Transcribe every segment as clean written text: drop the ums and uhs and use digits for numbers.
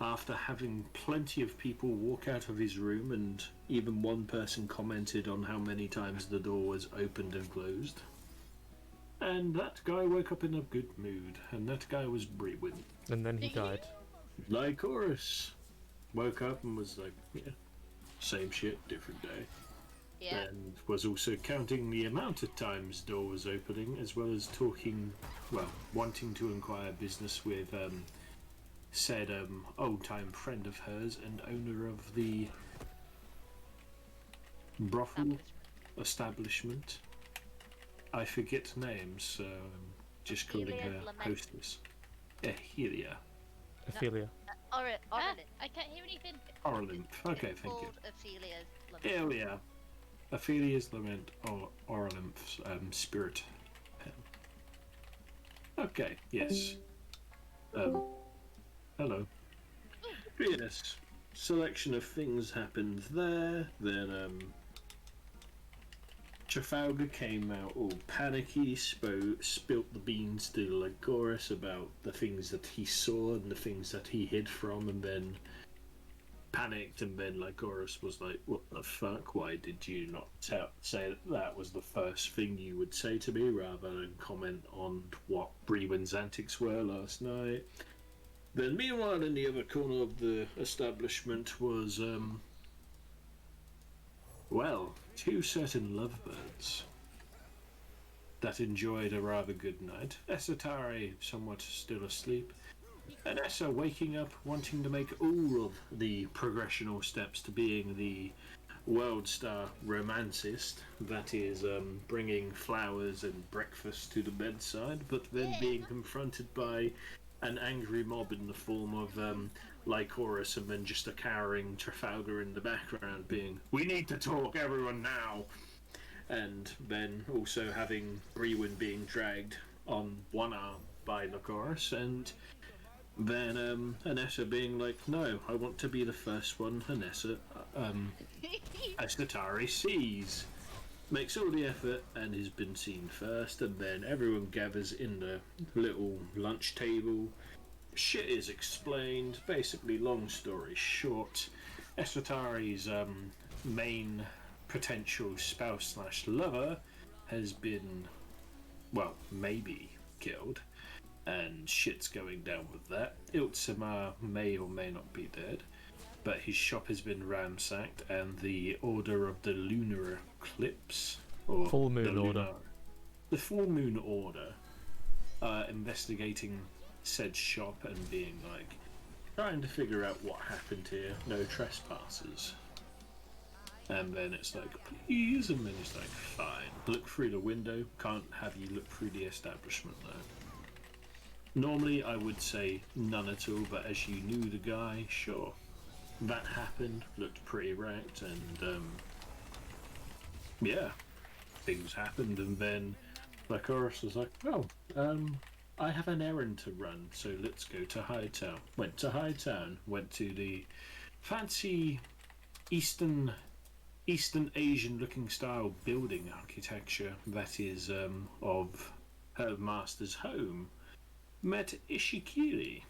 after having plenty of people walk out of his room, and even one person commented on how many times the door was opened and closed. And that guy woke up in a good mood, and that guy was Brewin. And then he died. Lycoris woke up and was like, yeah, same shit, different day. Yeah. And was also counting the amount of times door was opening, as well as talking, well, wanting to inquire business with said old-time friend of hers and owner of the brothel establishment. I forget names, so I'm just calling her hostess. Helia. Ophelia. I can't hear anything. Orlymph. Okay, thank you. Ophelia's lament. Helia. Ophelia's lament, or Orlymph's spirit pen. Okay, yes. Hello. Yes. Selection of things happened there. Then Trafalgar came out all panicky, spilt the beans to Lycoris about the things that he saw and the things that he hid from, and then panicked, and then Lycoris was like, what the fuck, why did you not say that was the first thing you would say to me, rather than comment on what Brewin's antics were last night. Then meanwhile, in the other corner of the establishment was, two certain lovebirds that enjoyed a rather good night. Esatari somewhat still asleep, and Essa waking up wanting to make all of the progressional steps to being the world star romancist, that is bringing flowers and breakfast to the bedside, but then being confronted by an angry mob in the form of Lycoris, and then just a cowering Trafalgar in the background being, we need to talk, everyone now! And then also having Brewin being dragged on one arm by Lycoris, and then Anessa being like, no, I want to be the first one. Anessa, Escatari sees, makes all the effort and has been seen first, and then everyone gathers in the little lunch table. Shit is explained. Basically, long story short, Escatari's main potential spouse/lover has been, well, maybe killed, and shit's going down with that. Iltsamar may or may not be dead, but his shop has been ransacked, and the Order of the Lunar Eclipse, or Full Moon Order. The Full Moon Order, investigating said shop and being like, trying to figure out what happened here, no trespassers. And then it's like, please, and then it's like, fine, look through the window, can't have you look through the establishment though. Normally I would say none at all, but as you knew the guy, sure. That happened, looked pretty wrecked, and yeah, things happened, and then Lycoris was like, oh, I have an errand to run, so let's go to Hightown. Went to Hightown, went to the fancy Eastern Asian looking style building architecture that is of her master's home. Met Ishikiri.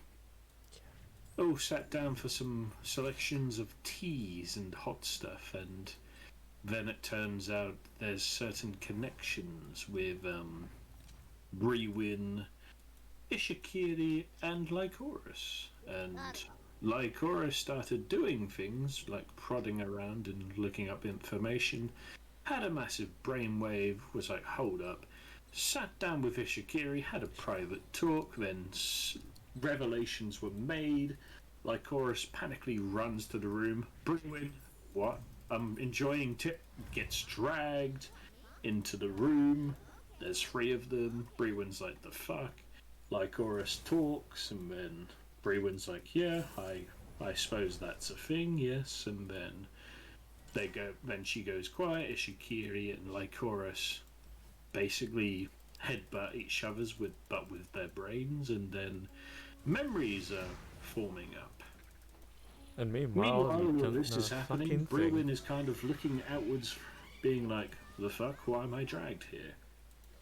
Oh, sat down for some selections of teas and hot stuff, and then it turns out there's certain connections with Brewin, Ishikiri, and Lycoris. And Lycoris started doing things like prodding around and looking up information, had a massive brainwave, was like, hold up, sat down with Ishikiri, had a private talk, then revelations were made. Lycoris panically runs to the room. Brewin, what? I'm enjoying gets dragged into the room. There's 3 of them. Brewin's like, the fuck? Lycoris talks, and then Brewin's like, yeah, I suppose that's a thing, yes. And then then she goes quiet. Ishikiri and Lycoris basically headbutt each other's but with their brains, and then memories are forming up. And meanwhile all this is happening, Brewin is kind of looking outwards, being like, the fuck, why am I dragged here?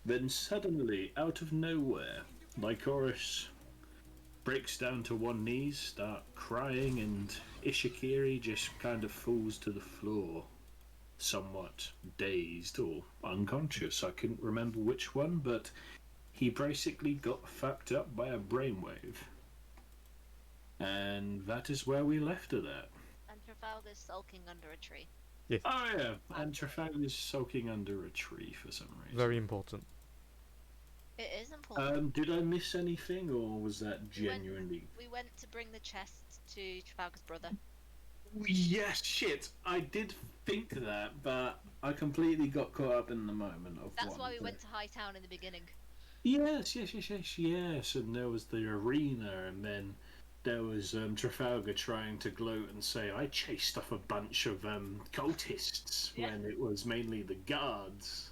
Then suddenly, out of nowhere, Lycoris breaks down to one knee, start crying, and Ishikiri just kind of falls to the floor, somewhat dazed or unconscious. I couldn't remember which one, but he basically got fucked up by a brainwave. And that is where we left it at. And Trafalgar's sulking under a tree. Yeah. Oh yeah, and Trafalgar's soaking under a tree for some reason. Very important. It is important. Did I miss anything, or was that genuinely... We went to bring the chest to Trafalgar's brother. Yes, shit, I did think that, but I completely got caught up in the moment of That's why we went to Hightown in the beginning. Yes, and there was the arena, and then there was Trafalgar trying to gloat and say, I chased off a bunch of cultists, when it was mainly the guards.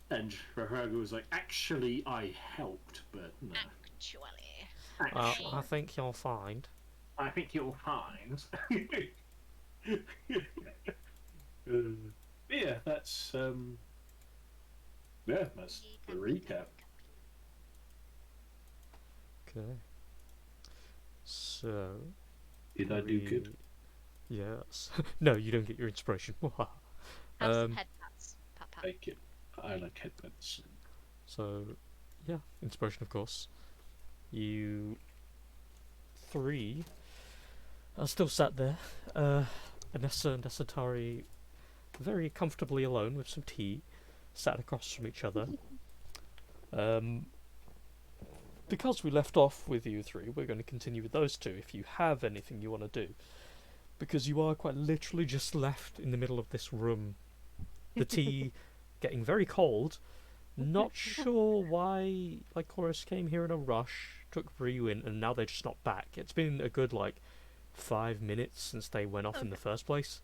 And Trafalgar was like, actually, I helped, but no. Actually. I think you'll find. I think you'll find. Yeah, that's that's the recap. Okay. So. Did I do good? Yes. No, you don't get your inspiration. Have some head pats. Pat pat. Thank you. I like headphones. So, yeah, inspiration, of course. You three are still sat there. Anessa and Asatari very comfortably alone with some tea, sat across from each other. Because we left off with you three, we're going to continue with those two if you have anything you want to do. Because you are quite literally just left in the middle of this room. The tea getting very cold. Not sure why Lycoris came here in a rush, took Ryu in, and now they're just not back. It's been a good, 5 minutes since they went off in the first place.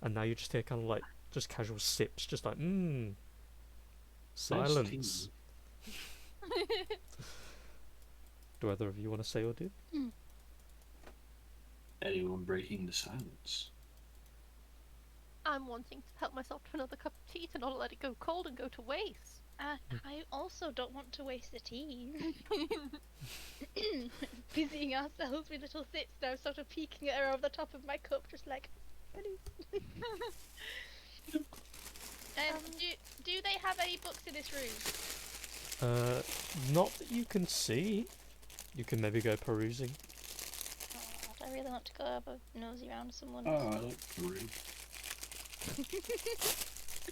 And now you're just here kind of just casual sips, just silence. Do either of you want to say or do? Anyone breaking the silence? I'm wanting to help myself to another cup of tea to not let it go cold and go to waste. I also don't want to waste the tea. Busying ourselves with little sips now, sort of peeking at her over the top of my cup, just like, do they have any books in this room? Not that you can see. You can maybe go perusing. Oh, I really want to go have a nosy around someone. Oh, I like Peru.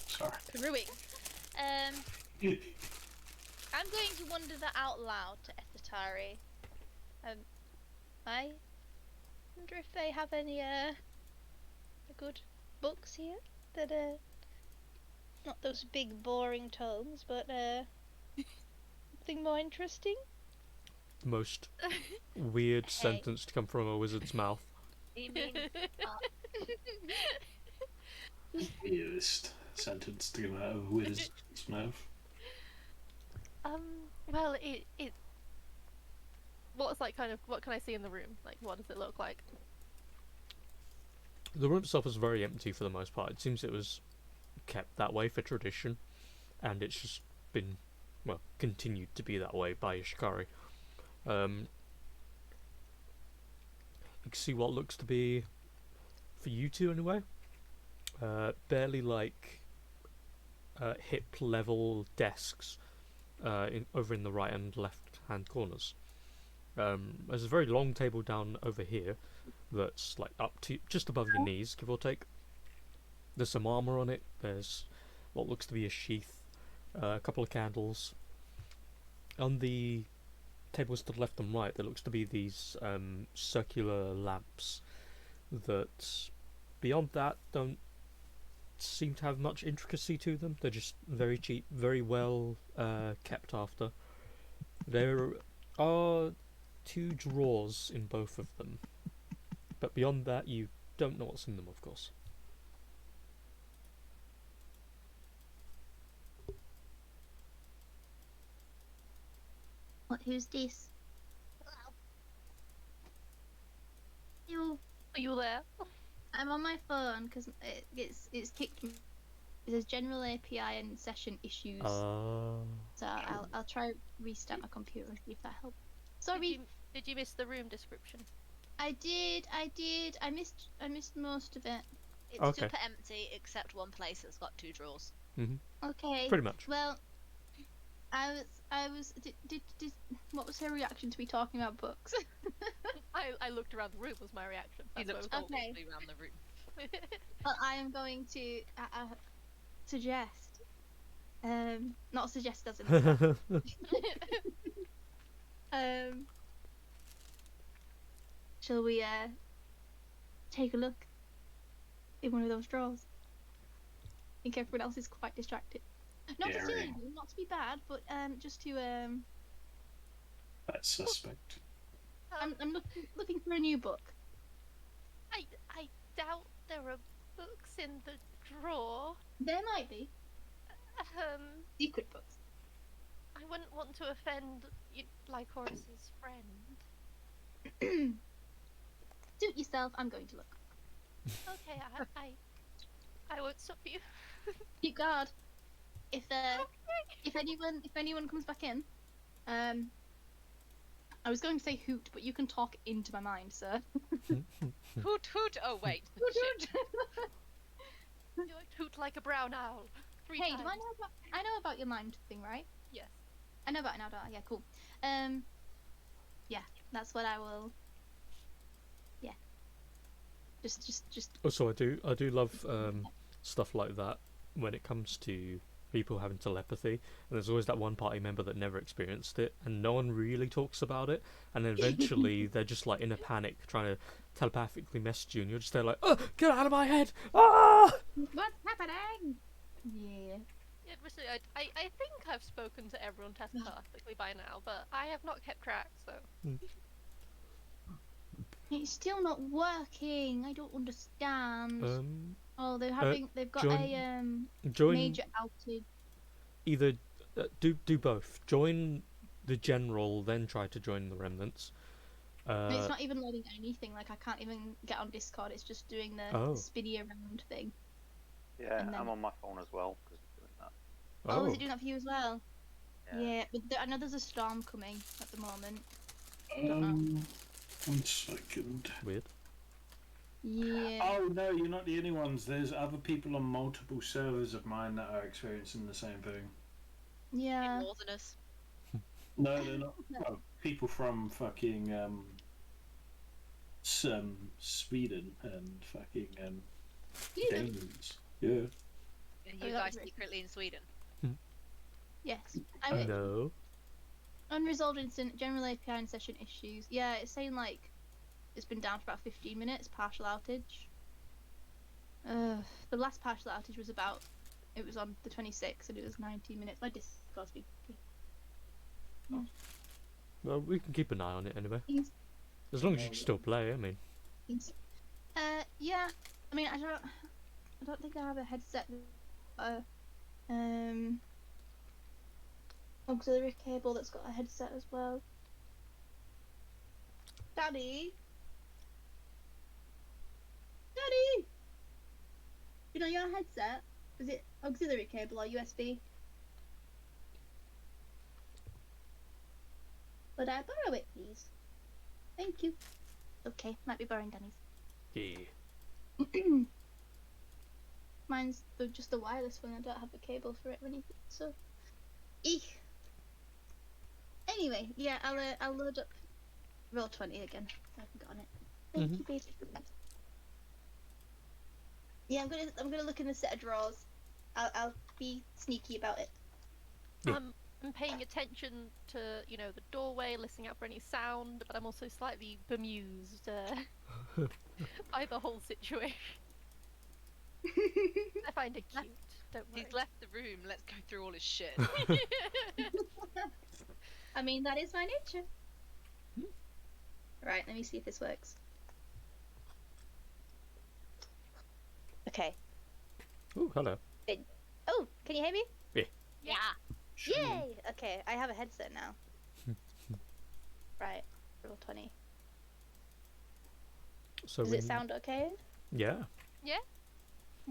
Sorry. Peruing. I'm going to wonder that out loud to Esatari. I wonder if they have any good books here that not those big boring tomes, but something more interesting. The most weird sentence to come from a wizard's mouth. You mean Weirdest sentence to come out of a wizard's mouth. Well, it. What's what can I see in the room? What does it look like? The room itself is very empty for the most part. It seems it was kept that way for tradition, and it's just been, continued to be that way by Ishikari. You can see what looks to be, for you two anyway, barely hip level desks over in the right and left hand corners. There's a very long table down over here that's up to just above your knees, give or take. There's some armor on it. There's what looks to be a sheath, a couple of candles. On the tables to the left and right, there looks to be these circular lamps that, beyond that, don't seem to have much intricacy to them. They're just very cheap, very well kept after. There are 2 drawers in both of them, but beyond that you don't know what's in them, of course. who's this? Hello. Are you there? I'm on my phone because it's kicked me. There's general API and session issues. So I'll try restart my computer and see if that helps. Sorry. Did you miss the room description? I did. I missed most of it. It's Okay. super empty except one place that's got 2 drawers. Okay. Pretty much. Well, I was. Did what was her reaction to me talking about books? I looked around the room was my reaction. He That's looked what I was Okay. awfully around the room. Well, I am going to suggest. Not suggest as in. Shall we take a look in one of those drawers? I think everyone else is quite distracted. Not to steal Scary. anything, not to be bad, but just to That's suspect. I'm looking for a new book. I doubt there are books in the drawer. There might be secret books. I wouldn't want to offend Lycorus's friend. Suit yourself. I'm going to look. Okay, I won't stop you. Keep guard. If anyone comes back in, I was going to say hoot, but you can talk into my mind, sir. Hoot hoot! Oh wait. Hoot, Shit. hoot. You hoot like a brown owl. 3 Hey, times. do I know about your mind thing, right? Yes. I know about it now, don't I? Yeah, cool. Yeah, that's what I will. Yeah. Just. Also, I do love stuff like that when it comes to people having telepathy, and there's always that one party member that never experienced it, and no one really talks about it, and then eventually they're just like in a panic trying to telepathically message you, and you're just there like, oh, get out of my head! Ah! What's happening? Yeah. Yeah, obviously, I think I've spoken to everyone telepathically by now, but I have not kept track, so. It's still not working. I don't understand. Oh, they've got join- a Join major outage. either do both. Join the general, then try to join the remnants. And it's not even loading anything. Like I can't even get on Discord. It's just doing the spinny around thing. Yeah, And then- I'm on my phone as well because it's doing that. Oh, is it doing that for you as well? Yeah. Yeah, but I know there's a storm coming at the moment. Don't know. 1 second. Weird. Yeah. Oh no, you're not the only ones. There's other people on multiple servers of mine that are experiencing the same thing. Yeah. Northerners. No, they're not. Well, people from fucking Sweden and fucking Sweden? Danes. Yeah. Are Oh, you that guys was racist. secretly in Sweden? Yes. I mean, No. unresolved incident, general API and session issues. Yeah, it's saying like it's been down for about 15 minutes, partial outage. The last partial outage was it was on the 26th and it was 19 minutes. My Discord's been Well, we can keep an eye on it anyway. Yes. As long as you can still play, I mean. Yeah. I mean, I don't think I have a headset. Auxiliary cable that's got a headset as well. Daddy. You know your headset? Is it auxiliary cable or USB? Would I borrow it, please? Thank you. Okay, might be borrowing Danny's. Yeah. Mine's just the wireless one. I don't have a cable for it or anything. So, eek. Anyway, yeah, I'll load up Roll20 again. I haven't got on it. Thank you, baby. Yeah, I'm gonna look in the set of drawers. I'll be sneaky about it. Yeah. I'm paying attention to, the doorway, listening out for any sound, but I'm also slightly bemused by the whole situation. I find it cute. Don't worry. He's left the room. Let's go through all his shit. I mean, that is my nature. Right, let me see if this works. Okay. Oh, hello. Oh, can you hear me? Yeah. Yay! Okay, I have a headset now. Right, Roll20. So Does it sound okay? Yeah.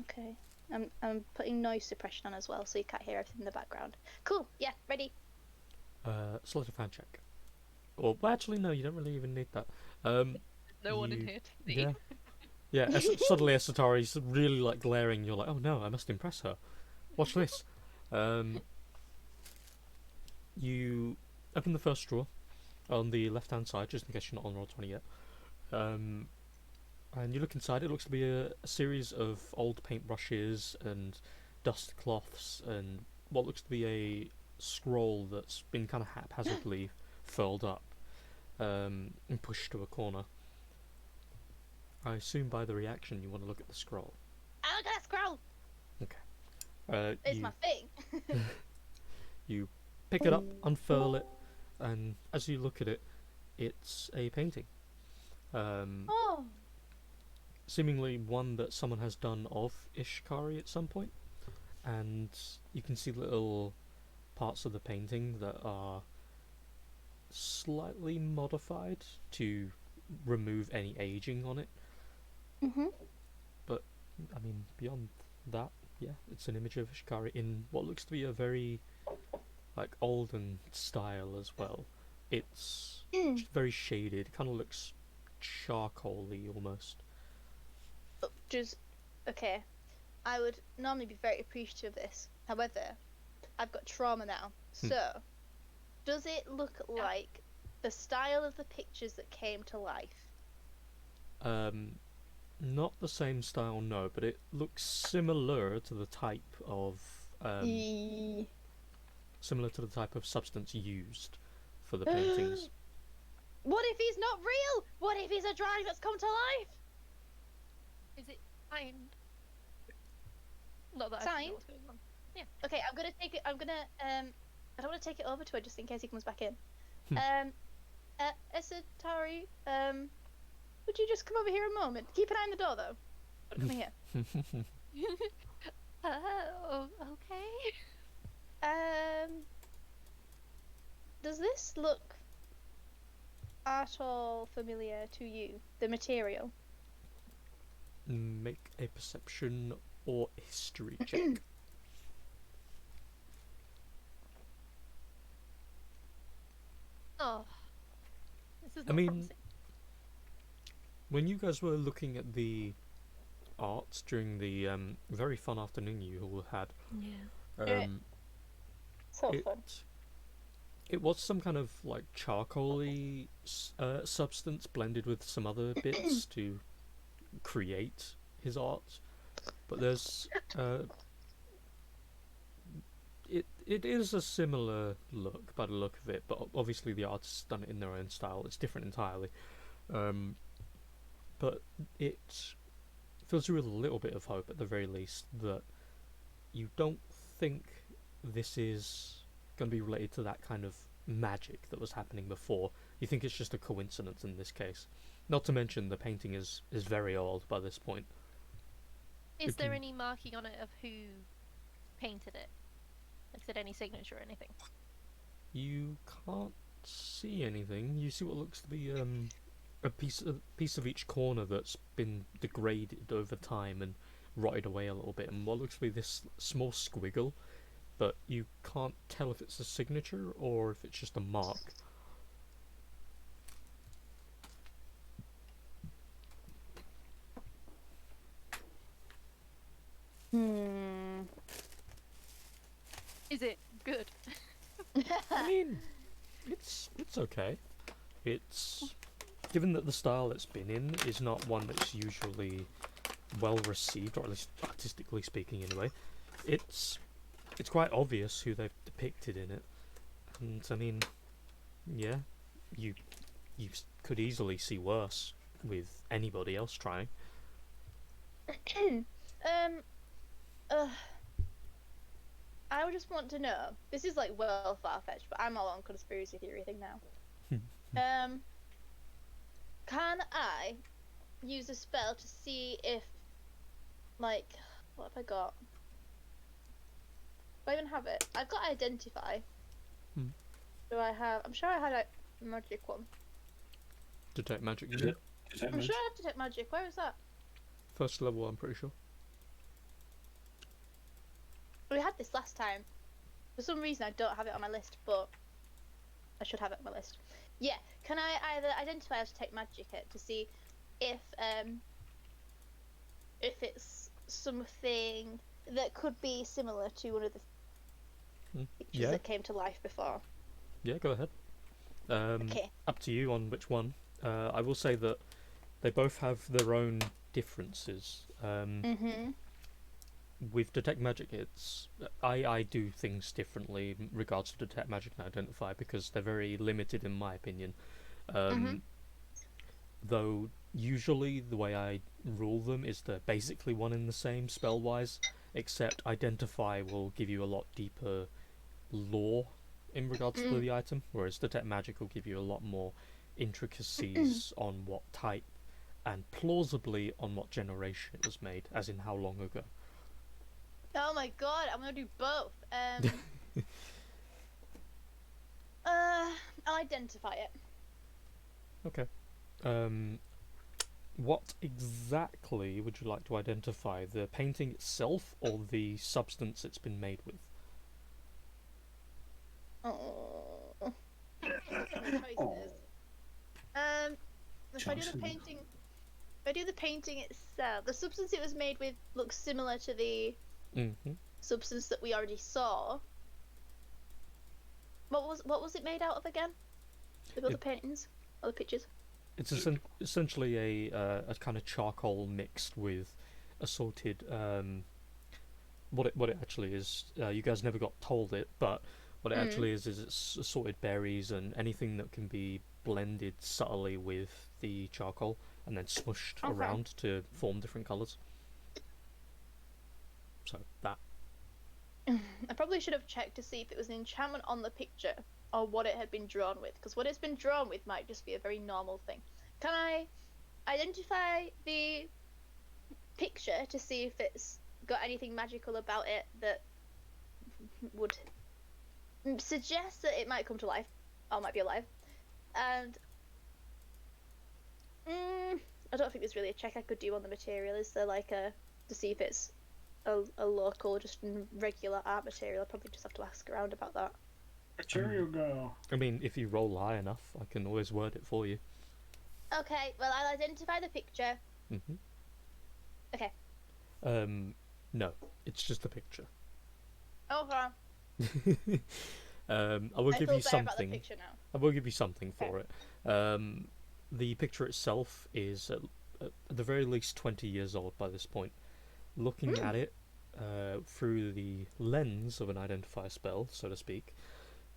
Okay. I'm putting noise suppression on as well, so you can't hear everything in the background. Cool. Yeah, ready. Sleight of hand check. Or well, actually, no, you don't really even need that. No one in You- here to see. Yeah. Yeah, suddenly Asatari's really like glaring. You're like, oh no, I must impress her. Watch this. You open the first drawer on the left-hand side, just in case you're not on roll 20 yet. And you look inside. It looks to be a series of old paintbrushes and dust cloths and what looks to be a scroll that's been kind of haphazardly furled up and pushed to a corner. I assume by the reaction you want to look at the scroll. I look at that scroll. It's You my thing. you pick it up, unfurl it, and as you look at it, it's a painting. Oh. Seemingly one that someone has done of Ishkari at some point, and you can see little parts of the painting that are slightly modified to remove any aging on it. Mhm. But I mean, beyond that, yeah, it's an image of Ishkari in what looks to be a very like olden style as well. It's just very shaded, kind of looks charcoaly almost. Just okay. I would normally be very appreciative of this. However, I've got trauma now. So, does it look like the style of the pictures that came to life? Not the same style, no, but it looks similar to the type of similar to the type of substance used for the paintings. What if he's not real? What if he's a drawing that's come to life? Is it signed? Not that I Signed? know what's going on. Okay, I'm gonna take it. I don't want to take it over to her just in case he comes back in. Esatari, would you just come over here a moment? Keep an eye on the door though. But come here. Oh, okay. Does this look at all familiar to you? The material? Make a perception or history check. Oh, this is I not mean, promising. when you guys were looking at the art during the very fun afternoon you all had, Yeah. So it, fun. it was some kind of like charcoaly substance blended with some other bits to create his art. But there's it is a similar look by the look of it, but obviously the artist's done it in their own style. It's different entirely. But it fills you with a little bit of hope at the very least that you don't think this is going to be related to that kind of magic that was happening before. You think it's just a coincidence in this case. Not to mention the painting is very old by this point. Is there can- any marking on it of who painted it? Like, is it any signature or anything? You can't see anything. You see what looks to be a piece of each corner that's been degraded over time and rotted away a little bit, and what looks to be this small squiggle, but you can't tell if it's a signature or if it's just a mark. Is it good? I mean, it's okay. It's given that the style it's been in is not one that's usually well received, or at least artistically speaking, anyway. It's quite obvious who they've depicted in it, and I mean, yeah, you could easily see worse with anybody else trying. I would just want to know. This is like well far fetched, but I'm all on conspiracy theory thing now. Can I use a spell to see if, like, what have I got? Do I even have it? I've got identify. Do I have? I'm sure I had a magic one. Detect magic, Is yeah. it? Is that I'm magic? sure I have detect magic. Where is that? First level, I'm pretty sure. We had this last time. For some reason, I don't have it on my list, but I should have it on my list. Yeah. Can I either identify as detect magic it to see if it's something that could be similar to one of the pictures Yeah, that came to life before? yeah, go ahead. Okay. Up to you on which one. I will say that they both have their own differences. Mhm. With detect magic, I do things differently in regards to detect magic and identify because they're very limited in my opinion. Mhm. Though usually the way I rule them is they're basically one and the same spell wise, except identify will give you a lot deeper lore in regards to the item, whereas detect magic will give you a lot more intricacies on what type and plausibly on what generation it was made, as in how long ago. Oh my god, I'm gonna do both. I'll identify it. Okay. Um, what exactly would you like to identify? The painting itself or the substance it's been made with? Oh, the choices. If I do the Johnson. painting, if I do the painting itself, the substance it was made with looks similar to the Mm-hmm. substance that we already saw. What was it made out of again? The other It, paintings or the pictures? it's essentially a kind of charcoal mixed with assorted what it actually is. You guys never got told it, but what it actually is it's assorted berries and anything that can be blended subtly with the charcoal and then smushed Okay. around to form different colours. So that. I probably should have checked to see if it was an enchantment on the picture or what it had been drawn with, because what it's been drawn with might just be a very normal thing. Can I identify the picture to see if it's got anything magical about it that would suggest that it might come to life or might be alive? And I don't think there's really a check I could do on the material. Is there like a to see if it's a local, just regular art material? I'll probably just have to ask around about that. Material girl. I mean, if you roll high enough, I can always word it for you. Okay, well, I'll identify the picture. Mm-hmm. Okay. No, it's just a picture. Okay. I will I give feel you better about the something. picture now. I will give you something Okay. for it. The picture itself is at the very least 20 years old by this point. Looking at it through the lens of an identifier spell, so to speak,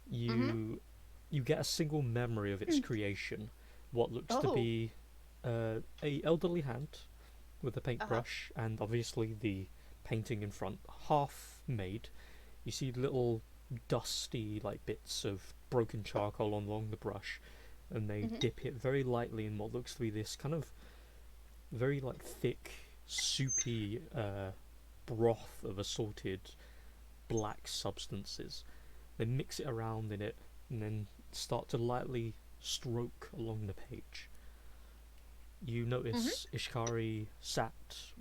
you get a single memory of its creation. What looks to Oh. be a elderly hand with a paintbrush, and obviously the painting in front, half made. You see little dusty like bits of broken charcoal along the brush, and they dip it very lightly in what looks to be this kind of very like thick, soupy broth of assorted black substances. They mix it around in it and then start to lightly stroke along the page. You notice Ishikari sat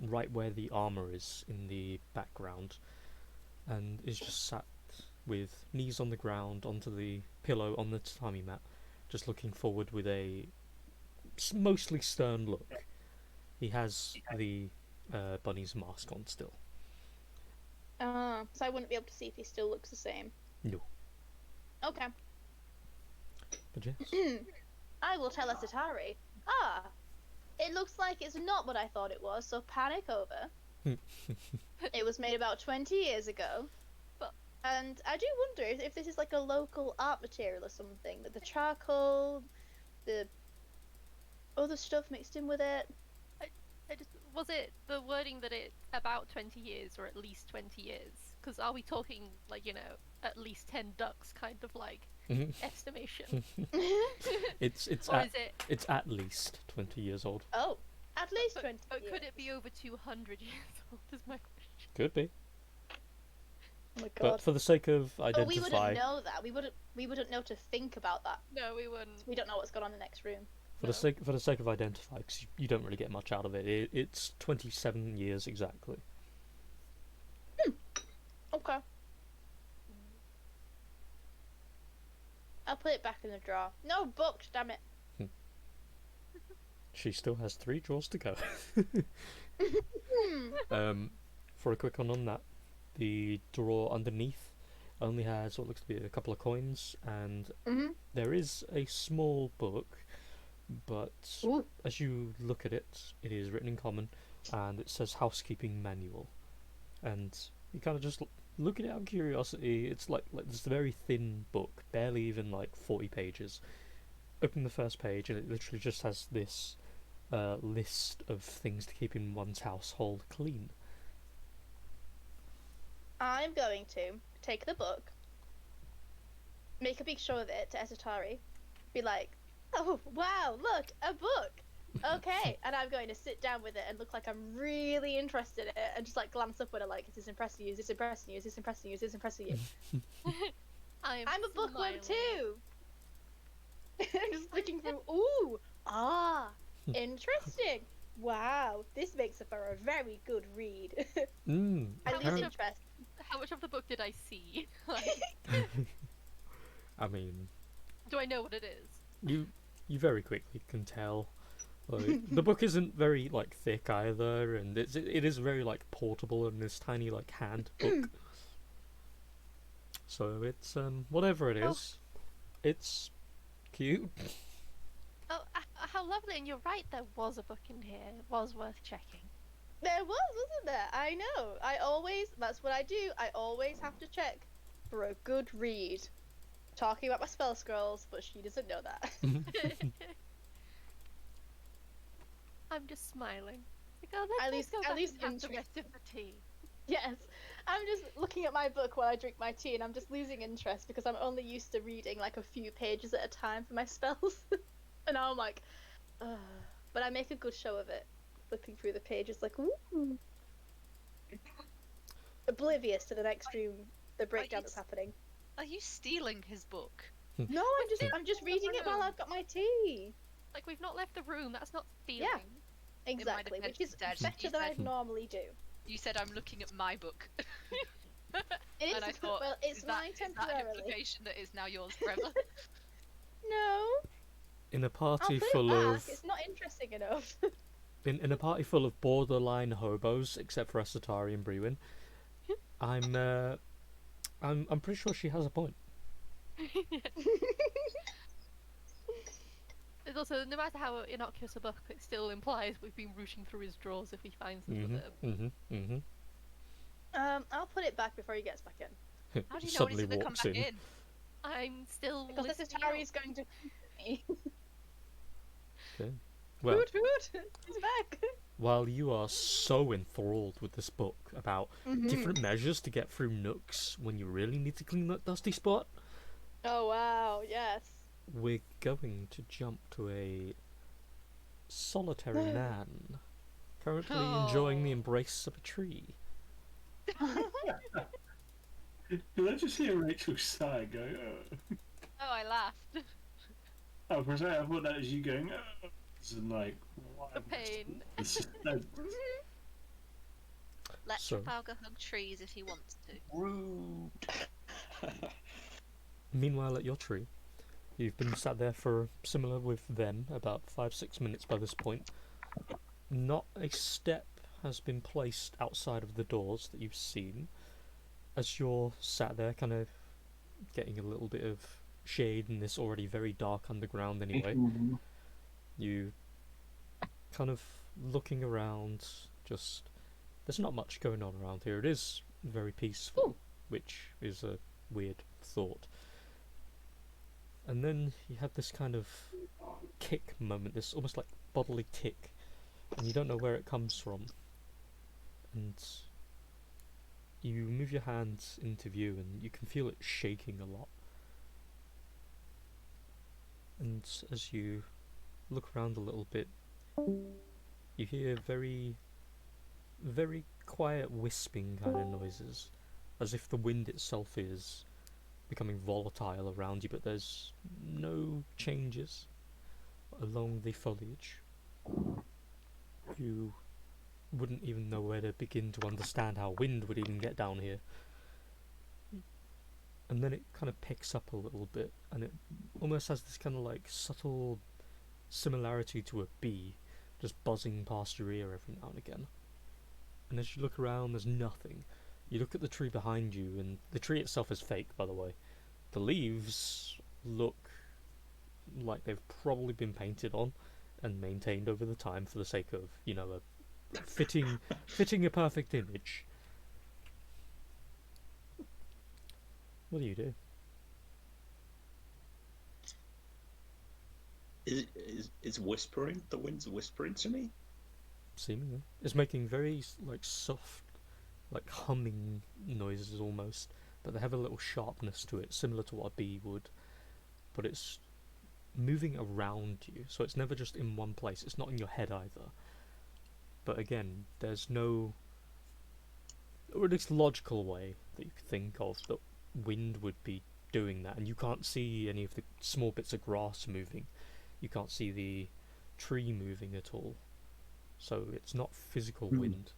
right where the armor is in the background and is just sat with knees on the ground onto the pillow on the tatami mat, just looking forward with a mostly stern look. He has the bunny's mask on still. So I wouldn't be able to see if he still looks the same. No. Okay. But yes. I will tell Asatari. It looks like it's not what I thought it was, so panic over. It was made about 20 years ago. And I do wonder if this is like a local art material or something. That the charcoal, the other stuff mixed in with it. Was it the wording that it's about 20 years or at least 20 years? Because are we talking, like, at least 10 ducks kind of like estimation? It's Or is it. it's at least 20 years old. Oh, at least 20 But years. could it be over 200 years old, is my question. Could be. Oh my But god. for the sake of Oh, we wouldn't identify, know that. We wouldn't know to think about that. No, we wouldn't. We don't know what's going on in the next room. for the sake of identify, because you don't really get much out of it. It's 27 years exactly. Okay. I'll put it back in the drawer. No books, damn it. She still has 3 drawers to go. Hmm. For a quick one on that, the drawer underneath only has what looks to be a couple of coins, and Mhm. there is a small book, but Ooh. as you look at it, it is written in common, and it says housekeeping manual, and you kind of just look at it out of curiosity. It's like this very thin book, barely even like 40 pages. Open the first page, and it literally just has this list of things to keep in one's household clean. I'm going to take the book, make a big show of it to Esatari, be like, oh, wow, look, a book! Okay, and I'm going to sit down with it and look like I'm really interested in it and just like glance up at it like, is this impressing you? Is this impressing you? Is this impressing you? Is this impressing you? I'm a bookworm too! I'm just looking through, ooh, interesting. Wow, this makes it for a very good read. I lose Apparently, interest. How much of the book did I see? Like, I mean, do I know what it is? you very quickly can tell. Like, the book isn't very like thick either, and it is very like portable in this tiny like hand book. So it's whatever it is, it's cute. Oh, how lovely! And you're right, there was a book in here. It was worth checking. There was, wasn't there? I know. That's what I do. I always have to check for a good read. Talking about my spell scrolls, but she doesn't know that. I'm just smiling. Like, oh, At let's least- go at back least and have the interest. rest of the tea. Yes. I'm just looking at my book while I drink my tea and I'm just losing interest because I'm only used to reading like a few pages at a time for my spells. And now I'm like, ugh. But I make a good show of it. Flipping through the pages like, ooh. Oblivious to the next room, the breakdown that's happening. Are you stealing his book? No, I'm just reading it while I've got my tea. Like, we've not left the room. That's not stealing. Exactly, which is defense, Dad, better you than I said- normally do. You said I'm looking at my book. It is, And I thought, well, it's is that, mine is that temporarily. implication that it's now yours forever? No, In a I'll party put full it back. of It's not interesting enough. in a party full of borderline hobos, except for Asatari and Brewin, I'm pretty sure she has a point. There's also, no matter how innocuous a book, it still implies we've been rooting through his drawers if he finds us with it. I'll put it back before he gets back in. How do you know when he's Suddenly gonna come walks back in. in? I'm still Because this is listening Harry out. is going to me. Okay. Well, Hoot hoot! He's back! while you are so enthralled with this book about different measures to get through nooks when you really need to clean that dusty spot, Oh wow, yes. we're going to jump to a solitary man currently enjoying the Oh. embrace of a tree. Did I just hear Rachel sigh going, oh? Oh, I laughed. Oh, for a second I thought that was you going, oh. And like, why The am I pain. still- no, Let So- Trafalgar hug trees if he wants to. Rude. Meanwhile, at your tree, you've been sat there for similar with them, about 5-6 minutes by this point. Not a step has been placed outside of the doors that you've seen. As you're sat there, kind of getting a little bit of shade in this already very dark underground anyway, you kind of looking around, just there's not much going on around here. It is very peaceful, which is a weird thought. And then you have this kind of kick moment, this almost like bodily tick, and you don't know where it comes from. And you move your hands into view and you can feel it shaking a lot. And as you look around a little bit, you hear very, very quiet wisping kind of noises, as if the wind itself is becoming volatile around you, but there's no changes along the foliage. You wouldn't even know where to begin to understand how wind would even get down here. and then it kind of picks up a little bit, and it almost has this kind of like subtle similarity to a bee just buzzing past your ear every now and again. And as you look around, there's nothing. You look at the tree behind you, and the tree itself is fake, by the way. The leaves look like they've probably been painted on and maintained over the time for the sake of, you know, fitting a perfect image. What do you do? Is whispering? The wind's whispering to me? Seemingly. It's making very, like, soft, like, humming noises almost, but they have a little sharpness to it, similar to what a bee would. But it's moving around you, so it's never just in one place. It's not in your head either. But again, there's no, or at least logical way that you could think of that wind would be doing that, and you can't see any of the small bits of grass moving. You can't see the tree moving at all. So it's not physical wind.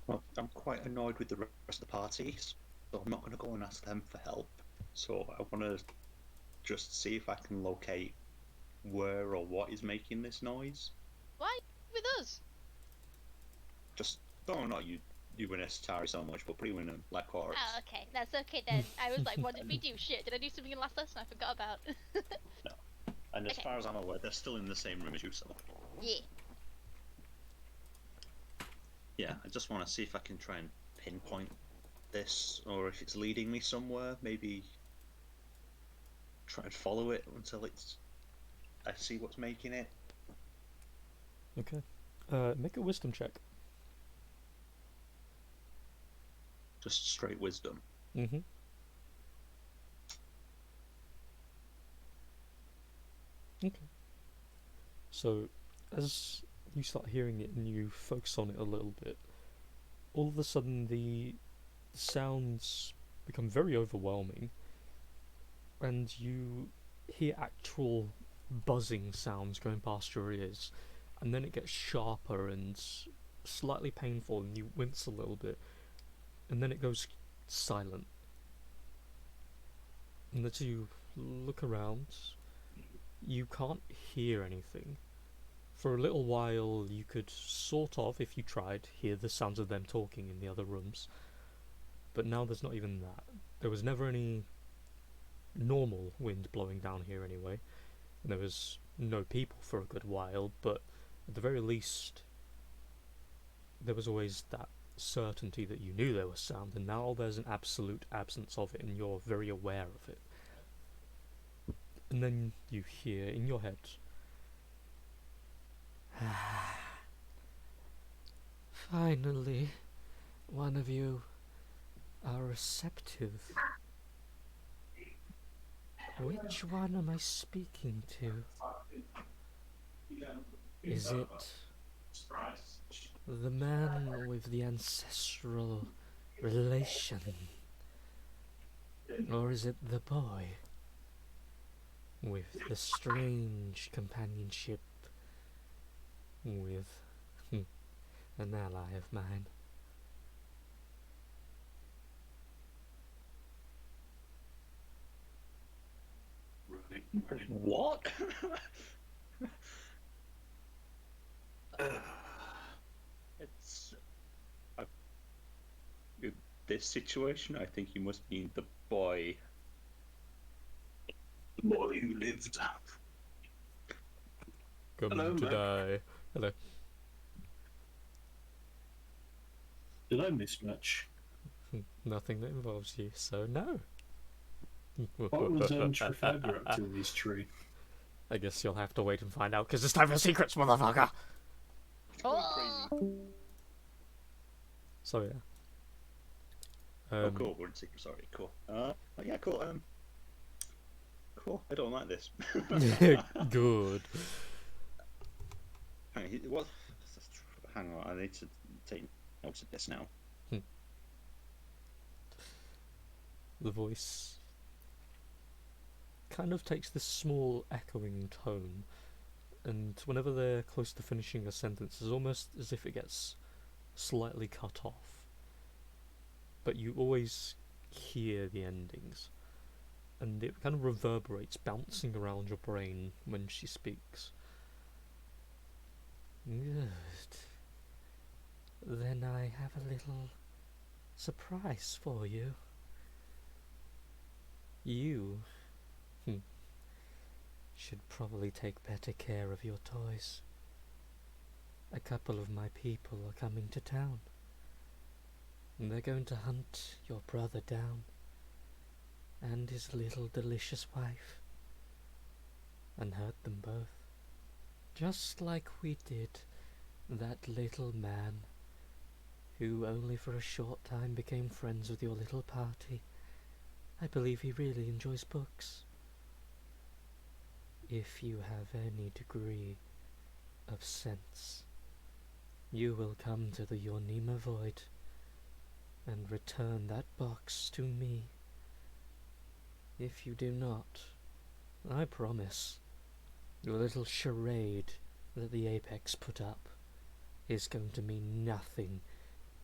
Well, I'm quite annoyed with the rest of the party, so I'm not going to go and ask them for help. So I want to just see if I can locate where or what is making this noise. Why with us? Just, no, not you and Estari so much, but pretty and Lycoris. Oh, okay. That's okay then. I was like, what did we do? Shit, did I do something in last lesson I forgot about? No. And as Okay. far as I'm aware, they're still in the same room as you, so. Yeah. Yeah, I just want to see if I can try and pinpoint this, or if it's leading me somewhere, maybe try and follow it until I see what's making it. Okay. Make a wisdom check. Just straight wisdom. Mm-hmm. Okay. So, as you start hearing it and you focus on it a little bit, all of a sudden the sounds become very overwhelming, and you hear actual buzzing sounds going past your ears, and then it gets sharper and slightly painful, and you wince a little bit, and then it goes silent. And as you look around, you can't hear anything. For a little while, you could sort of, if you tried, hear the sounds of them talking in the other rooms. But now there's not even that. There was never any normal wind blowing down here anyway. And there was no people for a good while, but at the very least, there was always that certainty that you knew there was sound, and now there's an absolute absence of it, and you're very aware of it. And then you hear in your head, finally, one of you are receptive. Which one am I speaking to? Is it the man with the ancestral relation? Or is it the boy with the strange companionship with an ally of mine? Running. What? It's in this situation. I think you must mean the boy. The boy who lived. Coming Hello, to Mac. die. Hello. Did I miss much? Nothing that involves you, so no. What was Trafalgar up to in his tree? I guess you'll have to wait and find out, because it's time for secrets, motherfucker! Oh. So, yeah. Oh, cool. We're in secret. Sorry. Cool. Yeah, cool. Cool. I don't like this. Good. What? Hang on. I need to take notes of this now. The voice kind of takes this small echoing tone, and whenever they're close to finishing a sentence, it's almost as if it gets slightly cut off. But you always hear the endings, and it kind of reverberates, bouncing around your brain when she speaks. Good. Then I have a little surprise for you. You should probably take better care of your toys. A couple of my people are coming to town, and they're going to hunt your brother down and his little delicious wife and hurt them both, just like we did that little man who only for a short time became friends with your little party. I believe he really enjoys books. If you have any degree of sense, you will come to the Yornima Void and return that box to me. If you do not, I promise, your little charade that the Apex put up is going to mean nothing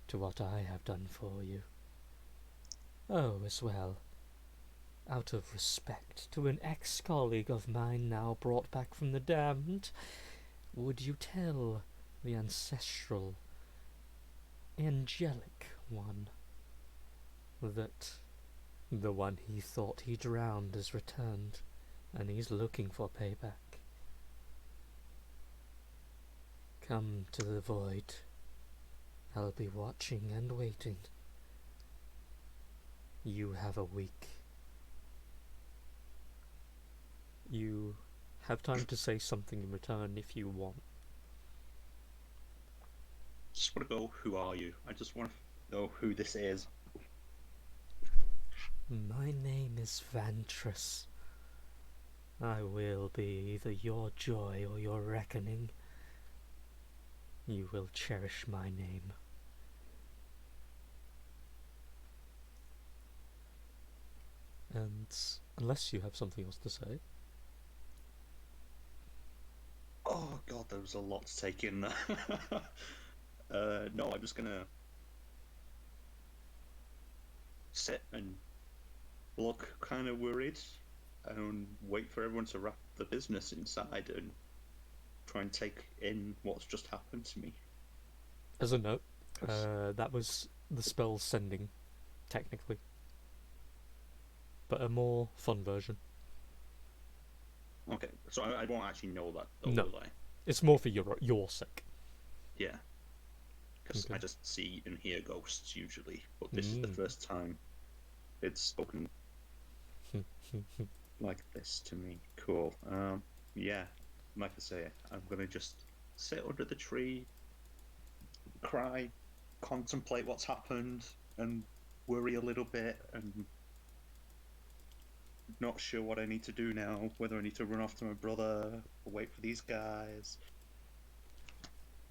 to what I have done for you. Oh, as well, out of respect to an ex-colleague of mine now brought back from the damned, would you tell the ancestral, angelic one that the one he thought he drowned has returned, and he's looking for payback? Come to the void. I'll be watching and waiting. You have a week. You have time to say something in return if you want. Just want to go, who are you? I just want to know who this is. My name is Vantress. I will be either your joy or your reckoning. You will cherish my name. And unless you have something else to say. Oh god, there was a lot to take in there. No, I'm just gonna sit and look kind of worried and wait for everyone to wrap the business inside and try and take in what's just happened to me. As a note, that was the spell sending, technically. But a more fun version. Okay, so I won't actually know that, though, No. will I? It's more for your sake. Yeah. Because Okay. I just see and hear ghosts usually, but this is the first time it's spoken like this to me. Cool. Yeah, like I say, I'm gonna just sit under the tree, cry, contemplate what's happened, and worry a little bit, and not sure what I need to do now, whether I need to run off to my brother or wait for these guys.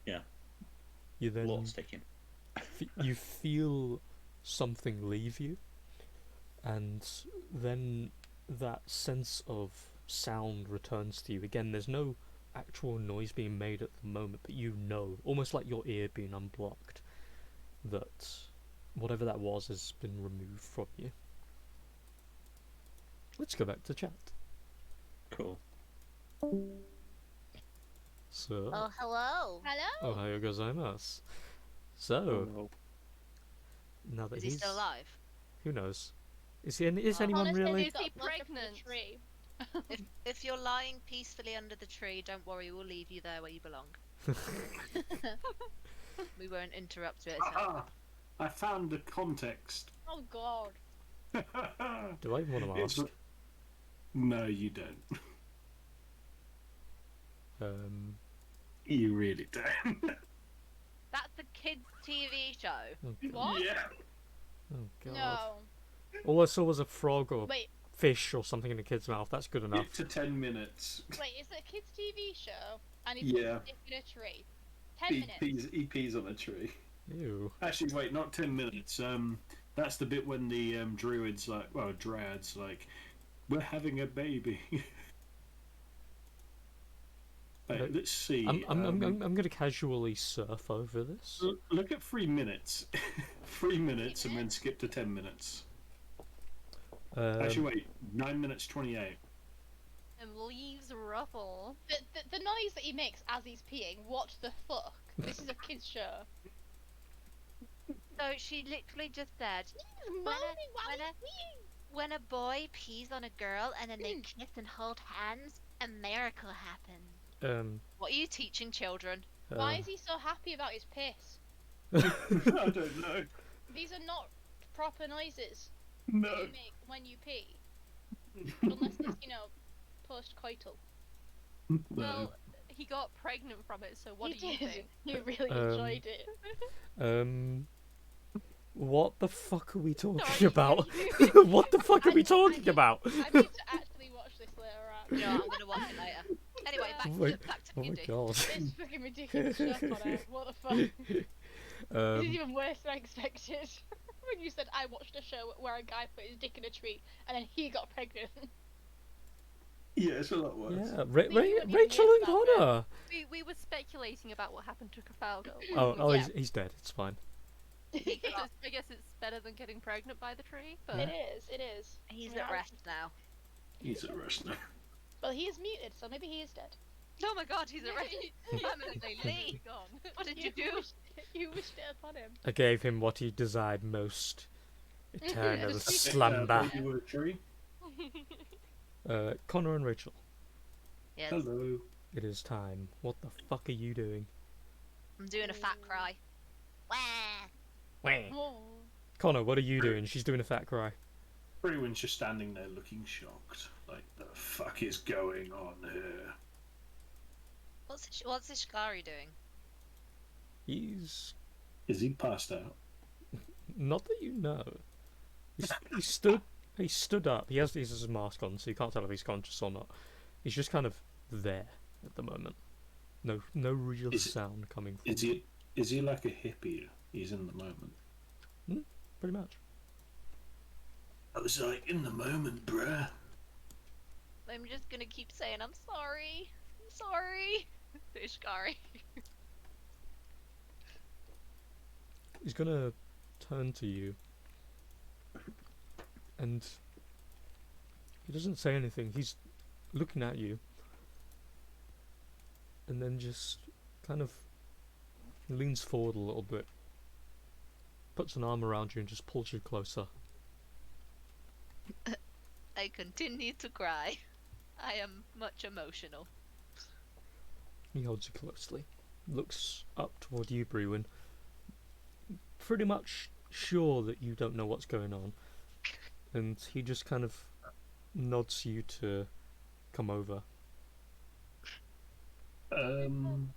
Yeah, You then lots taken. you feel something leave you, and then that sense of sound returns to you again. There's no actual noise being made at the moment, but you know, almost like your ear being unblocked, that whatever that was has been removed from you. Let's go back to chat. Cool. So, Oh, hello. Hello. ohayo gozaimasu. So, Oh, now that Is he he's still alive? who knows? Is anyone Honestly, really? he's got Is he a book up in the pregnant? tree. If you're lying peacefully under the tree, don't worry, we'll leave you there where you belong. We won't interrupt it. Aha! I found the context. Oh god. Do I even want to It's- ask? No, you don't. You really don't. That's a kids' TV show. Oh god. What? Yeah. Oh god. No. All I saw was a frog or Wait, fish or something in a kid's mouth. That's good enough. Get to 10 minutes. wait, it's a kids' TV show, and he Yeah. puts it in a tree. 10 minutes. He pees on a tree. Ew. Actually, wait, not 10 minutes. That's the bit when the druids, like, well, dryads, like, we're having a baby. Wait, let's see. I'm going to casually surf over this. Look at 3 minutes. 3 minutes and then skip to 10 minutes. Actually, wait. 9 minutes 28. And leaves ruffle. The noise that he makes as he's peeing, what the fuck? This is a kids show. So she literally just said, He's moaning while when he's a- peeing. when a boy pees on a girl and then they kiss and hold hands, a miracle happens. What are you teaching children? Why is he so happy about his piss? I don't know. These are not proper noises that No. you make when you pee. Unless it's, post-coital. No. Well, he got pregnant from it, so what He do you did. think? He really enjoyed it. What the fuck are we talking Sorry, about? you- What the fuck are we talking about? I need to actually watch this later on. No, I'm gonna watch it later. Anyway, back to Oh my Mindy. god. It's fucking ridiculous shit on it. What the fuck? This is even worse than I expected. When you said I watched a show where a guy put his dick in a tree and then he got pregnant. Yeah, it's a lot worse. Yeah, you wouldn't even Rachel and miss that bit. Connor. We were speculating about what happened to Trafalgar. Oh, Yeah. he's dead. It's fine. I guess it's better than getting pregnant by the tree, but It is. He's Yeah. at rest now. He's a wrestler. Well, he is muted, so maybe he is dead. Oh my god, he's at rest. I'm gonna say, Lee, gone. what did you do? You wished it upon him. I gave him what he desired most. Eternal Just slumber. You were a tree. Connor and Rachel, Yes, Hello. it is time. What the fuck are you doing? I'm doing a fat cry. Wah. Oh. Connor, what are you doing? She's doing a fat cry. Everyone's just standing there looking shocked. Like, the fuck is going on here? What's Ishikari doing? He's Is he passed out? not that you know. He stood up. He has his mask on, so you can't tell if he's conscious or not. He's just kind of there at the moment. No real Is it- sound coming from. Is he like a hippie? He's in the moment. Pretty much. I was like, in the moment, bruh. I'm just gonna keep saying, I'm sorry. I'm sorry. To Ishikari. He's gonna turn to you, and he doesn't say anything. He's looking at you, and then just kind of leans forward a little bit, puts an arm around you, and just pulls you closer. I continue to cry. I am much emotional. He holds you closely, looks up toward you, Brewin, pretty much sure that you don't know what's going on, and he just kind of nods you to come over. Puddle,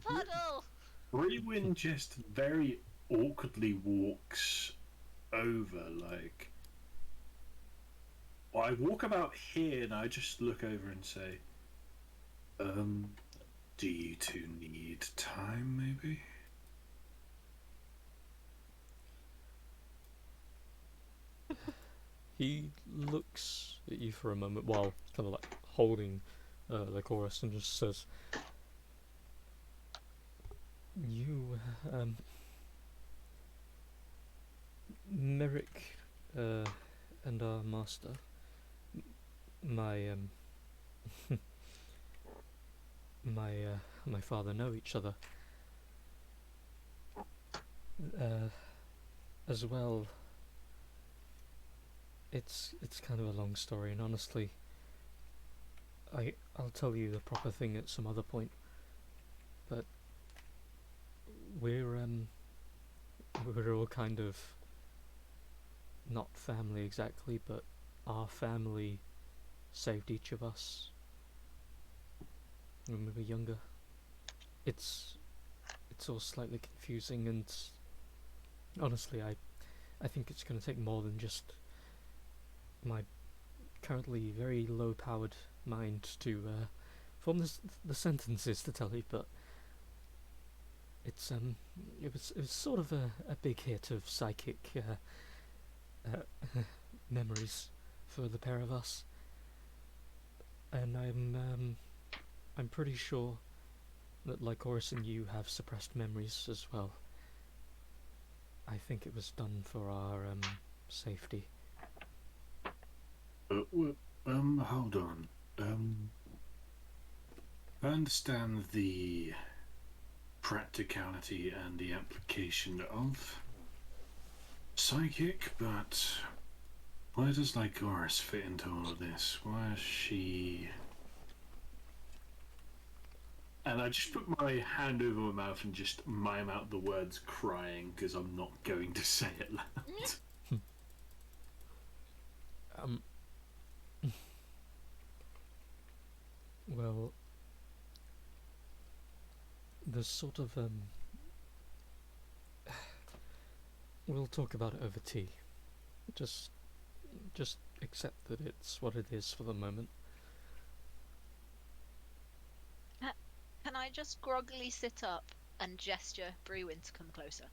puddle! Rewin just very awkwardly walks over, like. Well, I walk about here and I just look over and say, do you two need time, maybe? He looks at you for a moment while kind of like holding the chorus and just says, "You, Merrick, and our master, my my father know each other. As well, it's kind of a long story, and honestly, I'll tell you the proper thing at some other point. But we're all kind of not family exactly, but our family saved each of us when we were younger. It's all slightly confusing, and honestly, I think it's going to take more than just my currently very low-powered mind to form the sentences to tell you, but it was sort of a big hit of psychic memories for the pair of us, and I'm pretty sure that Lycoris and you have suppressed memories as well. I think it was done for our safety. Hold on. I understand the practicality and the application of psychic, but where does Lycoris fit into all of this? Why is she... And I just put my hand over my mouth and just mime out the words crying, because I'm not going to say it loud. Well, there's sort of, we'll talk about it over tea. Just accept that it's what it is for the moment. Can I just groggily sit up and gesture Brewin to come closer?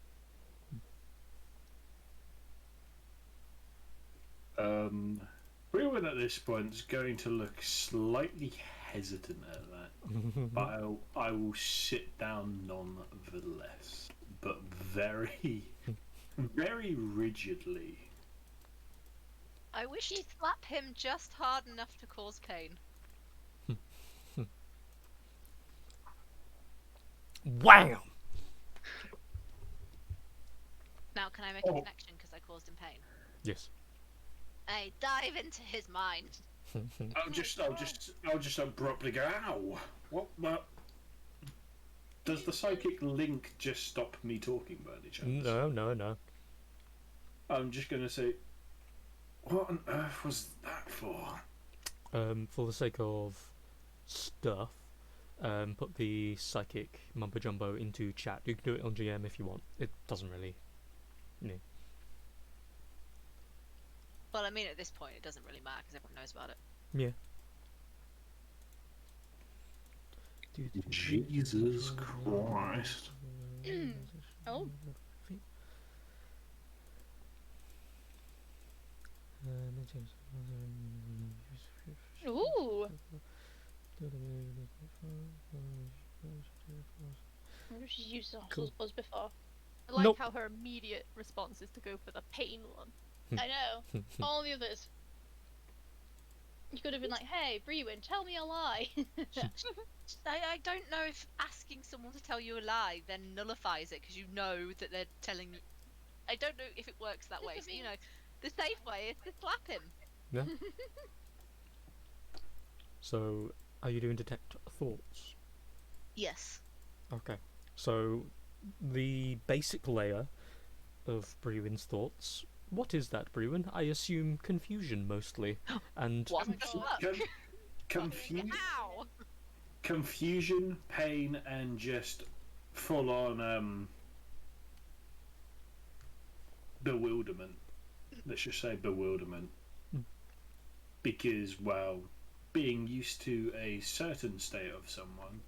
Brewin at this point is going to look slightly hesitant at that, but I will sit down nonetheless, but very, very rigidly. I wish you'd slap him just hard enough to cause pain. Wham! Now, can I make a connection because I caused him pain? Yes. I dive into his mind. I'll just abruptly go, ow! What? Does the psychic link just stop me talking by any chance? No. I'm just going to say, what on earth was that for? For the sake of stuff, put the psychic mumbo jumbo into chat. You can do it on GM if you want. It doesn't really, Well, I mean, at this point, it doesn't really matter because everyone knows about it. Yeah. Jesus Christ. Oh. Ooh. I wonder if she's used us before. I like Nope. how her immediate response is to go for the pain one. I know. All the others. You could have been like, hey, Brewin, tell me a lie. I don't know if asking someone to tell you a lie then nullifies it because you know that they're telling you. I don't know if it works that way. So, the safe way is to slap him. Yeah. So, are you doing detect thoughts? Yes. Okay. So, the basic layer of Brewin's thoughts. What is that, Brewin? I assume confusion mostly, and What the fuck? Confusion, Ow! confusion, pain, and just full on bewilderment. Let's just say bewilderment. Because, well, being used to a certain state of someone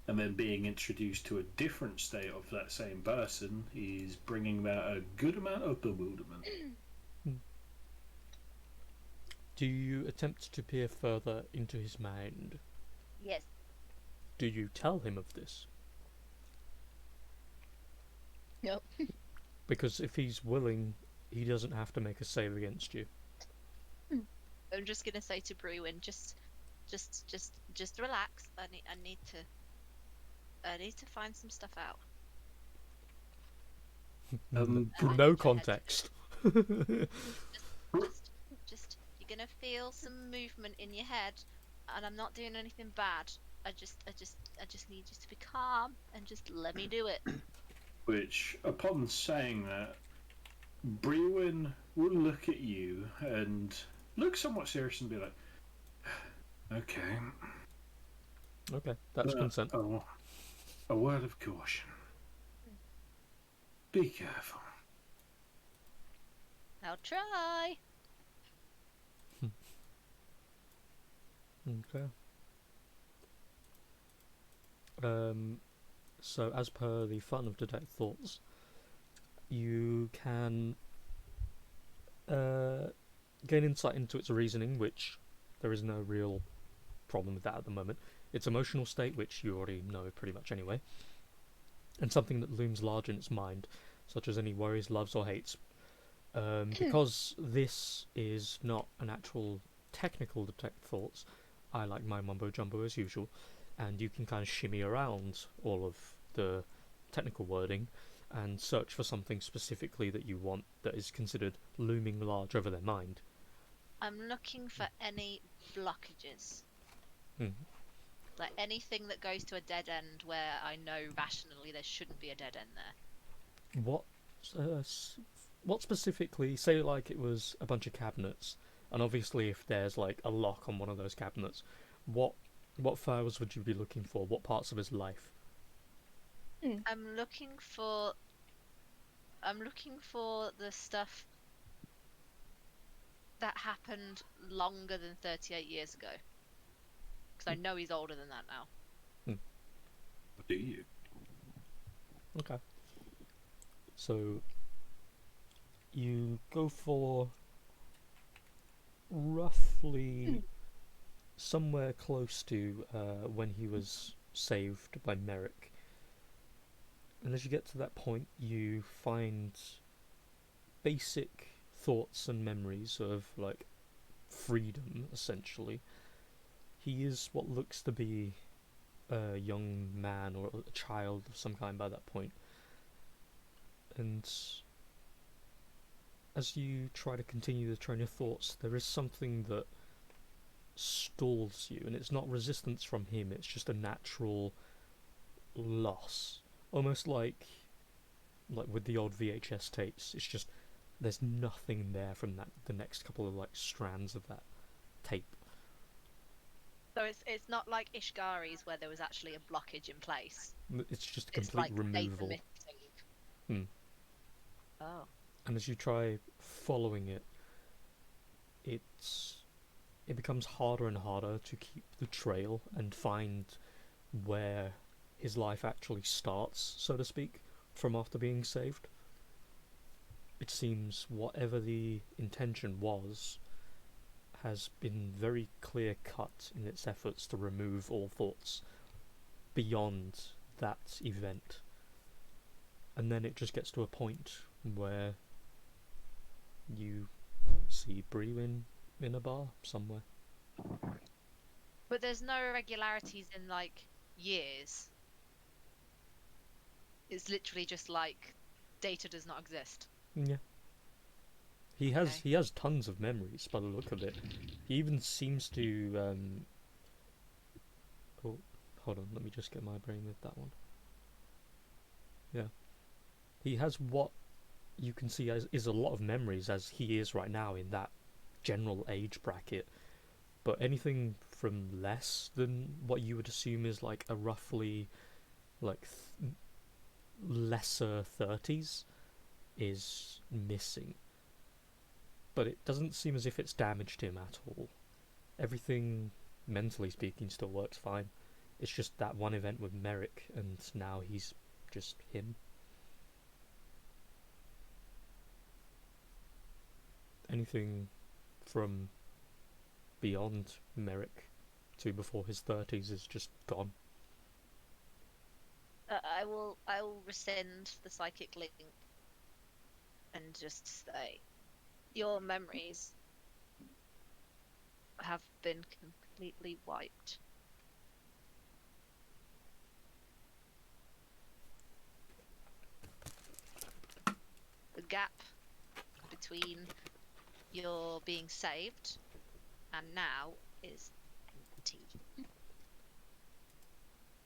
and then being introduced to a different state of that same person is bringing about a good amount of bewilderment. Do you attempt to peer further into his mind? Yes. Do you tell him of this? Nope. Because if he's willing, he doesn't have to make a save against you. I'm just gonna say to Brewin, just relax. I need to find some stuff out. No context. Just you're gonna feel some movement in your head, and I'm not doing anything bad. I just need you to be calm and just let me do it. Which, upon saying that, Brewin will look at you and look somewhat serious and be like, okay. Okay, that's consent. Oh, a word of caution. Be careful. I'll try. Okay. So as per the fun of detect thoughts, you can gain insight into its reasoning, which there is no real problem with that at the moment. Its emotional state, which you already know pretty much anyway, and something that looms large in its mind, such as any worries, loves, or hates. Because this is not an actual technical detect thoughts, I like my mumbo jumbo as usual, and you can kind of shimmy around all of the technical wording and search for something specifically that you want that is considered looming large over their mind. I'm looking for any blockages. Hmm. Like anything that goes to a dead end where I know rationally there shouldn't be a dead end there. What, what specifically? Say like it was a bunch of cabinets, and obviously if there's like a lock on one of those cabinets, what files would you be looking for? What parts of his life? I'm looking for the stuff that happened longer than 38 years ago. Because I know he's older than that now. Do you? Okay. So you go for roughly somewhere close to when he was saved by Merrick. And as you get to that point, you find basic thoughts and memories of like freedom, essentially. He is what looks to be a young man or a child of some kind by that point. And as you try to continue the train of thoughts, there is something that stalls you, and it's not resistance from him, it's just a natural loss. Almost like with the old VHS tapes, it's just there's nothing there from the next couple of like strands of that tape. So it's not like Ishgari's where there was actually a blockage in place. It's just a It's complete like removal. data missing. Hmm. Oh. And as you try following it, it becomes harder and harder to keep the trail and find where his life actually starts, so to speak, from after being saved. It seems whatever the intention was has been very clear cut in its efforts to remove all thoughts beyond that event. And then it just gets to a point where you see Bree in a bar somewhere. But there's no irregularities in like years. It's literally just like data does not exist. Yeah. He has tons of memories by the look of it. He even seems to oh, hold on, let me just get my brain with that one. Yeah. He has what you can see as is a lot of memories as he is right now in that general age bracket. But anything from less than what you would assume is like a roughly like lesser 30s is missing. But it doesn't seem as if it's damaged him at all. Everything, mentally speaking, still works fine. It's just that one event with Merrick, and now he's just him. Anything from beyond Merrick to before his 30s is just gone. I will rescind the psychic link and just say your memories have been completely wiped. The gap between your being saved and now is empty.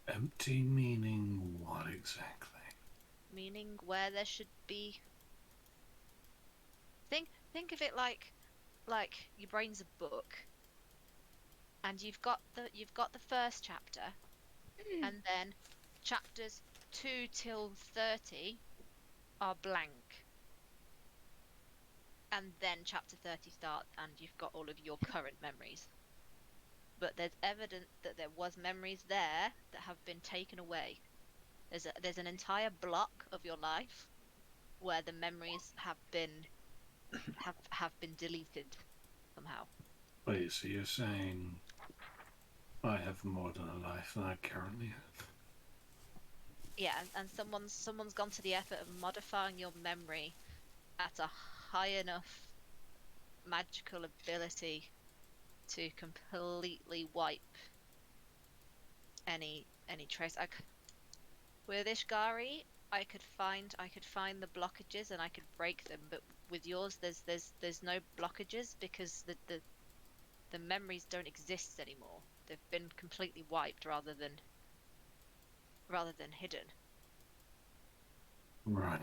Empty meaning what exactly? Meaning where there should be. Think of it like your brain's a book, and you've got the first chapter, and then chapters 2 till 30 are blank, and then chapter 30 starts, and you've got all of your current memories. But there's evidence that there was memories there that have been taken away. There's an entire block of your life where the memories have been deleted somehow. Wait, so you're saying I have more than a life than I currently have? Yeah, and someone's gone to the effort of modifying your memory at a high enough magical ability to completely wipe any trace. With Ishgari, I could find the blockages and I could break them, but with yours, there's no blockages because the memories don't exist anymore. They've been completely wiped rather than hidden. Right.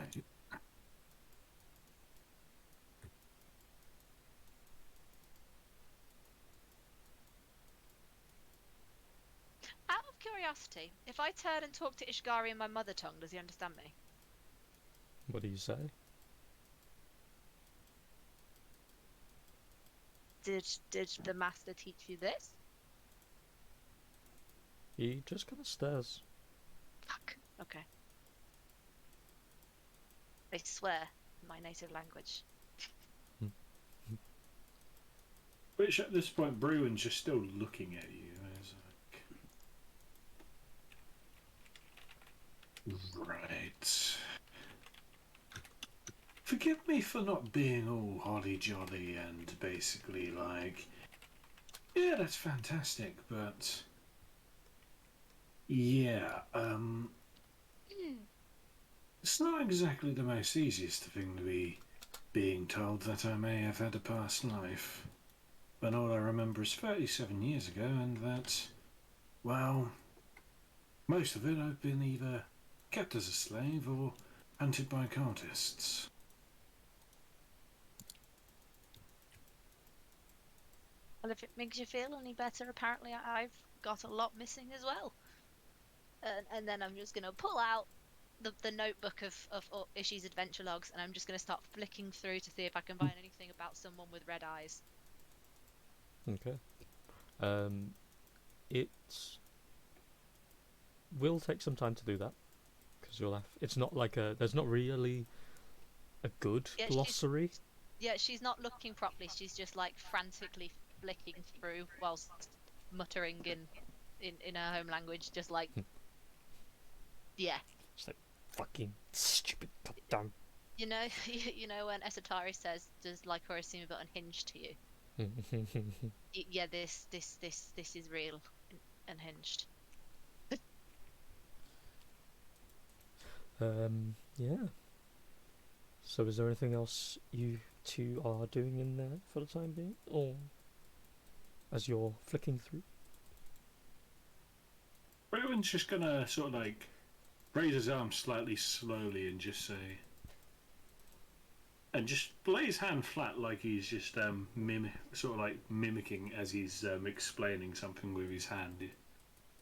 Out of curiosity, if I turn and talk to Ishgari in my mother tongue, does he understand me? What do you say? Did the master teach you this? He just kind of stares. Fuck. Okay. I swear, in my native language. Which at this point, Bruin's just still looking at you. It's like, right. Forgive me for not being all holly jolly and basically like, yeah, that's fantastic, but yeah, it's not exactly the most easiest thing to be being told that I may have had a past life. When all I remember is 37 years ago, and that, well, most of it I've been either kept as a slave or hunted by cultists. Well, if it makes you feel any better, apparently I've got a lot missing as well. And then I'm just gonna pull out the notebook of Ishi's adventure logs, and I'm just gonna start flicking through to see if I can find anything about someone with red eyes. Okay. It will take some time to do that because you'll have. It's not like there's not really a good Yeah, glossary. she's not looking properly. She's just like frantically flicking through whilst muttering in her home language, just like, yeah. It's like fucking stupid goddamn. You know, you know when Esatari says, "Does Lycora seem a bit unhinged to you?" Yeah, this is real, unhinged. Yeah. So is there anything else you two are doing in there for the time being, or as you're flicking through? Bruin's just gonna sort of like raise his arm slightly slowly and just say, and just lay his hand flat like he's just sort of like mimicking as he's explaining something with his hand.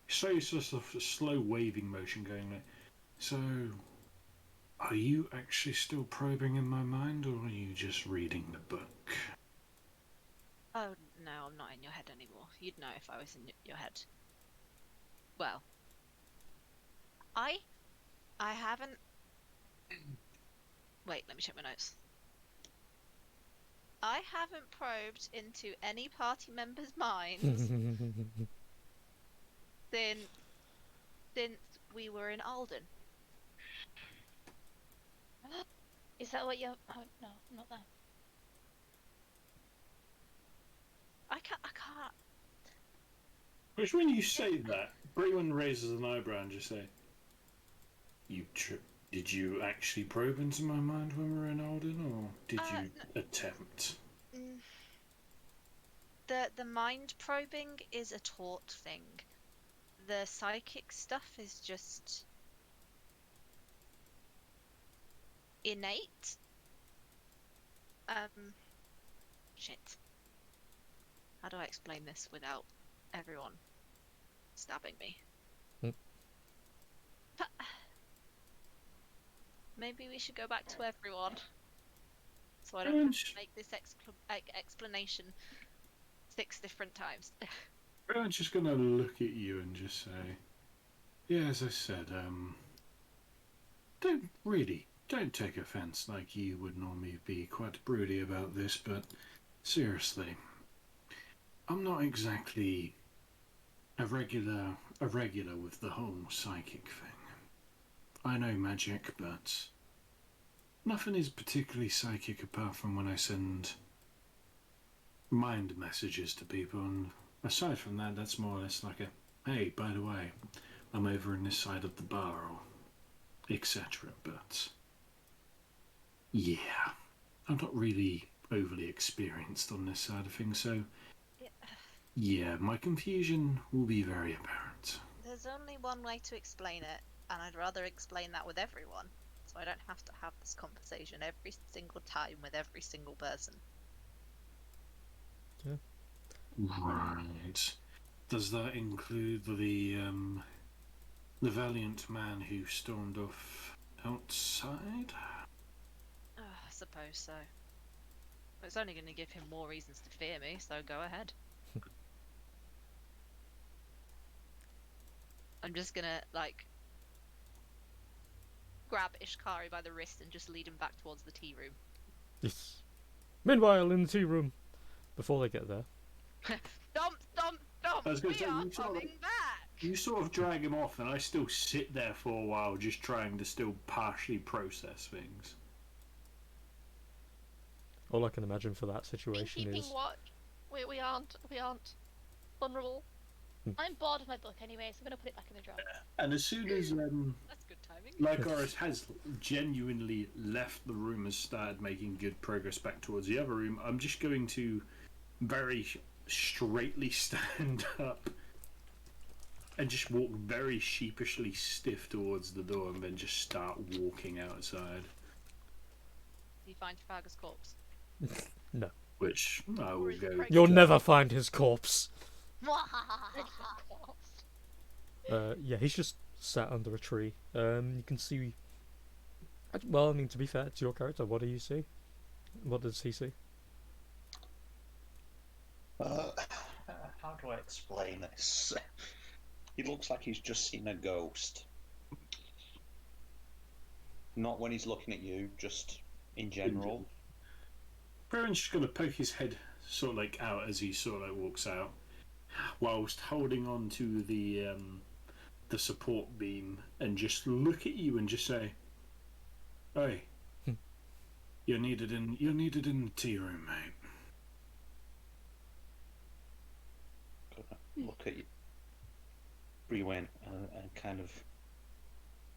So sort of a slow waving motion going like, so are you actually still probing in my mind, or are you just reading the book? Oh no, I'm not in your head anymore. You'd know if I was in your head. Well, I haven't. Wait, let me check my notes. I haven't probed into any party members' minds since we were in Alden. Is that what you're? Oh no, not that. I can't. Which when you say that, Bruin raises an eyebrow and just say, did you actually probe into my mind when we were in Alden, or did you attempt? The mind probing is a taught thing. The psychic stuff is just innate. Shit. How do I explain this without everyone stabbing me? Maybe we should go back to everyone, so I don't have to make this explanation 6 different times. Bruin's just gonna look at you and just say, yeah, as I said, don't take offense like you would normally be quite broody about this, but seriously, I'm not exactly a regular with the whole psychic thing. I know magic, but nothing is particularly psychic apart from when I send mind messages to people, and aside from that, that's more or less like a, hey, by the way, I'm over in this side of the bar, or etc. But yeah, I'm not really overly experienced on this side of things, so yeah, my confusion will be very apparent. There's only one way to explain it, and I'd rather explain that with everyone, so I don't have to have this conversation every single time with every single person. Right. Does that include the valiant man who stormed off outside? I suppose so. It's only going to give him more reasons to fear me, so go ahead. I'm just gonna, like, grab Ishkari by the wrist and just lead him back towards the tea room. Yes. Meanwhile, in the tea room, before they get there, Stomp, stomp, stomp! I was gonna We say, are you sort of- coming back! You sort of drag him off, and I still sit there for a while, just trying to still partially process things. all I can imagine for that In situation keeping is watch. We aren't vulnerable. I'm bored of my book anyway, so I'm gonna put it back in the drawer. And as soon as That's good timing. Lycoris has genuinely left the room and started making good progress back towards the other room, I'm just going to very straightly stand up and just walk very sheepishly stiff towards the door, and then just start walking outside. Do you find Trafalgar's corpse? no. Which I Or will is it go. pregnant? You'll never find his corpse. Yeah, he's just sat under a tree. You can see. Well, I mean, to be fair to your character, what do you see? What does he see? How do I explain this? He looks like he's just seen a ghost. Not when he's looking at you, just in general. Baron's just going to poke his head sort of like out as he sort of like walks out, whilst holding on to the support beam, and just look at you and just say, "Hey, you're needed in the tea room, mate." Look at you, Brewin, and kind of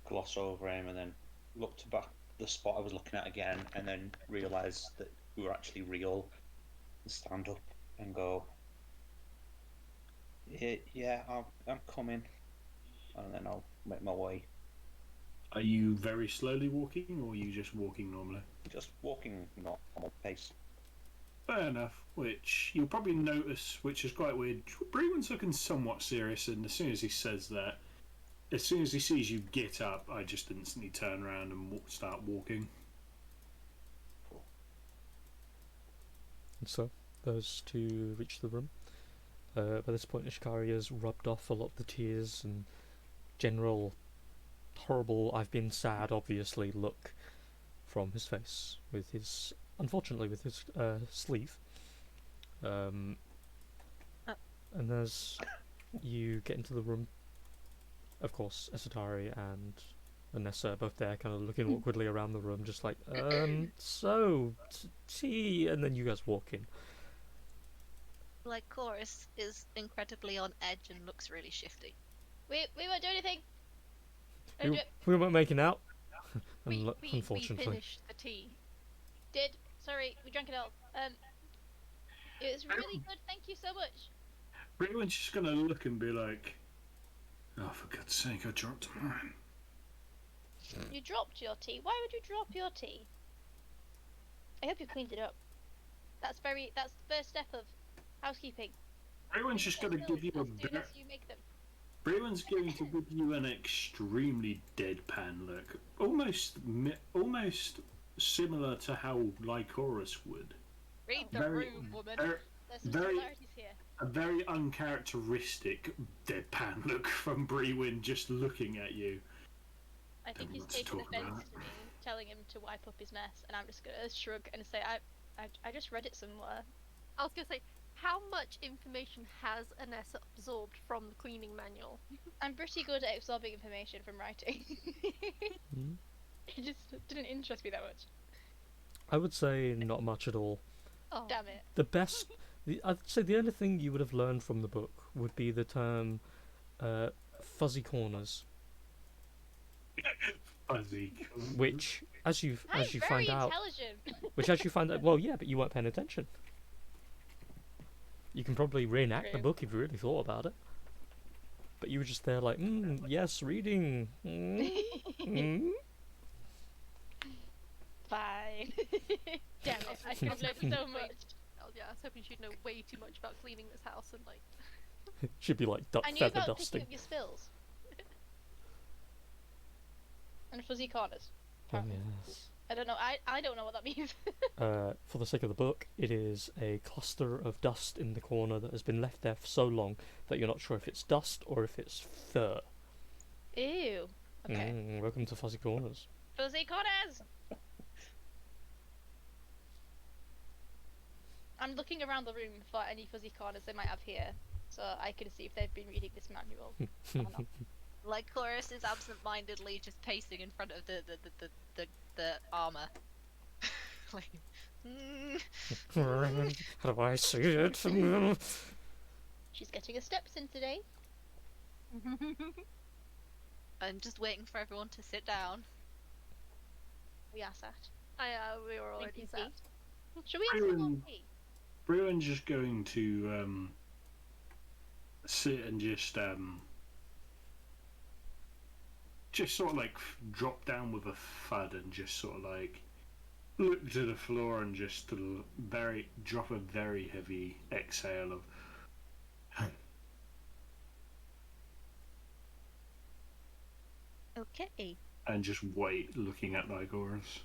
gloss over him, and then look to back the spot I was looking at again, and then realise that we were actually real, and stand up and go, yeah, I'm coming, and then I'll make my way. Are you very slowly walking, or are you just walking normally? Just walking normal pace. Fair enough, which you'll probably notice, which is quite weird. Brewen's looking somewhat serious, and as soon as he says that, as soon as he sees you get up, I just instantly turn around and start walking. And so, those two reach the room. By this point, Ishikari has rubbed off a lot of the tears and general horrible, I've been sad, obviously, look from his face, with his, unfortunately, with his sleeve. And as you get into the room, of course, Esatari and Anessa are both there, kind of looking awkwardly around the room, just like, so, tea, and then you guys walk in. Like, Chorus is incredibly on edge and looks really shifty. We won't do anything. We weren't making out, We unfortunately. finished the tea. Sorry, we drank it all. It was really good. Thank you so much. Brewen's just gonna look and be like, "Oh, for God's sake, I dropped mine." You dropped your tea. Why would you drop your tea? I hope you cleaned it up. That's the first step of housekeeping. Brewen's just gonna give you a As soon as you make them. Brewen's going to give you an extremely deadpan look, almost similar to how Lycoris would. Read the Very- room, woman. There's some Very- similarities here. A very uncharacteristic deadpan look from Brewen just looking at you. I think Don't he's want to taken talk offence about to me telling him to wipe up his mess, and I'm just gonna shrug and say, I just read it somewhere. I was gonna say, how much information has Anessa absorbed from the cleaning manual? I'm pretty good at absorbing information from writing. Hmm? It just didn't interest me that much. I would say not much at all. Oh, Damn it. The best I'd say the only thing you would have learned from the book would be the term fuzzy corners, Fuzzy. which, as you I'm as you very find out, intelligent. well, yeah, but you weren't paying attention. You can probably reenact the True. book if you really thought about it. But you were just there like, yes, reading. Fine. Damn it, I should have learned so much. Oh, yeah, I was hoping she'd know way too much about cleaning this house and like. Should be like I knew feather about dusting. picking up your spills. And fuzzy corners. Oh, apparently. yes. I don't know. I don't know what that means. For the sake of the book, it is a cluster of dust in the corner that has been left there for so long that you're not sure if it's dust or if it's fur. Ew. Okay. Welcome to Fuzzy Corners. Fuzzy corners. I'm looking around the room for any fuzzy corners they might have here, so I can see if they've been reading this manual or not. Lycoris is absent-mindedly just pacing in front of the armor. Like, How do I see it? She's getting her steps in today. I'm just waiting for everyone to sit down. We are sat. We were already Drinking sat. tea. Should we have some more tea? Bruin's just going to sit and just sort of like drop down with a thud and just sort of like look to the floor and just drop a very heavy exhale of. Okay. And just wait, looking at Lycoris.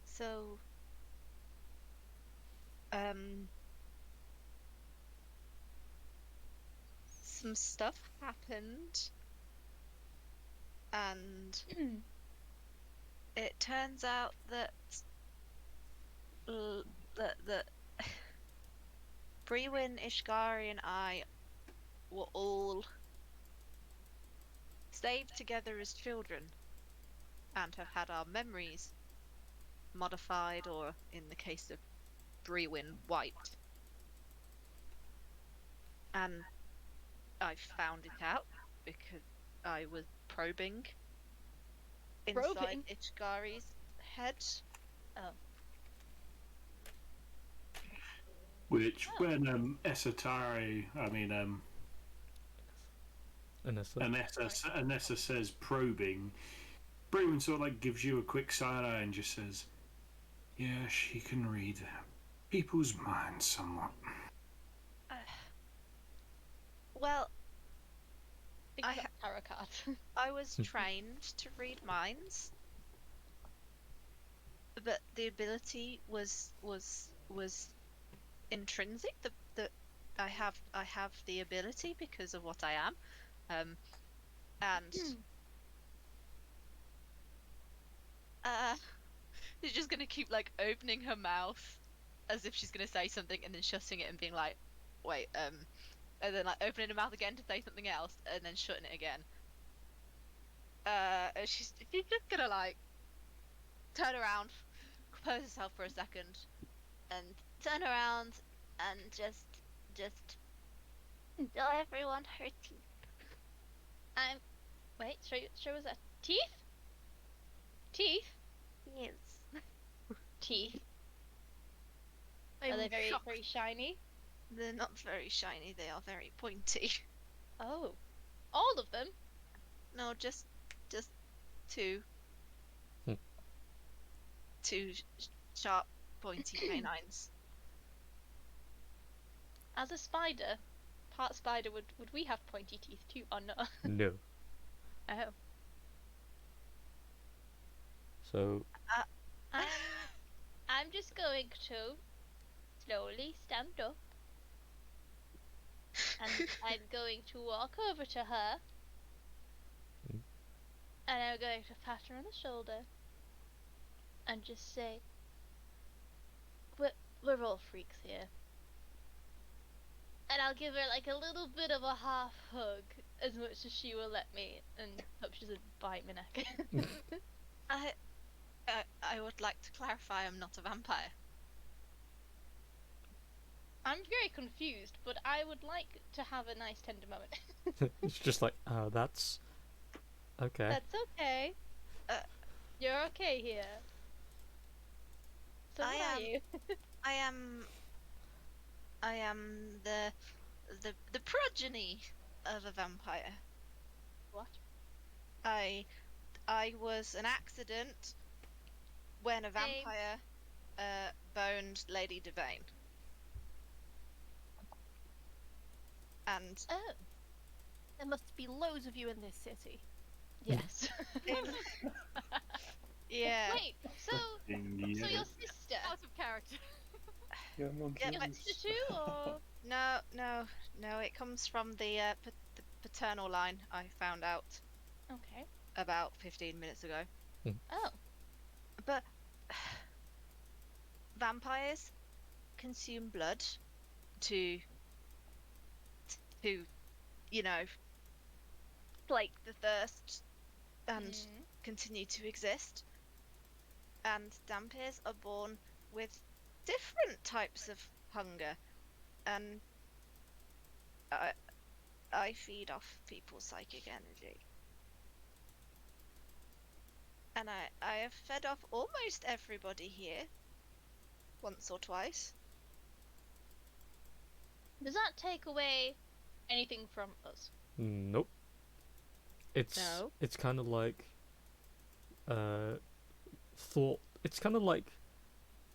So, some stuff happened, and it turns out that that Brewin, Ishgari, and I were all saved together as children, and have had our memories modified, or in the case of Brewin, wiped. And I found it out because I was probing inside Ishgari's head. Which, when Esatari, Anessa says probing, Bruin sort of like gives you a quick side eye and just says, "Yeah, she can read people's minds somewhat." Well, tarot cards. I was trained to read minds, but the ability was intrinsic. I have the ability because of what I am, and she's just gonna keep like opening her mouth as if she's gonna say something and then shutting it and being like, wait, and then like opening her mouth again to say something else and then shutting it again. And she's just gonna like turn around, compose herself for a second, and turn around and just tell everyone her teeth. Wait, show us that. Teeth? Teeth? Yes. Teeth. I'm Are they very shocked. very shiny? They're not very shiny, they are very pointy. Oh. All of them? No, just two. Two sharp, pointy canines. As a spider, part spider, would we have pointy teeth too or no? No. Oh. So I'm just going to slowly stand up. And I'm going to walk over to her. And I'm going to pat her on the shoulder. And just say, we're all freaks here. And I'll give her like a little bit of a half hug, as much as she will let me, and hope she doesn't bite my neck. I would like to clarify I'm not a vampire. I'm very confused, but I would like to have a nice tender moment. It's just like, that's okay. That's okay. Uh, You're okay here. So I what are am- you? I am the progeny of a vampire. What? I was an accident when a Same. vampire boned Lady Devane. And Oh. There must be loads of you in this city. Yes. yeah, Wait, so Yeah. your sister? Out of character. Yeah, monkeys. Yeah, Your sister too, or? no, it comes from the paternal line. I found out Okay. about 15 minutes ago. Oh. But vampires consume blood to you know slake the thirst and Mm. continue to exist. And vampires are born with different types of hunger, and I feed off people's psychic energy. And I have fed off almost everybody here once or twice. Does that take away anything from us? Nope. It's No. it's kind of like thought. It's kind of like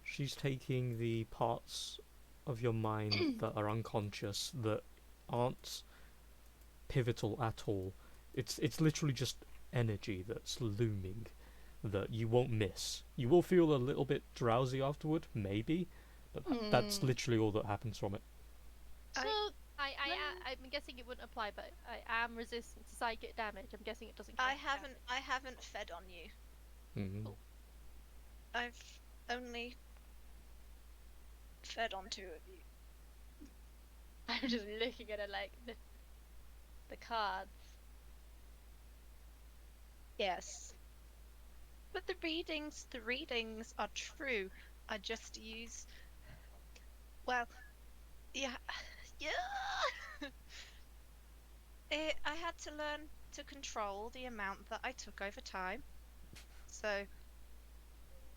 she's taking the parts of your mind that are unconscious, that aren't pivotal at all. It's literally just energy that's looming that you won't miss. You will feel a little bit drowsy afterward, maybe, but that's literally all that happens from it. So I'm guessing it wouldn't apply, but I am resistant to psychic damage. I'm guessing it doesn't count. I haven't fed on you. Mhm. I've only fed on 2 of you. I'm just looking at it like the cards. Yes. But the readings are true. I just use, well, yeah, yeah. I had to learn to control the amount that I took over time. So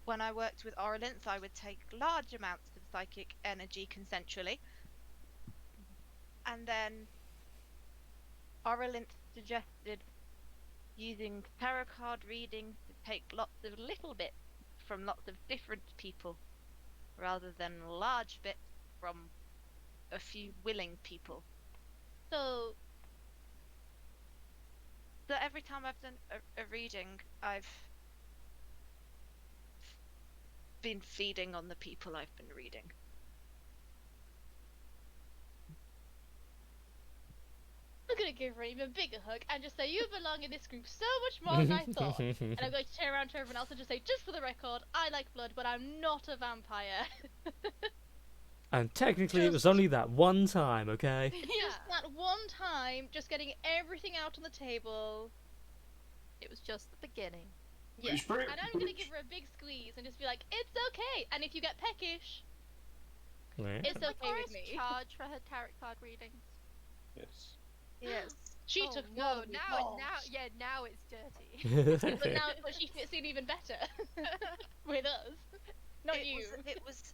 when I worked with Oralinth, I would take large amounts of psychic energy consensually. And then Oralinth suggested using tarot card readings to take lots of little bits from lots of different people rather than large bits from a few willing people. So So every time I've done a reading, I've been feeding on the people I've been reading. I'm gonna give her an even bigger hug and just say you belong in this group so much more than I thought. And I'm going to turn around to everyone else and just say, just for the record, I like blood, but I'm not a vampire. And technically, it was Just- only that one time, okay? Just that one time, just getting everything out on the table. It was just the beginning. Yeah. Which bring- And I'm gonna give her a big squeeze and just be like, it's okay. And if you get peckish, Right. it's okay Lycoris with me. charge for her tarot card readings. Yes. Yes. She Oh, took no, more than we thought. now it's dirty. But she fits in even better with us, not it you.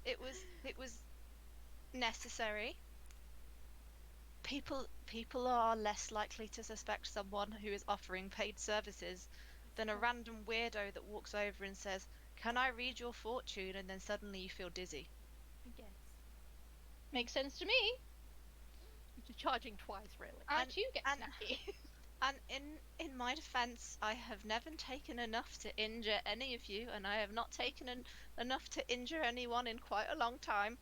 it was necessary. People are less likely to suspect someone who is offering paid services than a random weirdo that walks over and says, "Can I read your fortune?" and then suddenly you feel dizzy. I guess. Makes sense to me. You're charging twice, really. Aren't you get and- snacky? And in my defense, I have never taken enough to injure any of you, and I have not taken enough to injure anyone in quite a long time.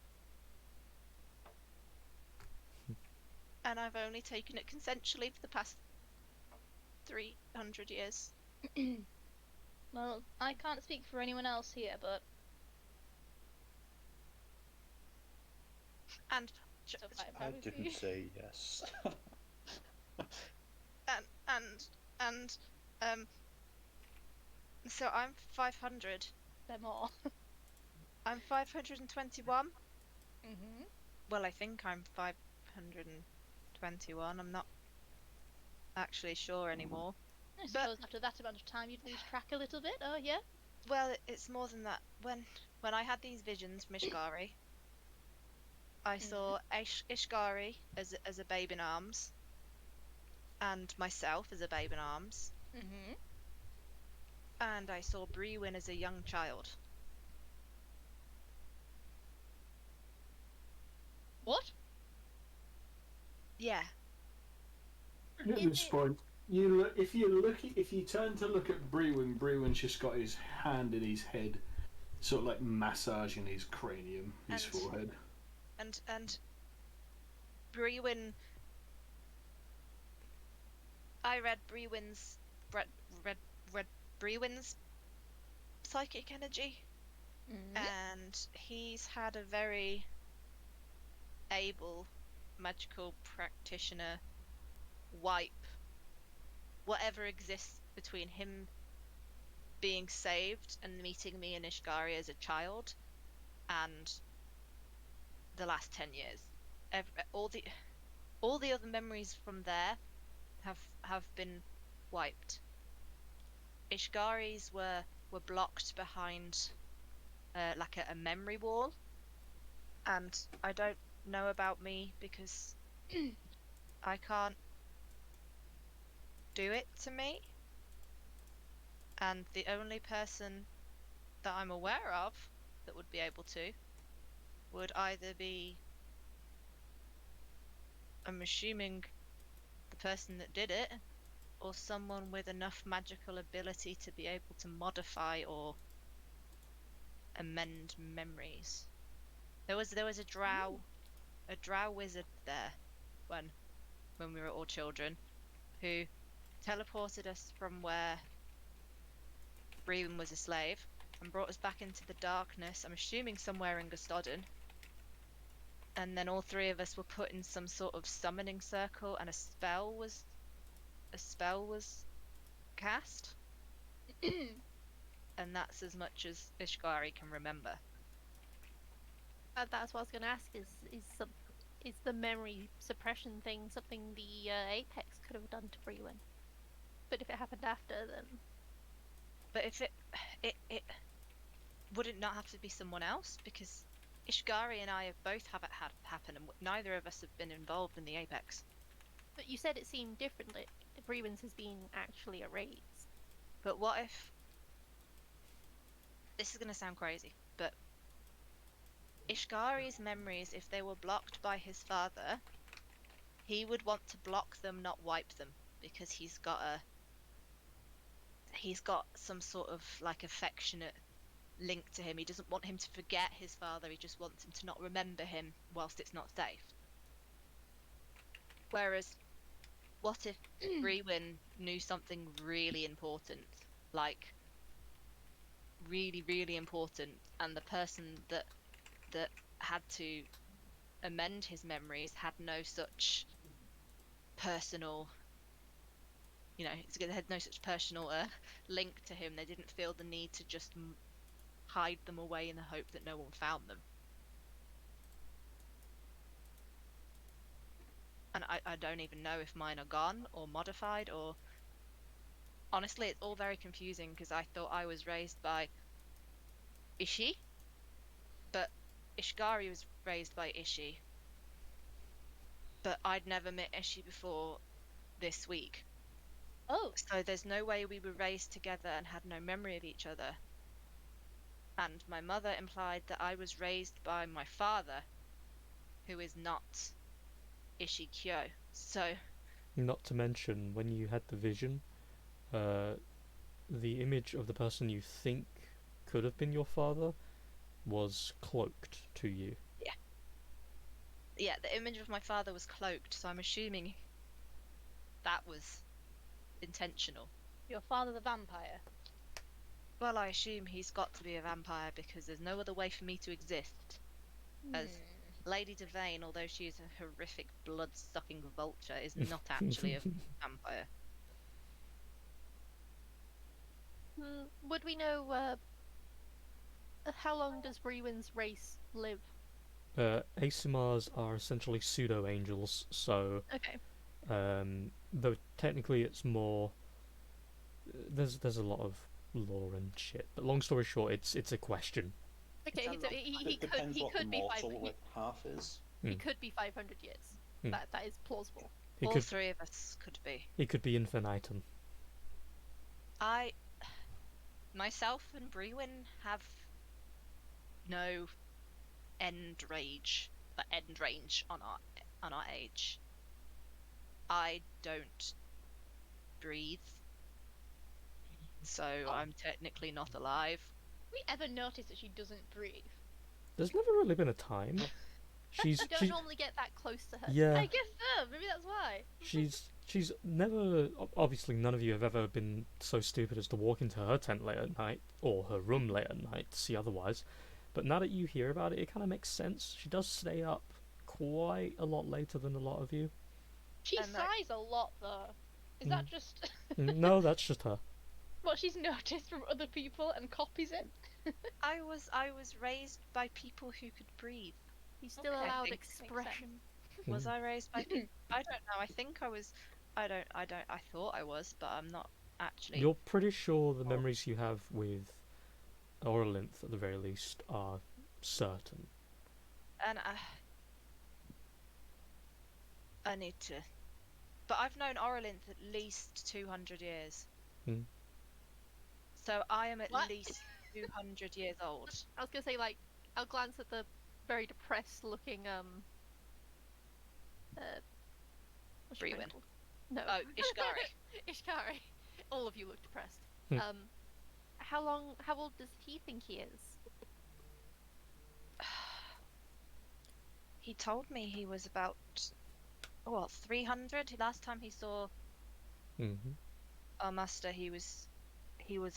And I've only taken it consensually for the past 300 years. Well, I can't speak for anyone else here, but And so far I I'm happy for you. didn't say yes. and so I'm 500. They're more. I'm 521. Mm-hmm. Well, I think I'm 521. I'm not actually sure anymore. I suppose after that amount of time you'd lose track a little bit. Oh yeah. Well, it's more than that. When I had these visions from Ishgari, I saw Ishgari as a babe in arms, and myself as a babe in arms, Mm-hmm. and I saw Brewin as a young child. What? Yeah. And at Is this it- point, if you turn to look at Brewin, Brewin's just got his hand in his head, sort of like massaging his cranium, his And- forehead. And Brewin. I read Brewin's read Brewin's psychic energy, and he's had a very able magical practitioner wipe whatever exists between him being saved and meeting me in Ishgari as a child and the last 10 years. All the other memories from there have been wiped. Ishgari's were blocked behind like a memory wall, and I don't know about me because I can't do it to me. And the only person that I'm aware of that would be able to would either be, I'm assuming, the person that did it, or someone with enough magical ability to be able to modify or amend memories. There was a drow wizard there when we were all children who teleported us from where Breen was a slave and brought us back into the darkness. I'm assuming somewhere in Gustodon. And then all three of us were put in some sort of summoning circle, and a spell was cast. And that's as much as Ishgari can remember. That's what I was going to ask. Is the memory suppression thing something the Apex could have done to Brewin? But if it happened after, then But if it wouldn't not have to be someone else, because Ishgari and I have both have it had happen, and neither of us have been involved in the Apex. but you said it seemed different. That Brewin's has been actually erased. But what if, this is going to sound crazy, but Ishgari's memories, if they were blocked by his father, he would want to block them, not wipe them, because he's got some sort of like affectionate link to him. He doesn't want him to forget his father. He just wants him to not remember him whilst it's not safe. Whereas, what if Brewin knew something really important, like really, really important, and the person that had to amend his memories had no such personal, they had no such personal link to him. They didn't feel the need to just hide them away in the hope that no one found them. And I don't even know if mine are gone or modified, or honestly it's all very confusing because I thought I was raised by Ishi, but Ishgari was raised by Ishi, but I'd never met Ishi before this week. Oh. So there's no way we were raised together and had no memory of each other. And my mother implied that I was raised by my father, who is not Ishikyo. So, Not to mention, when you had the vision, the image of the person you think could have been your father was cloaked to you. yeah, the image of my father was cloaked, so I'm assuming that was intentional. Your father the vampire. Well, I assume he's got to be a vampire because there's no other way for me to exist. As Lady Devane, although she is a horrific blood-sucking vulture, is not actually a vampire. Would we know how long does Brewin's race live? Asimars are essentially pseudo angels, so Okay. though technically it's more. There's a lot of lore and shit, but long story short, it's a question. Okay. It's a So lot. he It depends he what the could be mortal half is. he Hmm. could be 500 years. Hmm. That is plausible. It All could three of us could be. it could be infinitum. Myself and Brewin have no end range on our age. I don't breathe, so I'm technically not alive. We ever notice that she doesn't breathe? There's never really been a time. She's You don't normally get that close to her. yeah. I guess so. Maybe that's why. She's never. Obviously, none of you have ever been so stupid as to walk into her tent late at night or her room late at night to see otherwise. But now that you hear about it, it kind of makes sense. She does stay up quite a lot later than a lot of you. She And that- sighs a lot, though. Is that just No, that's just her. what she's noticed from other people and copies it? I was raised by people who could breathe. You still Okay. allowed Makes expression. Was I raised by people? I don't know. I think I was. I thought I was, but I'm not actually. You're pretty sure the memories you have with Oralinth, at the very least, are certain. And I need to. But I've known Oralinth at least 200 years. Hmm. So I am at What? least 200 years old. I was gonna say, like, I'll glance at the very depressed looking what's your name Brewin. called? No. Oh, Ishgari. Ishgari. All of you look depressed. Hmm. How old does he think he is? He told me he was about 300. Last time he saw Mm-hmm. our master, he was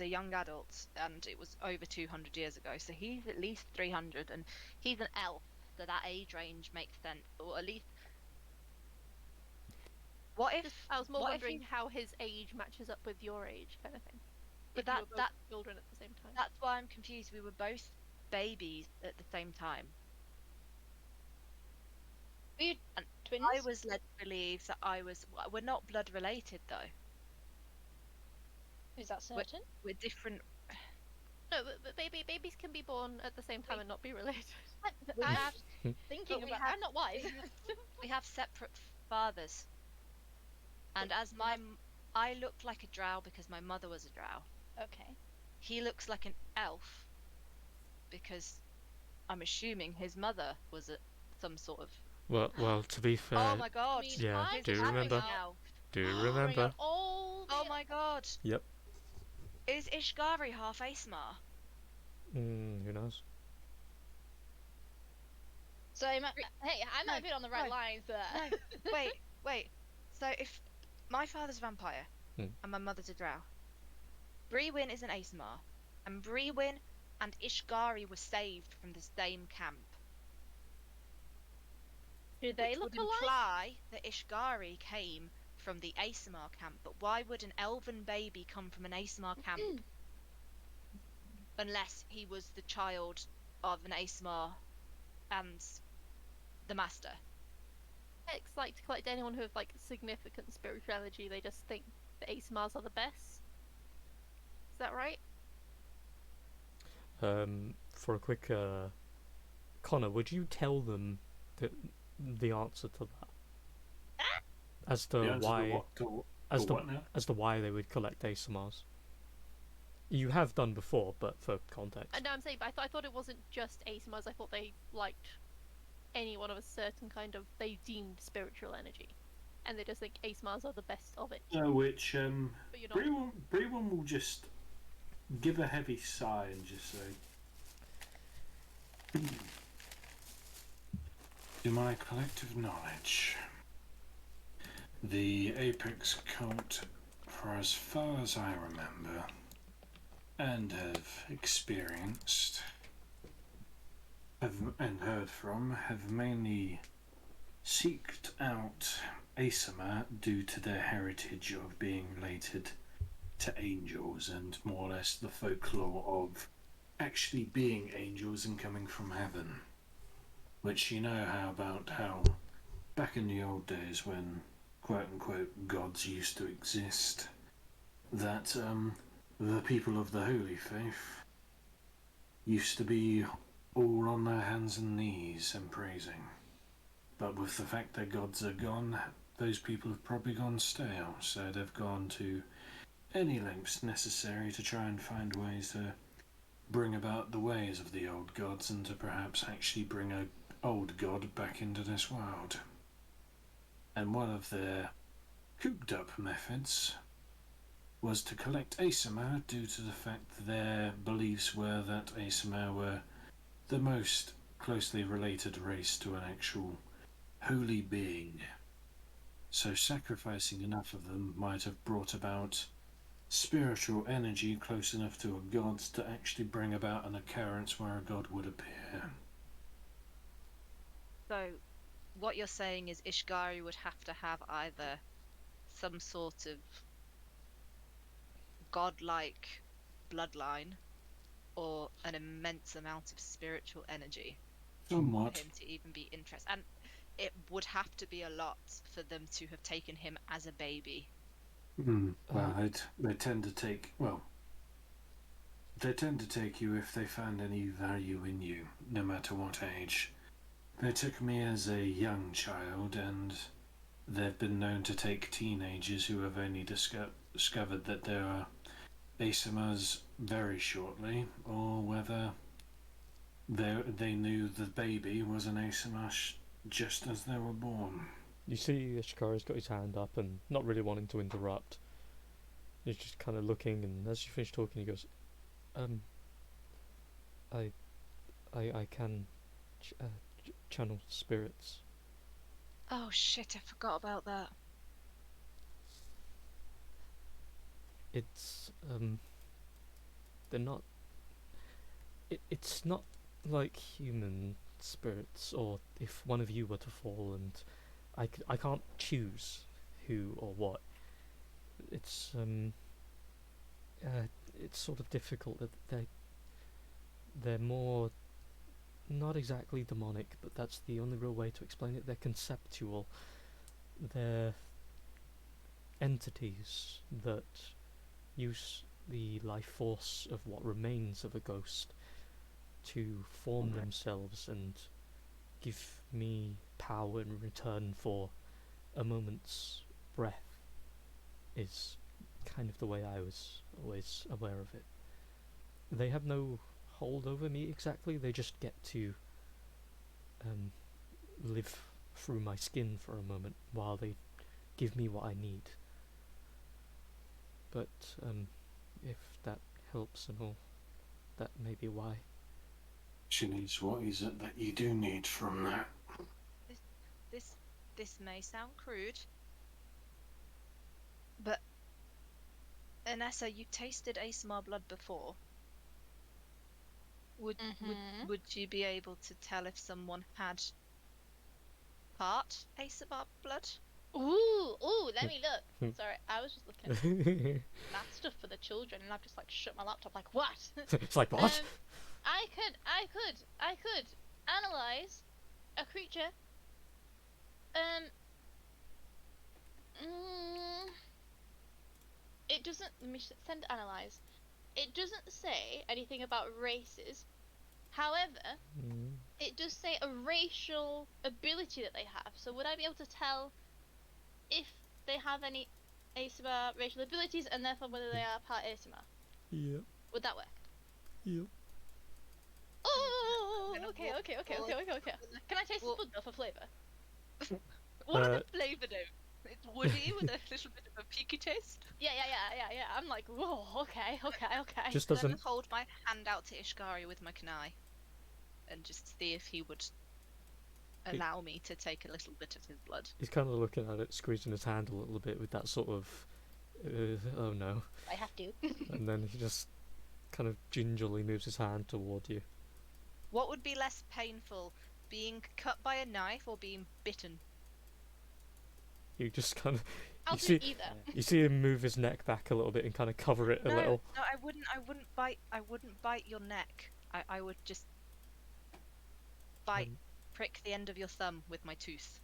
a young adult, and it was over 200 years ago. So he's at least 300, and he's an elf, so that age range makes sense. Or at least, what if? I was more what if wondering he- how his age matches up with your age, kind of thing. But If you that- were both that- children at the same time. That's why I'm confused. We were both babies at the same time. Are you And twins? I was led to believe that we're not blood related though. Is that certain? We're different. No, but babies can be born at the same time and not be related. We I'm have, thinking but we about. have- I'm not wise. we have separate fathers. And I looked like a drow because my mother was a drow. Okay. He looks like an elf because I'm assuming his mother was some sort of. Well, to be fair, Oh my god! mean, yeah, I'm do His having remember? now. Do Bring remember? out all Oh the- my god! Yep. Is Ishgari half Aesmar? Who knows? So hey, I might have been on the right no, lines there. No, wait. So if my father's a vampire Hmm. and my mother's a drow, Brewin is an Aesmar, and Brewin and Ishgari were saved from the same camp. Do they Which look would alike? imply that Ishgari came from the Aesmar camp, but why would an elven baby come from an Aesmar camp unless he was the child of an Aesmar and the master? It's like to collect anyone who has like significant spirituality. They just think the Aesmars are the best. Is that right? For a quick, Connor, would you tell them the answer to that? As to The answer to why, what? To as to what now? as to why they would collect ASMRs. You have done before, but for context. And now I'm saying, but I thought it wasn't just Aesmars. I thought they liked anyone of a certain kind of they deemed spiritual energy, and they just think Aesmars are the best of it. Which But you're not. Brewin will just give a heavy sigh and just say, "To my collective knowledge, the Apex cult, for as far as I remember and have experienced and heard from, have mainly seeked out Aesima due to their heritage of being related to angels and more or less the folklore of actually being angels and coming from heaven. Which you know how back in the old days when quote unquote gods used to exist, that the people of the holy faith used to be all on their hands and knees and praising. But with the fact that gods are gone, those people have probably gone stale, so they've gone to any lengths necessary to try and find ways to bring about the ways of the old gods and to perhaps actually bring a old god back into this world. And one of their cooped up methods was to collect Asimar due to the fact that their beliefs were that Asimar were the most closely related race to an actual holy being. So sacrificing enough of them might have brought about spiritual energy close enough to a god to actually bring about an occurrence where a god would appear. So, what you're saying is Ishgari would have to have either some sort of godlike bloodline or an immense amount of spiritual energy for Somewhat. him to even be interested. And it would have to be a lot for them to have taken him as a baby. Well, they tend to take you if they find any value in you, no matter what age. They took me as a young child, and they've been known to take teenagers who have only discovered that there are Asimars very shortly, or whether they knew the baby was an Asimar just as they were born. You see Ishikari's got his hand up and not really wanting to interrupt. He's just kind of looking, and as you finish talking, he goes, I can channel spirits. Oh shit, I forgot about that. It's, they're not, it's not like human spirits, or if one of you were to fall and I can't choose who or what. It's sort of difficult that they're more not exactly demonic, but that's the only real way to explain it. They're conceptual. They're entities that use the life force of what remains of a ghost to form themselves and give me power in return for a moment's breath, is kind of the way I was always aware of it. They have no hold over me exactly, they just get to live through my skin for a moment while they give me what I need. But if that helps and all, that may be why. She needs what is it that you do need from that? This may sound crude, but Anessa, you tasted Asimar blood before. Would you be able to tell if someone had part Asimar blood? Ooh, let me look. Sorry, I was just looking at that stuff for the children, and I've just like shut my laptop. Like, what? It's like, what? I could analyze a creature. It doesn't. Let me send analyze. It doesn't say anything about races. However, it does say a racial ability that they have. So would I be able to tell if they have any Asimar racial abilities, and therefore whether they are part Asimar? Yeah. Would that work? Yeah. Oh, okay. Can I taste the food though for flavour? What are the flavour notes? It's woody with a little bit of a peaky taste. Yeah. I'm like, whoa, okay. Just Let me hold my hand out to Ishgari with my kunai and just see if he would allow me to take a little bit of his blood. He's kind of looking at it, squeezing his hand a little bit with that sort of, oh no. I have to. And then he just kind of gingerly moves his hand toward you. What would be less painful, being cut by a knife or being bitten? You just kind of, I'll you do either. You see him move his neck back a little bit and kind of cover it a little. No, I wouldn't bite your neck. I would just bite prick the end of your thumb with my tooth.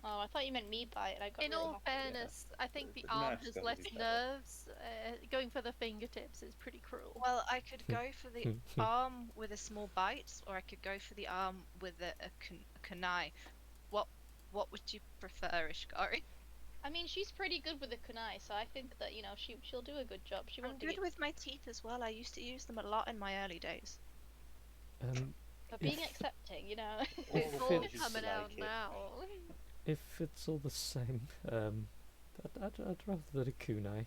Oh, I thought you meant me bite, and I got In really all happy. fairness, I think the The arm knife's has gotta less be better. nerves. Going for the fingertips is pretty cruel. Well, I could go for the arm with a small bite, or I could go for the arm with a kunai. What would you prefer, Ishikari? I mean, she's pretty good with the kunai, so I think that she'll do a good job. She I'm won't good do it. with my teeth as well. I used to use them a lot in my early days. But being If- accepting, It's If all it's coming out like it. now. If it's all the same, I'd rather the kunai.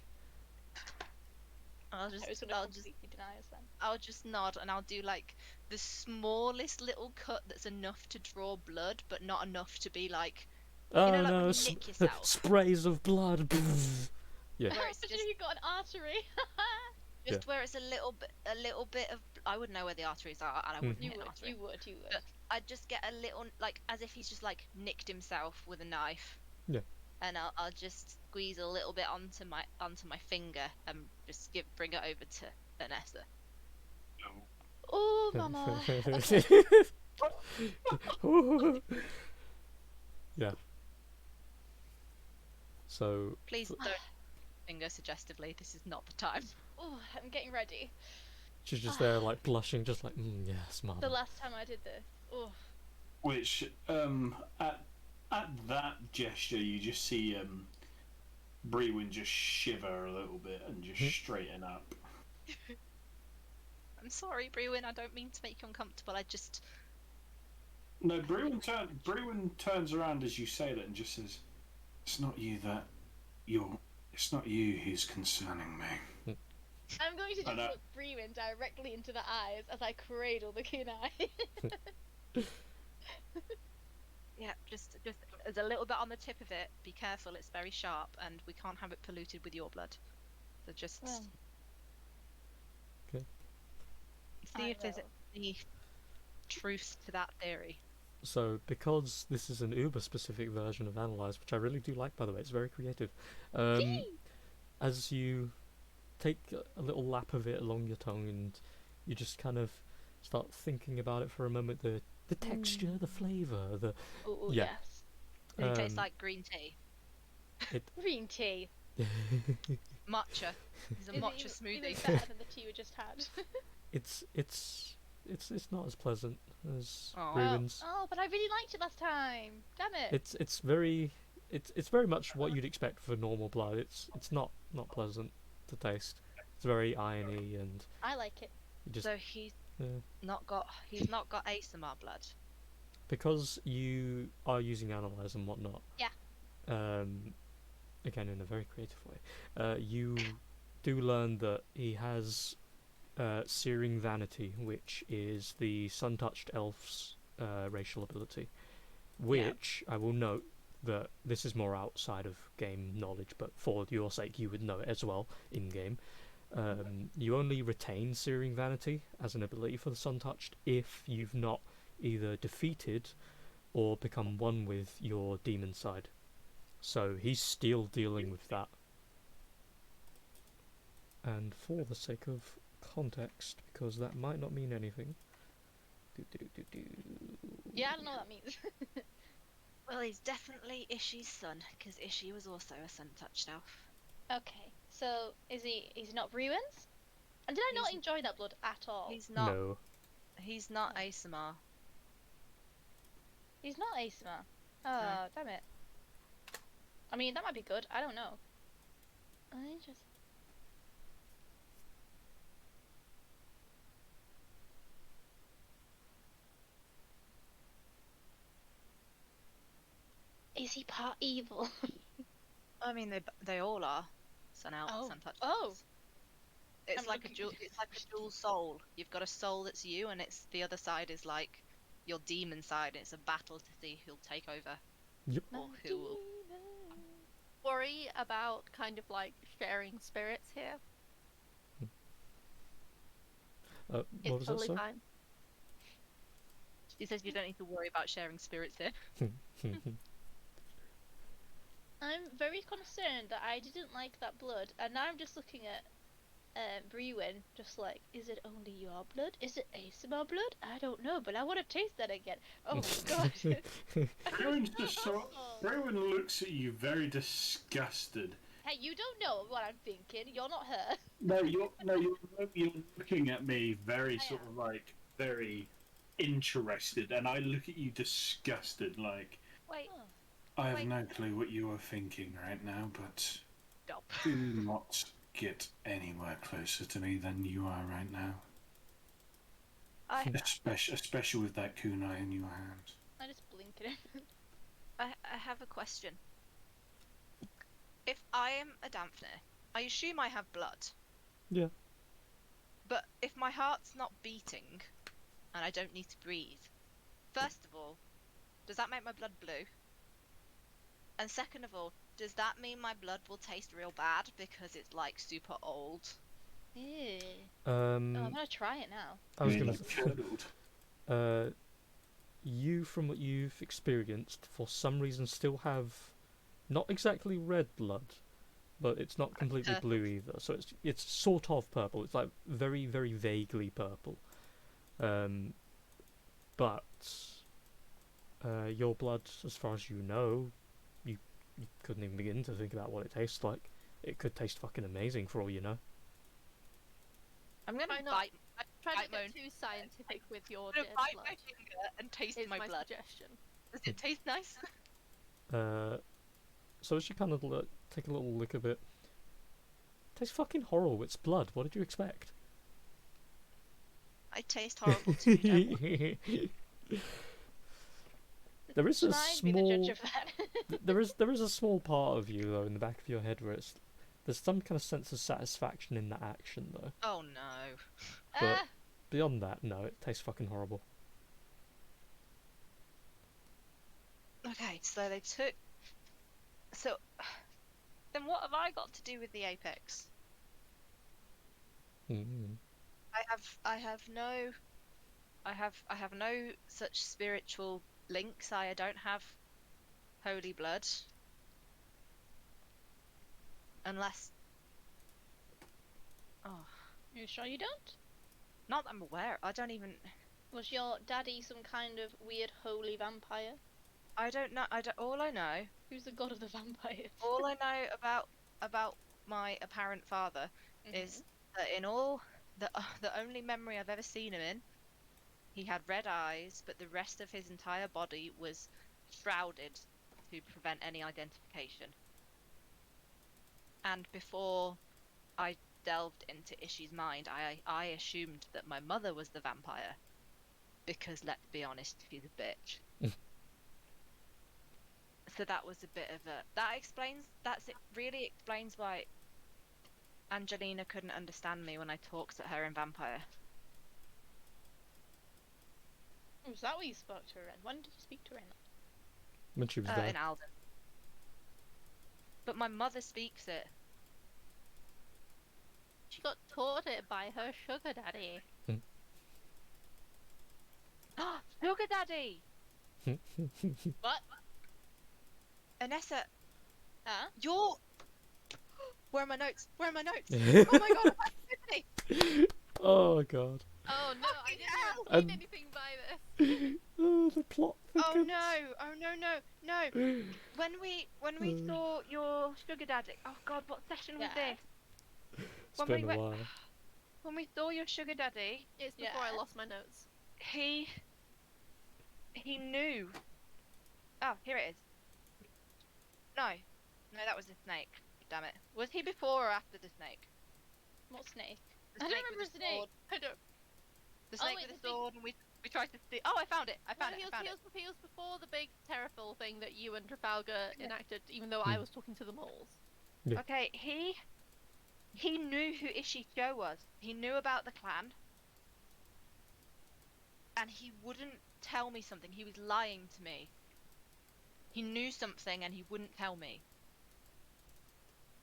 I'll I was just, gonna I'll just, completely deny us then. I'll just nod and I'll do like the smallest little cut that's enough to draw blood, but not enough to be like, Oh know, like when no! you nick yourself. Sprays of blood. Yeah. where it's Especially just, if you've got an artery. just where it's a little bit of. I would know where the arteries are, and I wouldn't you hit an would, artery. you would. But I'd just get a little, like, as if he's just like nicked himself with a knife. Yeah. And I'll just squeeze a little bit onto my finger and just bring it over to Vanessa. Oh, mama. Yeah. So Please don't finger suggestively. This is not the time. Oh, I'm getting ready. she's just there, like blushing, just like, yes, mum. The last time I did this. Oh. Which at that gesture, you just see Brewin just shiver a little bit and just straighten up. I'm sorry, Brewin. I don't mean to make you uncomfortable. I just. No, Brewin turns around as you say that and just says, "It's not you It's not you who's concerning me." I'm going to just I know. look Brewin directly into the eyes as I cradle the kunai. Yeah, just there's a little bit on the tip of it. Be careful, it's very sharp, and we can't have it polluted with your blood. So just Well, Okay. see I if there's will. any truth to that theory. So, because this is an uber-specific version of Analyze, which I really do like, by the way, it's very creative. As you take a little lap of it along your tongue, and you just kind of start thinking about it for a moment, the texture, the flavour, the Oh, Yeah. yes. It tastes um, like green tea, Green tea. matcha. It's a Is it matcha even smoothie. better than the tea we just had? it's not as pleasant as Oh. Bruin's. Oh, but I really liked it last time. Damn it. It's very much what you'd expect for normal blood. It's not pleasant to taste. It's very irony, and I like it. you just So he's yeah. not got ASMR blood. Because you are using Analyze and whatnot. Yeah. Again, in a very creative way, you do learn that he has Searing Vanity, which is the Sun-Touched Elf's racial ability. Which I will note that this is more outside of game knowledge, but for your sake, you would know it as well in game. You only retain Searing Vanity as an ability for the Sun-Touched if you've not either defeated or become one with your demon side. So he's still dealing with that. And for the sake of context, because that might not mean anything. Yeah, I don't know what that means. Well, he's definitely Ishi's son, because Ishi was also a sun-touched elf. Okay, so he's not Bruin's? And did I not He's- enjoy that blood at all? He's not. No. He's not ASMR. He's not ASMR. Oh, damn it. I mean, that might be good. I don't know. I just... Is he part evil? I mean, they all are Oh. sun-touched. Oh. elves. It's I'm like looking it's like a dual soul. You've got a soul that's you, and it's the other side is like your demon side. And it's a battle to see who'll take over Yep. or who will. Worry about kind of like sharing spirits here. What It's was that, totally sir? fine. She says you don't need to worry about sharing spirits here. I'm very concerned that I didn't like that blood, and now I'm just looking at Brewin, just like, is it only your blood? Is it ASMR blood? I don't know, but I want to taste that again. Oh my god. Everyone's just so. Everyone looks at you very disgusted. Hey, you don't know what I'm thinking. You're not her. You're looking at me very I sort am. of like very interested, and I look at you disgusted. Like Wait, Oh. I have Wait. no clue what you are thinking right now, but stop. do not get anywhere closer to me than you are right now. I Especially with that kunai in your hand. I just blink at him. I have a question. If I am a Damphne, I assume I have blood. Yeah. But if my heart's not beating, and I don't need to breathe, first of all, does that make my blood blue? And second of all, does that mean my blood will taste real bad because it's like super old? Ew. Oh, I'm Um, gonna try it now. I was You gonna. look curdled. You, from what you've experienced, for some reason still have not exactly red blood, but it's not completely Purple. blue either. So it's sort of purple. It's like very very vaguely purple. But your blood, as far as you know, you couldn't even begin to think about what it tastes like. It could taste fucking amazing for all you know. I'm gonna Try not- bite. Try bite not my to own- get too scientific with your I'm gonna dead bite blood. my finger and taste Is my my blood. suggestion. Does it taste nice? So as you kind of take a little look of it, tastes fucking horrible. It's blood. What did you expect? I taste horrible too. Don't worry. There is a Should I be the small. judge of that? There is a small part of you though in the back of your head where there's some kind of sense of satisfaction in that action though. Oh no. But Ah, beyond that, no, it tastes fucking horrible. Okay, so they took. So, then what have I got to do with the apex? Mm. I have no such spiritual links. I don't have holy blood. Unless. Oh, you sure you don't? not that I'm aware. I don't even. Was your daddy some kind of weird holy vampire? I don't know. All I know. Who's the god of the vampires? All I know about my apparent father is that in all the only memory I've ever seen him in, he had red eyes, but the rest of his entire body was shrouded to prevent any identification. And before I delved into Ishi's mind, I assumed that my mother was the vampire, because let's be honest, she's a bitch. So that was a bit of a it really explains why Angelina couldn't understand me when I talked at her in Vampire. Was that what you spoke to her in? When did you speak to her in? When she was there. In Alden. But my mother speaks it. She got taught it by her sugar daddy. Sugar Daddy! What? Anessa, Huh? you're... Where are my notes? Where are my notes? Oh my god, I'm Oh god. Oh no, I Fucking didn't hell! mean Um, anything by this. Oh, the plot Oh thickens. no. When we saw your sugar daddy... Oh god, what session was Yeah. this? It's when been we a went- while. When we saw your sugar daddy, It's before I Yeah. lost my notes. he knew. Oh, here it is. No, that was the snake. Damn it. Was he before or after the snake? What snake? The I don't snake remember with his the name. sword. I don't. The Oh, snake wait, with the the thing- sword, and we tried to see. Oh, I found it. I found he it. was before the big Terrafil thing that you and Trafalgar enacted, even though I was talking to the moles. Yeah. Okay, he knew who Ishicho was. He knew about the clan. And he wouldn't tell me something. He was lying to me. He knew something and he wouldn't tell me.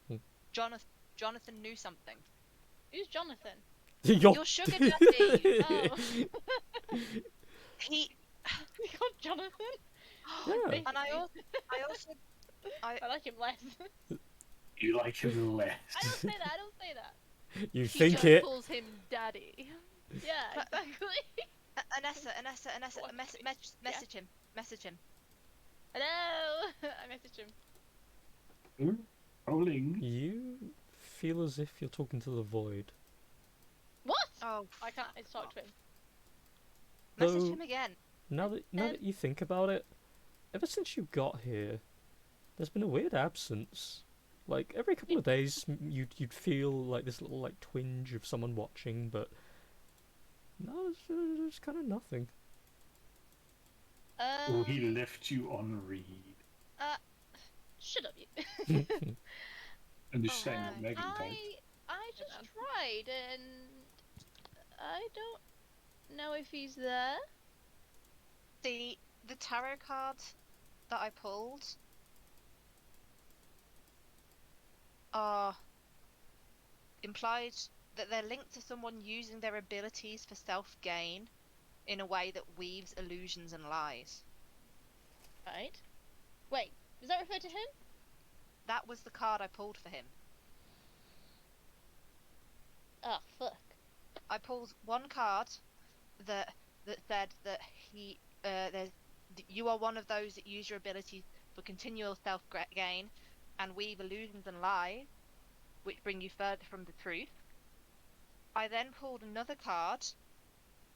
Hmm. Jonathan knew something. Who's Jonathan? Your sugar daddy. Oh. He We got Jonathan? Yeah. and I also I like him less. You like him less. I don't say that, I don't say that. You She think just it. calls him daddy. Yeah, But- exactly. Anessa, What? message him. Message him. Hello. I messaged him. Rolling. You feel as if you're talking to the void. What? Oh, I can't talk to him. message Though- him again. Now that you think about it, ever since you got here, there's been a weird absence. Like every couple of days, you'd feel like this little like twinge of someone watching, but no, there's kind of nothing. Oh, he left you on read. Shut up, you. I'm just Oh, saying what Megan typed. I just tried and I don't know if he's there. The tarot card that I pulled are implied that they're linked to someone using their abilities for self-gain in a way that weaves illusions and lies. Right. Wait, does that refer to him? That was the card I pulled for him. Oh, fuck. I pulled one card that said that you are one of those that use your abilities for continual self-gain and weave illusions and lies, which bring you further from the truth. I then pulled another card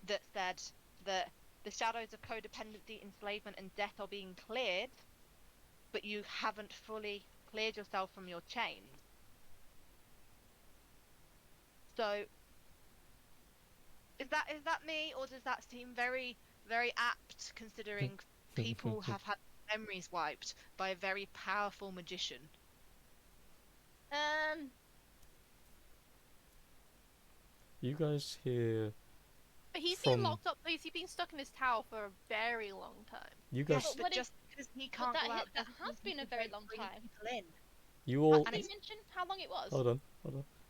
that said that the shadows of codependency, enslavement, and death are being cleared, but you haven't fully cleared yourself from your chains. So, is that me, or does that seem very, very apt, considering people have had memories wiped by a very powerful magician? You guys hear? But he's been From- locked up. He's been stuck in this tower for a very long time. You guys, Yes, But but what if- just because he can't that go out, that doesn't has mean been a he very can long bring time. people in. you all. Did he mention how long it was? Hold on.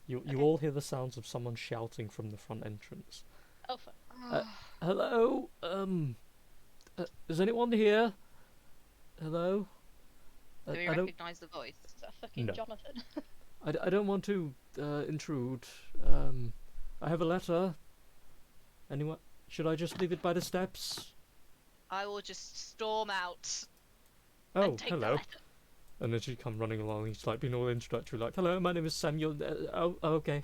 You Okay. all hear the sounds of someone shouting from the front entrance. Oh, fuck. Hello. Is anyone here? Hello. Do we I don't. recognise the voice? Is that fucking No. Jonathan? I don't want to intrude. I have a letter. Anyone? Should I just leave it by the steps? I will just storm out Oh, and take the hello. letter. And then she come running along. He's like being all introductory, like, "Hello, my name is Samuel." Okay.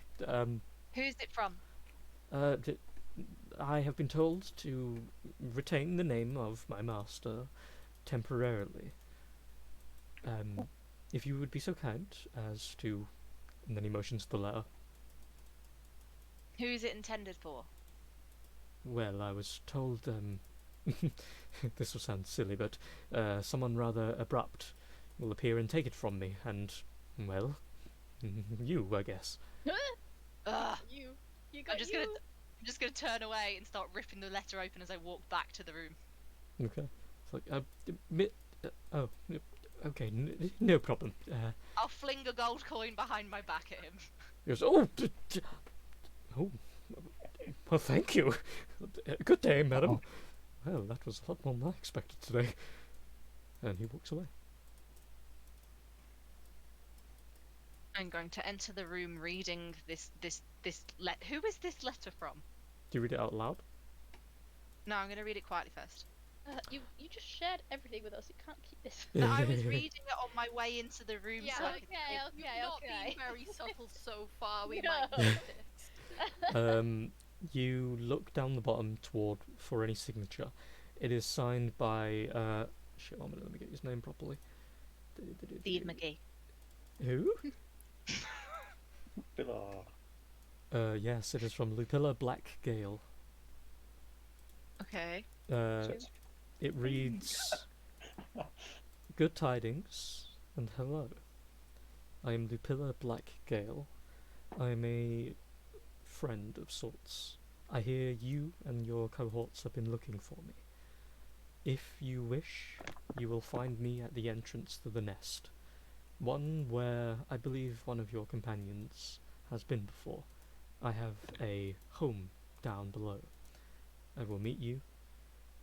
Who's it from? D- I have been told to retain the name of my master temporarily. If you would be so kind as to, and then he motions the letter. Who's it intended for? Well, I was told, this will sound silly, but someone rather abrupt will appear and take it from me, and, well, you, I guess. Ugh. You got I'm just gonna turn away and start ripping the letter open as I walk back to the room. Okay. It's like, okay, no problem. I'll fling a gold coin behind my back at him. He goes, oh, oh, well, thank you. Good day, madam. Well, that was a lot more than I expected today. And he walks away. I'm going to enter the room reading this Who is this letter from? Do you read it out loud? No, I'm going to read it quietly first. you just shared everything with us. You can't keep this. No, I was reading it on my way into the room. Yeah, so I okay, could- You've not been very subtle so far. We No. might be pissed. You look down the bottom for any signature. It is signed by shit, one minute, let me get his name properly. Steve McGee. Who? Bill, Yes, it is from Lupilla Blackgale. Okay. It reads, "Good tidings and hello. I am Lupilla Blackgale. I am a friend of sorts. I hear you and your cohorts have been looking for me. If you wish, you will find me at the entrance to the nest, one where I believe one of your companions has been before. I have a home down below. I will meet you,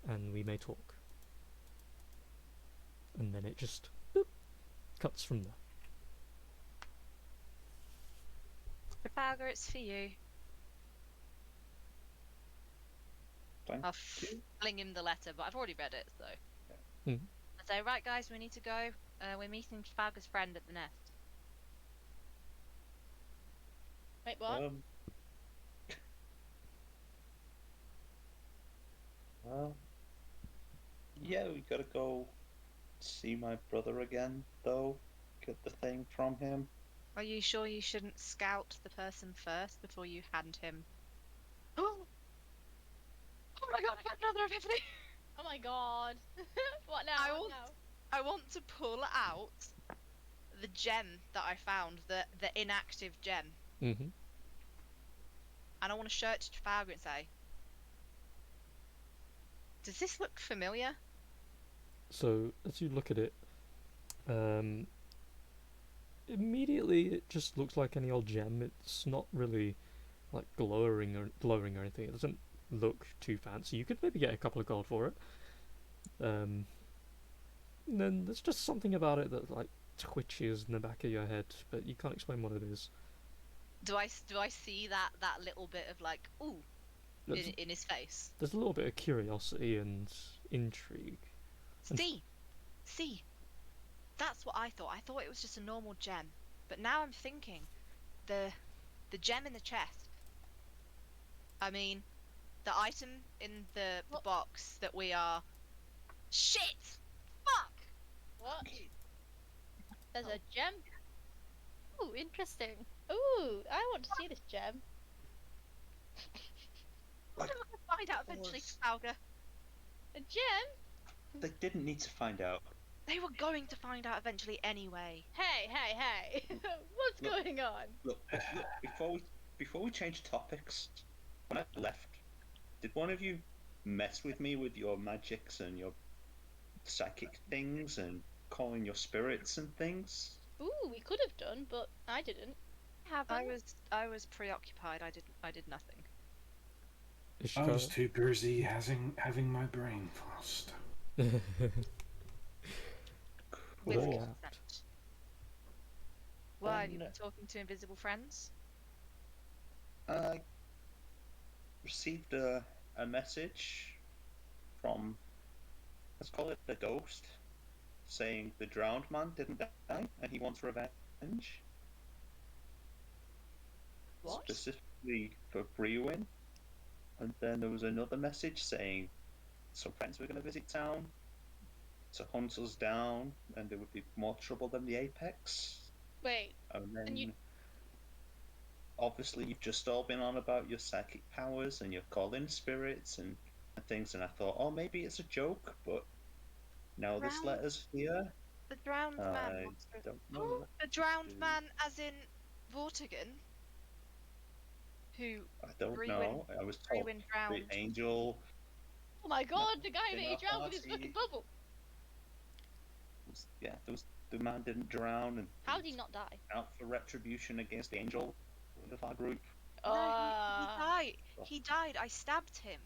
and we may talk." And then it just cuts from there. Trafalgar, it's for you. Thank I'll you. fling him the letter, but I've already read it, so. Mhm. I say, right, guys, we need to go. We're meeting Trafalgar's friend at the nest. Wait, what? Well, yeah, we gotta go see my brother again, though. Get the thing from him. Are you sure you shouldn't scout the person first before you hand him? Oh! Oh my god, I got another epiphany! Oh my god. What now? I What want, now? I want to pull out the gem that I found, the inactive gem, Mm-hmm. and I want to show it to Trafalgar and say, does this look familiar? So as you look at it, um, immediately it just looks like any old gem. It's not really like glowing or anything. It doesn't look too fancy. You could maybe get a couple of gold for it. And then there's just something about it that like twitches in the back of your head, but you can't explain what it is. Do I see that little bit of like, ooh, There's, in his face? there's a little bit of curiosity and intrigue. And See, that's what I thought. I thought it was just a normal gem, but now I'm thinking, the gem in the chest. I mean, the item in the What? box that we are. Shit! Fuck! What? There's Oh. a gem. Ooh, interesting. Ooh, I want to see this gem. What am I gonna find out eventually, course. Trafalgar? A gem? They didn't need to find out. They were going to find out eventually anyway. Hey! What's Look. going on? Look, before we change topics, when I left, did one of you mess with me with your magics and your psychic things and calling your spirits and things? Ooh, we could have done, but I didn't. I was preoccupied. I did nothing. I was Ishika, too busy having my brain fast. With Cool. consent. Why have you Then- been talking to invisible friends? I received a message from, let's call it the ghost, saying the drowned man didn't die and he wants revenge. What? Specifically for Brewin. And then there was another message saying some friends were going to visit town to hunt us down and there would be more trouble than the Apex. Wait, And then And you- obviously you've just all been on about your psychic powers and your calling spirits and things, and I thought, oh, maybe it's a joke, but now this Drowned- letter's here. The drowned man. I wants to- don't know. The drowned to- man, as in Vortigern, who I don't Brewin- know. I was told Brewin the drowned. angel oh my god, the guy that in he our drowned with his party. fucking bubble. The man didn't drown and How did he not die? out for retribution against the angel of our group. No, he Uh, died. He died. I stabbed him.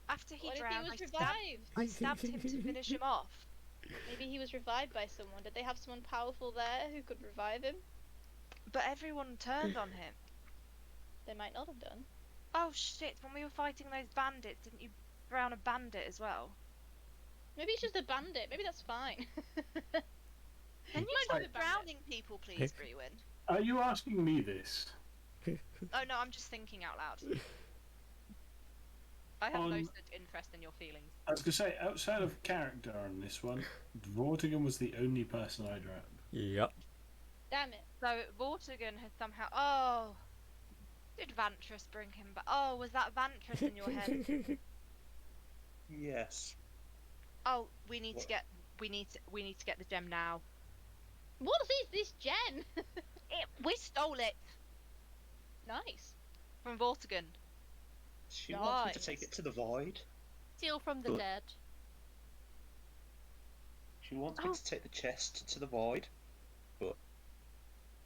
After he what if drowned, he was I stabbed revived? I stabbed him to finish him off. Maybe he was revived by someone. Did they have someone powerful there who could revive him? But everyone turned on him. They might not have done. Oh shit, when we were fighting those bandits, didn't you drown a bandit as well? Maybe it's just a bandit. Maybe that's fine. Can you Might stop be a bandit. drowning people, please, Brewin? Are you asking me this? Oh no, I'm just thinking out loud. I have no On- such interest in your feelings. I was going to say, outside of character on this one, Vortigern was the only person I drowned. Yep. Damn it. So Vortigern had somehow. Oh, did Vantress bring him back? Oh, was that Vantress in your head? Yes. Oh, we need to What? get. We need to get the gem now. What is this gem? We stole it Nice. from Vortigern. She wants me to Nice. take it to the void. Steal from the Good. dead. She wants me Oh. to take the chest to the void, but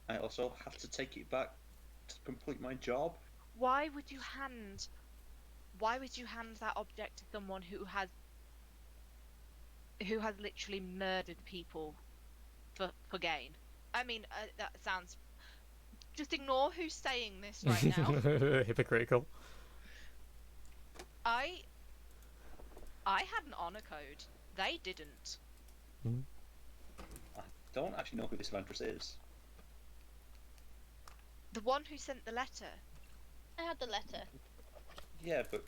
I also have to take it back to complete my job. Why would you hand? Why would you hand that object to someone who has literally murdered people for gain? I mean, that sounds Just ignore who's saying this right now. Hypocritical. I had an honor code. They didn't. I don't actually know who this Ventress is. The one who sent the letter. I had the letter. Yeah, but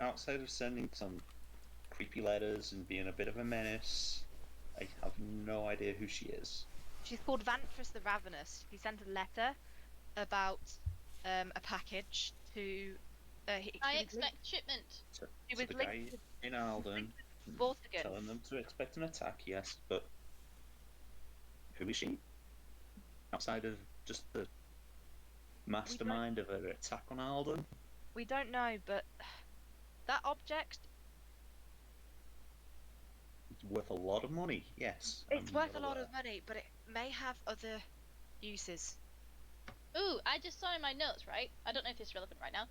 outside of sending some creepy letters and being a bit of a menace, I have no idea who she is. She's called Vantress the Ravenous. He sent a letter about a package to. I expect shipment. To, It to was the linked guy in Alden, Vortigern. telling them to expect an attack, yes, but who is she? Outside of just the mastermind of an attack on Alden? We don't know, but that object. It's worth a lot of money, yes. It's I'm worth a well lot aware. of money, but it may have other uses. Ooh, I just saw in my notes, right? I don't know if it's relevant right now.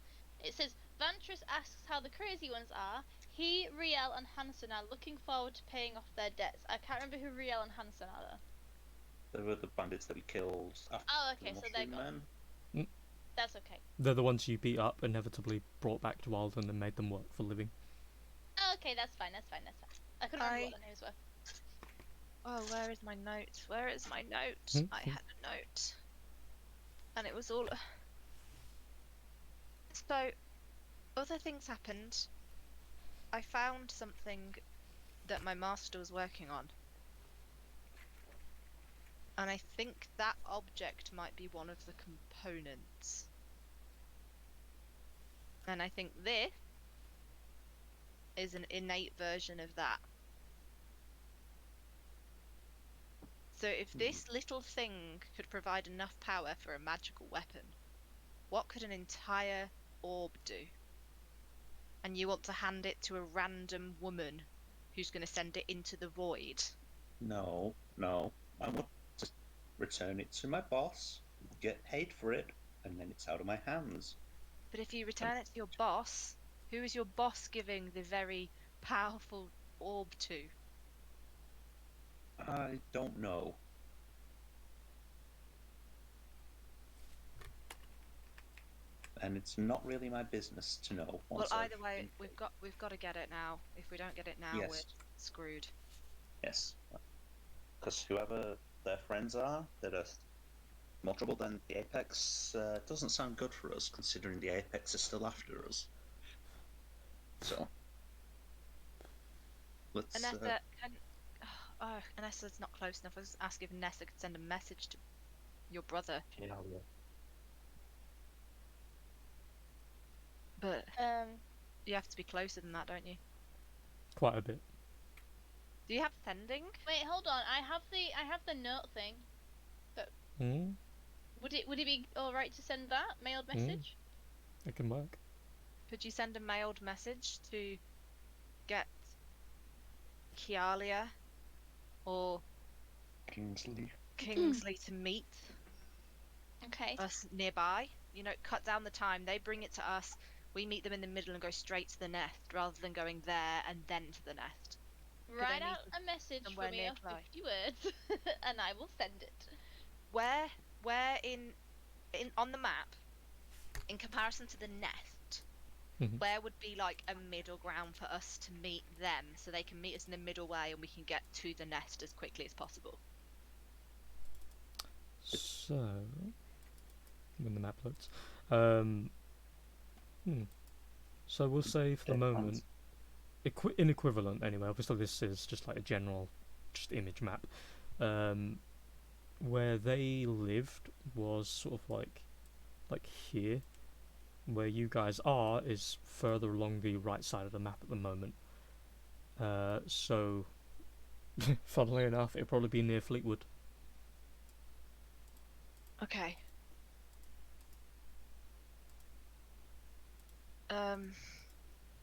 It says, Vantress asks how the crazy ones are. He, Riel, and Hansen are looking forward to paying off their debts. I can't remember who Riel and Hansen are, though. They were the bandits that we killed after Oh, okay, the so they're Mushroom gone. Men. That's okay. They're the ones you beat up, inevitably brought back to Alden and made them work for living. Oh, okay, that's fine. I couldn't remember what the names were. Oh, where is my note? Where is my note? I had a note. And it was all. So, other things happened. I found something that my master was working on. And I think that object might be one of the components. And I think this is an innate version of that. So if this little thing could provide enough power for a magical weapon, what could an entire orb do? And you want to hand it to a random woman who's going to send it into the void? No. I want to return it to my boss, get paid for it, and then it's out of my hands. But if you return it to your boss, who is your boss giving the very powerful orb to? I don't know. And it's not really my business to know. Well, once either I've way, been we've got to get it now. If we don't get it now, Yes. we're screwed. Yes. Because whoever their friends are that are more trouble than the Apex doesn't sound good for us, considering the Apex is still after us. So, let's. Anessa, Anessa's not close enough. I was asking if Nessa could send a message to your brother. But you have to be closer than that, don't you? Quite a bit. Do you have sending? Wait, hold on. I have the note thing. Would it be all right to send that mailed message? It can work. Could you send a mailed message to get Kialia or Kingsley to meet Okay. us nearby? You know, cut down the time. They bring it to us. We meet them in the middle and go straight to the nest rather than going there and then to the nest. Write they out meet a message somewhere for me of nearby? 50 words, and I will send it. Where in on the map, in comparison to the nest, where would be like a middle ground for us to meet them, so they can meet us in the middle way and we can get to the nest as quickly as possible? So, when the map loads, so we'll say for the moment, in equivalent anyway. Obviously, this is just like a general, just image map. Where they lived was sort of like here. Where you guys are is further along the right side of the map at the moment. So, funnily enough, it'll probably be near Fleetwood. Okay.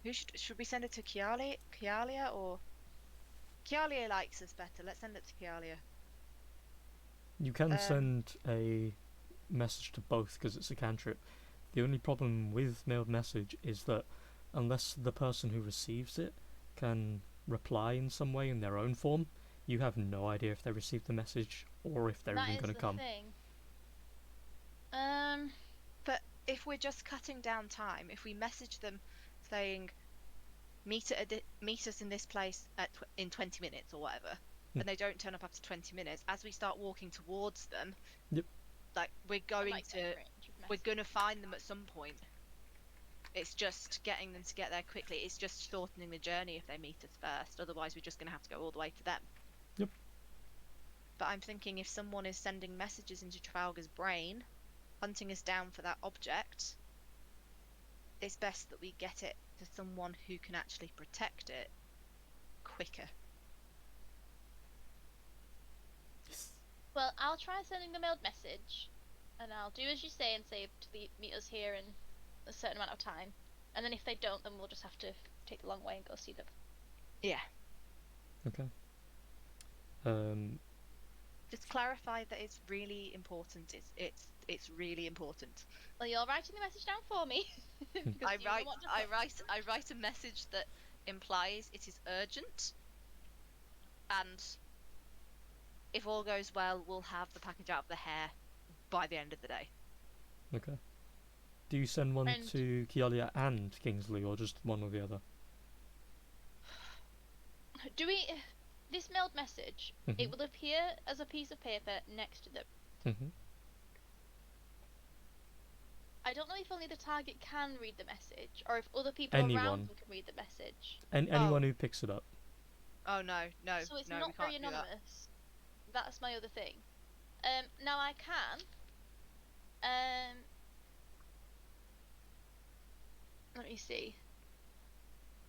Who should we send it to? Kialia or Kialia likes us better. Let's send it to Kialia. You can send a message to both because it's a cantrip. The only problem with mailed message is that unless the person who receives it can reply in some way in their own form, you have no idea if they received the message or if they're even going to come. Thing. But if we're just cutting down time, if we message them saying meet us in this place in 20 minutes or whatever, and they don't turn up after 20 minutes, as we start walking towards them, Yep. like we're I going like that to range of we're message. gonna find them at some point. It's just getting them to get there quickly. It's just shortening the journey if they meet us first. Otherwise, we're just gonna have to go all the way to them. Yep. But I'm thinking if someone is sending messages into Trafalgar's brain, hunting us down for that object, it's best that we get it to someone who can actually protect it quicker. Well, I'll try sending the mailed message, and I'll do as you say and say to meet us here in a certain amount of time. And then if they don't, then we'll just have to take the long way and go see them. Yeah. Okay. Just clarify that it's really important. It's really important. Well, you're writing the message down for me. I write a message that implies it is urgent, and if all goes well, we'll have the package out of the hair by the end of the day. Okay. Do you send one And- to Kialia and Kingsley, or just one or the other? Do we? This mailed message, it will appear as a piece of paper next to them. Mm-hmm. I don't know if only the target can read the message, or if other people Anyone. around them can read the message. And anyone who picks it up. Oh no, So it's no, not we very can't do that. anonymous. That's my other thing. Now I can. Let me see.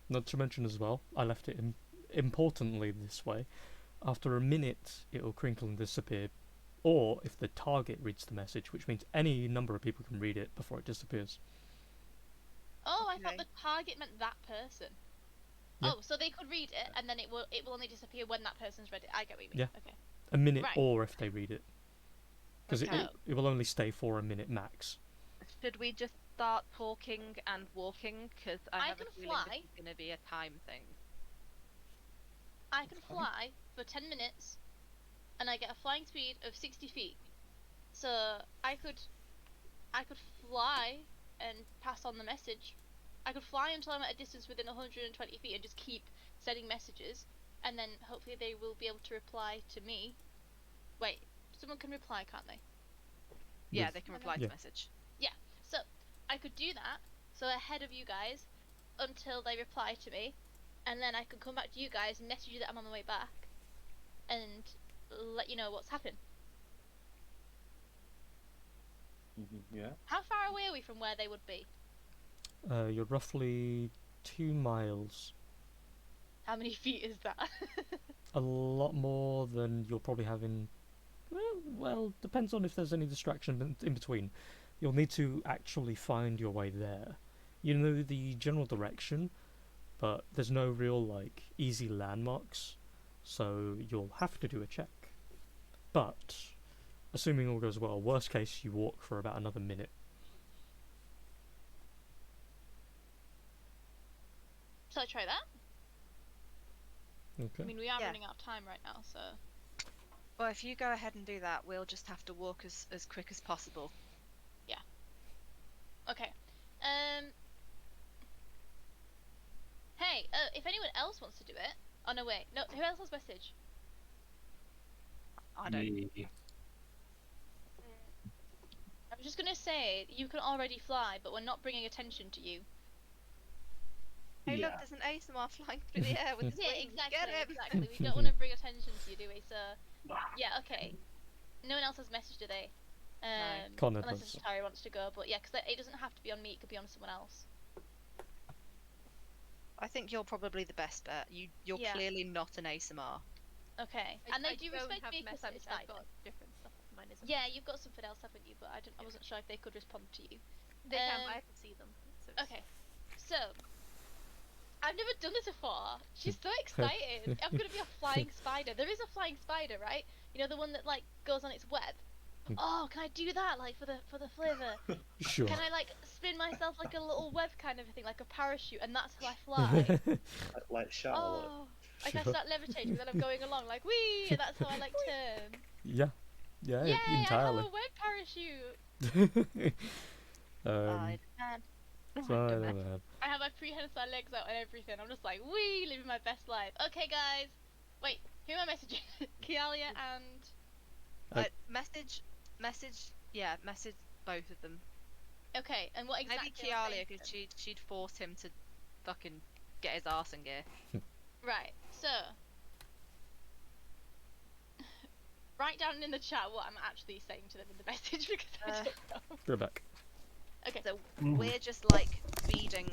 Not to mention as well, I left it importantly this way. After a minute, it will crinkle and disappear. Or if the target reads the message, which means any number of people can read it before it disappears. Oh, I thought Okay. the target meant that person. Yeah. Oh, so they could read it, and then it will only disappear when that person's read it. I get what you mean. Yeah. Okay. A minute, Right. or if they read it. Because Okay. it will only stay for a minute max. Should we just start talking and walking? Because I I have a can feeling fly. this is going to be a time thing. I can fly for 10 minutes, and I get a flying speed of 60 feet. So I could fly and pass on the message. I could fly until I'm at a distance within 120 feet and just keep sending messages, and then hopefully they will be able to reply to me. Wait, someone can reply, can't they? Yeah, With- they can reply to Yeah. the message. Yeah, so I could do that, so ahead of you guys, until they reply to me, and then I could come back to you guys and message you that I'm on my way back, and let you know what's happened. Yeah. How far away are we from where they would be? You're roughly 2 miles. How many feet is that? A lot more than you'll probably have in... Well, depends on if there's any distraction in between. You'll need to actually find your way there. You know the general direction, but there's no real, like, easy landmarks, so you'll have to do a check. But, assuming all goes well, worst case, you walk for about another minute. Shall I try that? I Okay. mean, we are Yeah. running out of time right now, so... Well, if you go ahead and do that, we'll just have to walk as quick as possible. Okay. Hey, if anyone else wants to do it... Oh, no, wait. No, who else has message? I don't. Me. I was just gonna say, you can already fly, but we're not bringing attention to you. Hey, Yeah. look, there's an ASMR flying through the air with his Yeah, wings. exactly, Get him! exactly. We don't want to bring attention to you, do we? So, yeah, okay. No one else has message, do they? Connor Unless does. Atari wants to go, but yeah, because it doesn't have to be on me, it could be on someone else. I think you're probably the best bet. You're Yeah. clearly not an ASMR. Okay, and they do respect me because I'm I've spider. got different stuff. Mine isn't. Yeah, you've got something else, haven't you? But I wasn't sure if they could respond to you. They can, Um, but I can see them. So it's- Okay, so I've never done this before. She's so excited. I'm gonna be a flying spider. There is a flying spider, right? You know, the one that like goes on its web. Oh, can I do that like for the flavor? Sure. Can I like spin myself like a little web kind of a thing, like a parachute, and that's how I fly? Like Charlotte. Oh, like I Sure. start levitating, then I'm going along like wee, and that's how I like turn. Yeah. Yeah, Yay! I have entirely. a web parachute. um, Spider-Man. Spider-Man. I have my prehensile legs out and everything. I'm just like, wee, living my best life. Okay, guys. Wait, who am I messaging? Kialia and... Message both of them. Okay, and what exactly Maybe am I Kialia, saying to because them? she'd force him to fucking get his arse in gear. Right, so... Write down in the chat what I'm actually saying to them in the message because I Uh, don't know. Go back. Okay. So Mhm. we're just like feeding.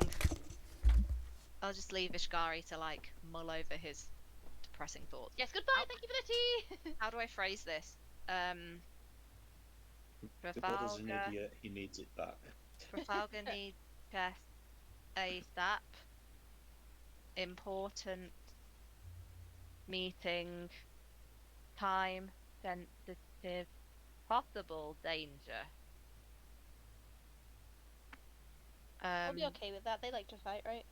I'll just leave Ishgari to like mull over his depressing thoughts. Yes, goodbye, thank you for the tea! How do I phrase this? Your brother's an Trafalgar. idiot, he needs it back. Trafalgar needs chest ASAP. Important meeting. Time sensitive. Possible danger. I'll be okay with that, they like to fight, right?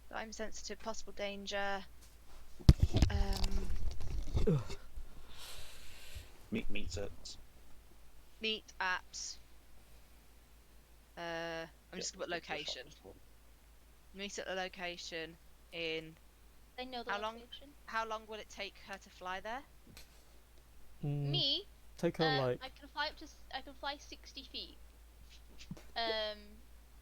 Time sensitive. Possible danger. Meet at. Meet at. I'm just gonna put location. Meet at the location in. They know the How long? location. How long will it take her to fly there? Me, Take her like I can fly up to I can fly 60 feet.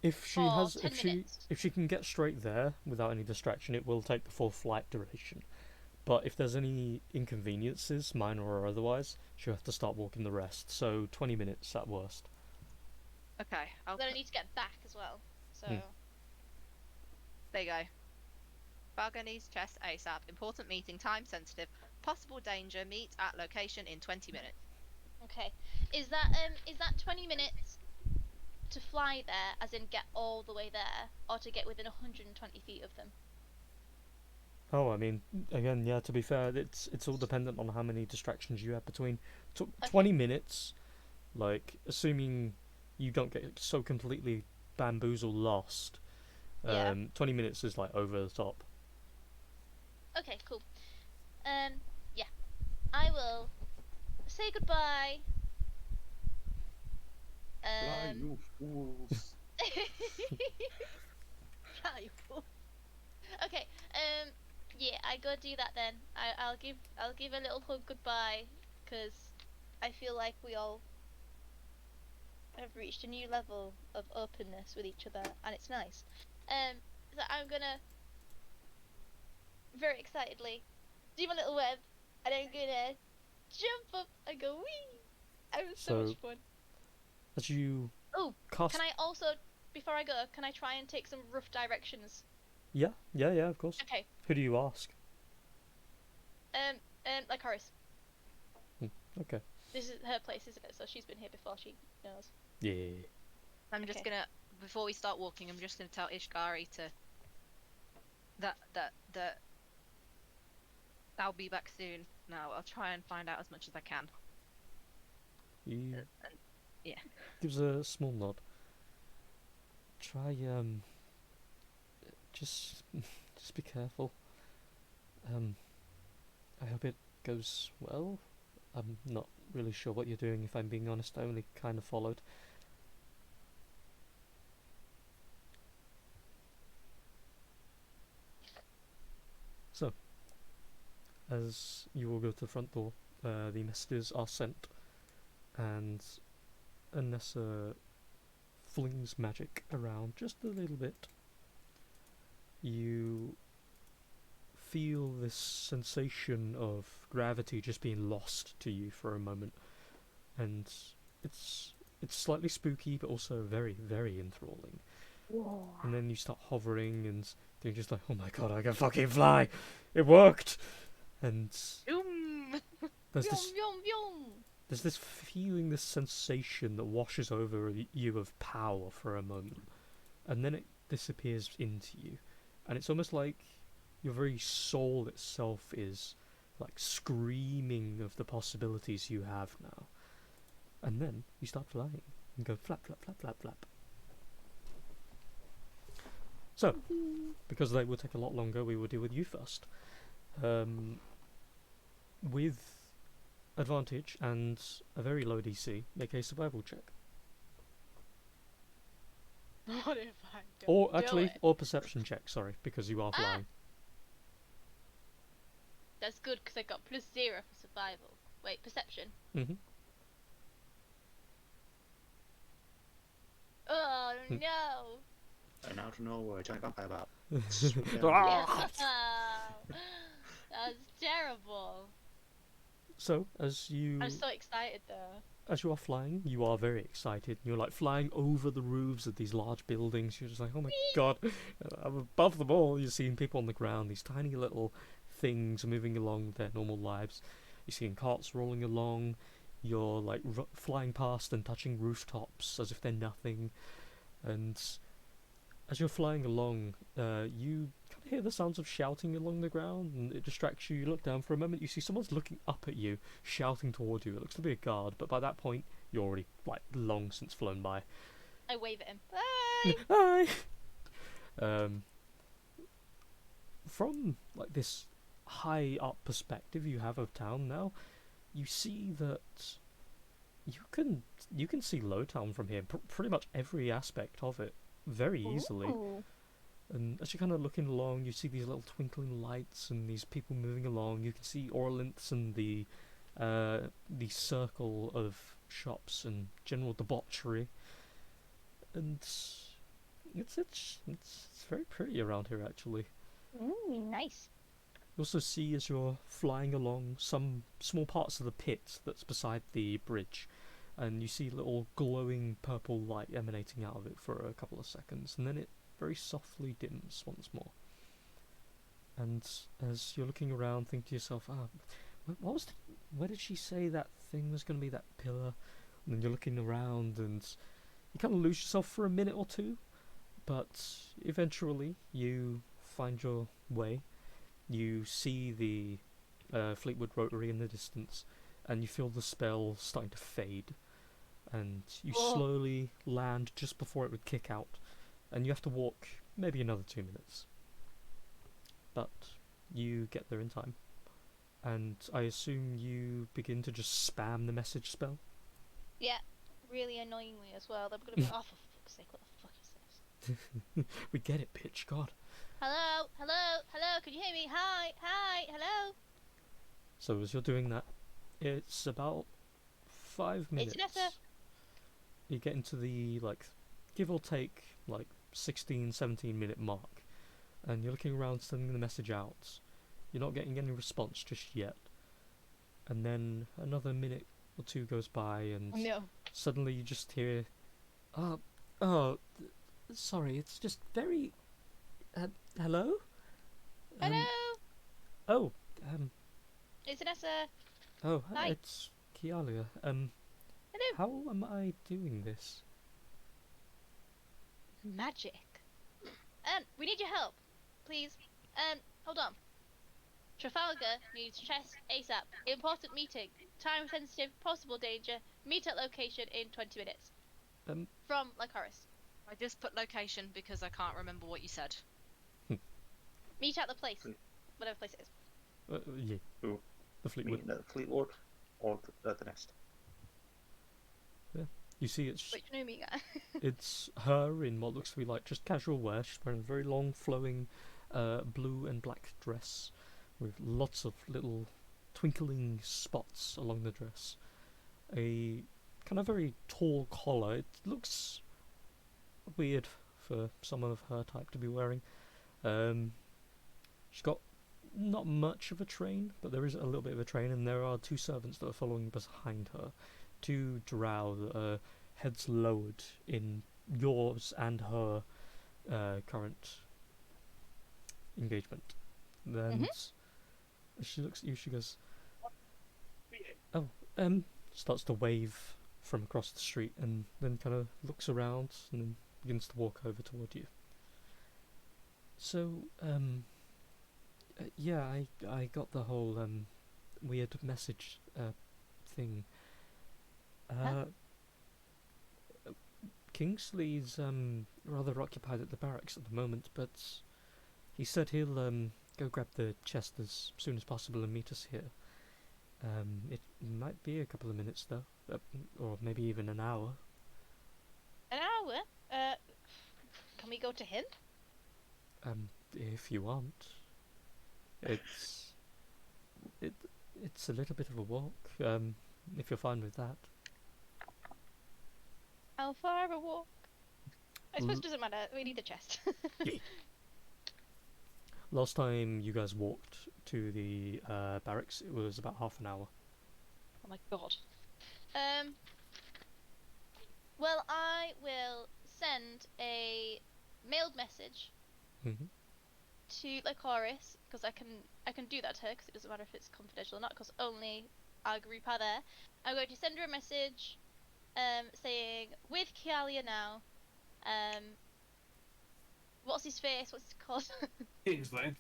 if she for has 10 minutes. if she can get straight there without any distraction, it will take the full flight duration. But if there's any inconveniences, minor or otherwise, she'll have to start walking the rest. So 20 minutes at worst. Okay, I'll. Then I need to get back as well. So There you go. Trafalgar needs chest ASAP. Important meeting. Time sensitive. Possible danger. Meet at location in 20 minutes. okay, is that 20 minutes to fly there, as in get all the way there, or to get within 120 feet of them? Oh, I mean, again, yeah. To be fair, it's all dependent on how many distractions you have between. 20 minutes, like assuming you don't get so completely bamboozled lost. Yeah. 20 minutes is like over the top. Okay, cool. Yeah, I will say goodbye. Fly, you fools! Fly, you fool. Okay, yeah, I go do that then. I'll give a little hug goodbye, because I feel like we all have reached a new level of openness with each other, and it's nice. So I'm gonna very excitedly do my little web, and I'm gonna jump up and go wee. It was so much So- fun. As you Oh, cast, can I also, before I go, can I try and take some rough directions? yeah, of course. Okay. Who do you ask? Like Horace. Okay. This is her place, isn't it? So she's been here before. She knows. Yeah. I'm just Okay. gonna. Before we start walking, I'm just gonna tell Ishgari to. That. I'll be back soon. Now I'll try and find out as much as I can. He yeah. gives a small nod. Try just be careful. I hope it goes well. I'm not really sure what you're doing, if I'm being honest. I only kind of followed. So, as you all go to the front door, the messages are sent, and Anessa flings magic around just a little bit. You feel this sensation of gravity just being lost to you for a moment, and it's slightly spooky, but also very, very enthralling. Whoa. And then you start hovering, and you're just like, "Oh my god, I can fucking fly! It worked!" And there's this Yum yum. there's this feeling, this sensation that washes over you of power for a moment, and then it disappears into you, and it's almost like your very soul itself is like screaming of the possibilities you have now. And then you start flying and go flap, flap, flap, flap, flap. So, because they will take a lot longer, we will deal with you first. With advantage and a very low DC. Make a survival check. What if I don't Or do actually, it? or perception check, sorry, because you are Ah! flying. That's good because I got +0 for survival. Wait, perception. Mm-hmm. Oh Hmm. no! And out of nowhere, a giant vampire bat. Ah! That was terrible. So, as you I'm so excited though. as you are flying, you are very excited. You're like flying over the roofs of these large buildings. You're just like, oh my god, I'm above them all. You're seeing people on the ground. These tiny little things are moving along their normal lives. You're seeing carts rolling along. You're like flying past and touching rooftops as if they're nothing. And as you're flying along, you kind of hear the sounds of shouting along the ground, and it distracts you. You look down for a moment. You see someone's looking up at you, shouting toward you. It looks to be a guard, but by that point, you're already like long since flown by. I wave at him. Bye! Hi. From like this high up perspective you have of town now, you see that you can see Lowtown from here. Pretty much every aspect of it very easily. Ooh. And as you're kind of looking along, you see these little twinkling lights and these people moving along. You can see Orlinth and the circle of shops and general debauchery. And it's very pretty around here, actually. Nice. You also see, as you're flying along, some small parts of the pit that's beside the bridge, and you see little glowing purple light emanating out of it for a couple of seconds, and then it very softly dims once more. And as you're looking around, think to yourself, where did she say that thing was going to be, that pillar? And then you're looking around, and you kind of lose yourself for a minute or two, but eventually you find your way. You see the Fleetwood Rotary in the distance, and you feel the spell starting to fade. And you slowly land just before it would kick out, and you have to walk maybe another 2 minutes. But you get there in time, and I assume you begin to just spam the message spell. Yeah, really annoyingly as well. They're gonna be, oh, for fuck's sake, what the fuck is this? We get it, bitch, God. Hello? Hello? Hello? Can you hear me? Hi? Hi? Hello? So as you're doing that, it's about 5 minutes. Nessa. You get into the, like, give or take, like, 16, 17-minute mark, and you're looking around, sending the message out. You're not getting any response just yet. And then another minute or two goes by, and No. suddenly you just hear, sorry, it's just very, hello? Hello? Oh, It's Nessa. oh, Hi. it's Kialia. Hello. How am I doing this? Magic. We need your help. Please. Hold on. Trafalgar needs chest ASAP. Important meeting. Time sensitive, possible danger. Meet at location in 20 minutes. From Lycoris. I just put location because I can't remember what you said. Meet at the place. Whatever place it is. Yeah. Who? The Fleetwood. Meeting at Fleetwood or the next? You see, it's Which Numi guy? it's her in what looks to be like just casual wear. She's wearing a very long, flowing, blue and black dress with lots of little twinkling spots along the dress. A kind of very tall collar. It looks weird for someone of her type to be wearing. She's got not much of a train, but there is a little bit of a train, and there are two servants that are following behind her. Two drow that are heads lowered in yours and her current engagement. Then as she looks at you, she goes, "Oh, starts to wave from across the street, and then kind of looks around and then begins to walk over toward you. So, yeah, I got the whole weird message thing. Kingsley's rather occupied at the barracks at the moment, but he said he'll go grab the chest as soon as possible and meet us here. It might be a couple of minutes though, or maybe even an hour. An hour? Can we go to him? If you want. It's it it's a little bit of a walk. If you're fine with that. How far a walk? I suppose L- it doesn't matter. We need the chest. Last time you guys walked to the barracks, it was about half an hour. Oh my god. Well, I will send a mailed message Mhm. to Lycoris because I can do that to her because it doesn't matter if it's confidential or not because only our group are there. I'm going to send her a message, saying with Kialia now. What's his face? What's it called? Kingsley.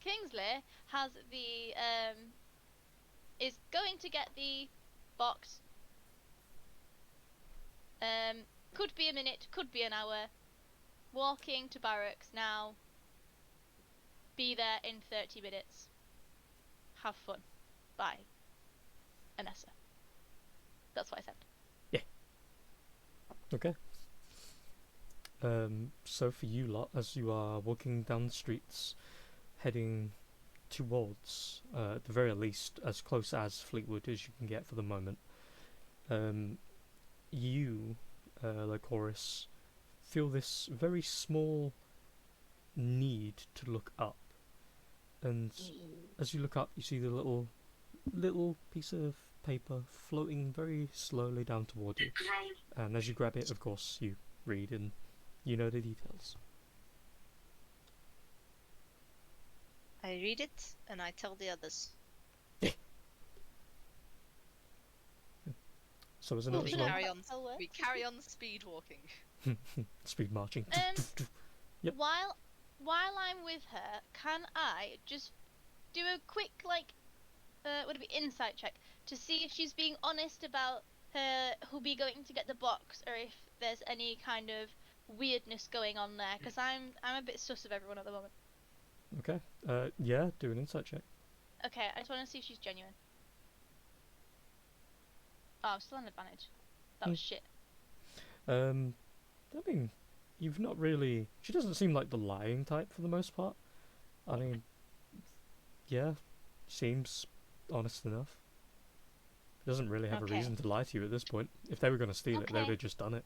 Kingsley has the is going to get the box. Could be a minute, could be an hour. Walking to barracks now. Be there in 30 minutes. Have fun. Bye. Anessa. That's what I said. Okay. So for you lot, as you are walking down the streets, heading towards, at the very least, as close as Fleetwood as you can get for the moment, you, Lycoris, feel this very small need to look up. And as you look up, you see the little piece of paper floating very slowly down toward you. And as you grab it, of course, you read and you know the details. I read it and I tell the others. So as a Well, note as We well, carry on. That'll work. We carry on speed walking. speed marching. Yep. While I'm with her, can I just do a quick would it be insight check to see if she's being honest about her who'll be going to get the box or if there's any kind of weirdness going on there? Because I'm a bit sus of everyone at the moment. Okay. Yeah, do an insight check. Okay, I just want to see if she's genuine. Oh, I'm still on advantage. That was shit. I mean, you've not really. She doesn't seem like the lying type for the most part. I mean, yeah, seems honest enough. Doesn't really have a Okay. reason to lie to you at this point. If they were going to steal it, they would Okay. have just done it.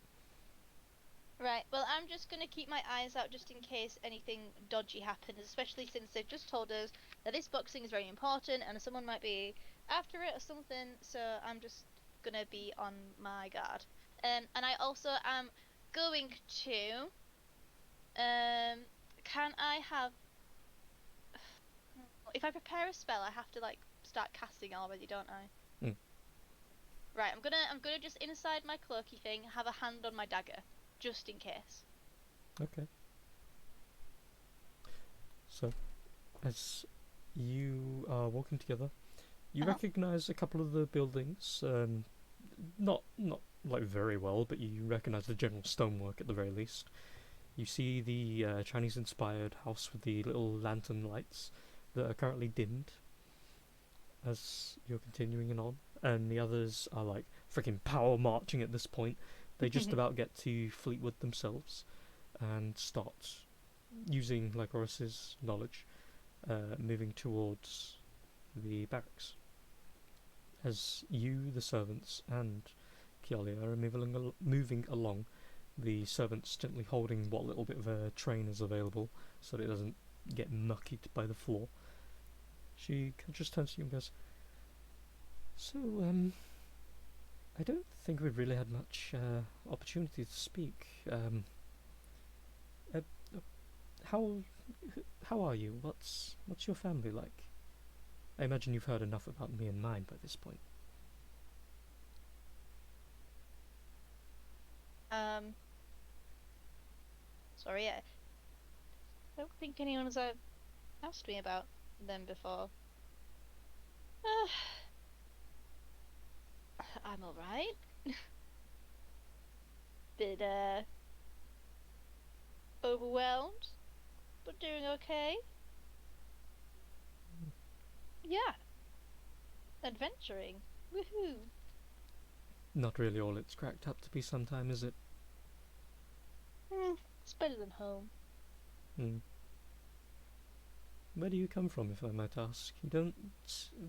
Right, well, I'm just going to keep my eyes out just in case anything dodgy happens, especially since they've just told us that this boxing is very important and someone might be after it or something, so I'm just going to be on my guard. And I also am going to. Can I have. If I prepare a spell, I have to, start casting already, don't I? Mm. Right, I'm gonna just inside my cloaky thing have a hand on my dagger. Just in case. Okay. So, as you are walking together, you recognise a couple of the buildings. Not like very well, but you recognise the general stonework at the very least. You see the Chinese-inspired house with the little lantern lights that are currently dimmed as you're continuing on, and the others are like freaking power marching at this point. They just about get to Fleetwood themselves and start using Lycoris's knowledge, moving towards the barracks. As you, the servants, and Kialia are moving along, the servants gently holding what little bit of a train is available so that it doesn't get muckied by the floor. She just turns to you and goes, "So, I don't think we've really had much opportunity to speak. How are you? What's your family like? I imagine you've heard enough about me and mine by this point." Sorry, I don't think anyone's asked me about them before. I'm alright. Bit, overwhelmed, but doing okay. Yeah. Adventuring. Woohoo! Not really all it's cracked up to be sometime, is it? It's better than home. Hmm. Where do you come from, if I might ask? You don't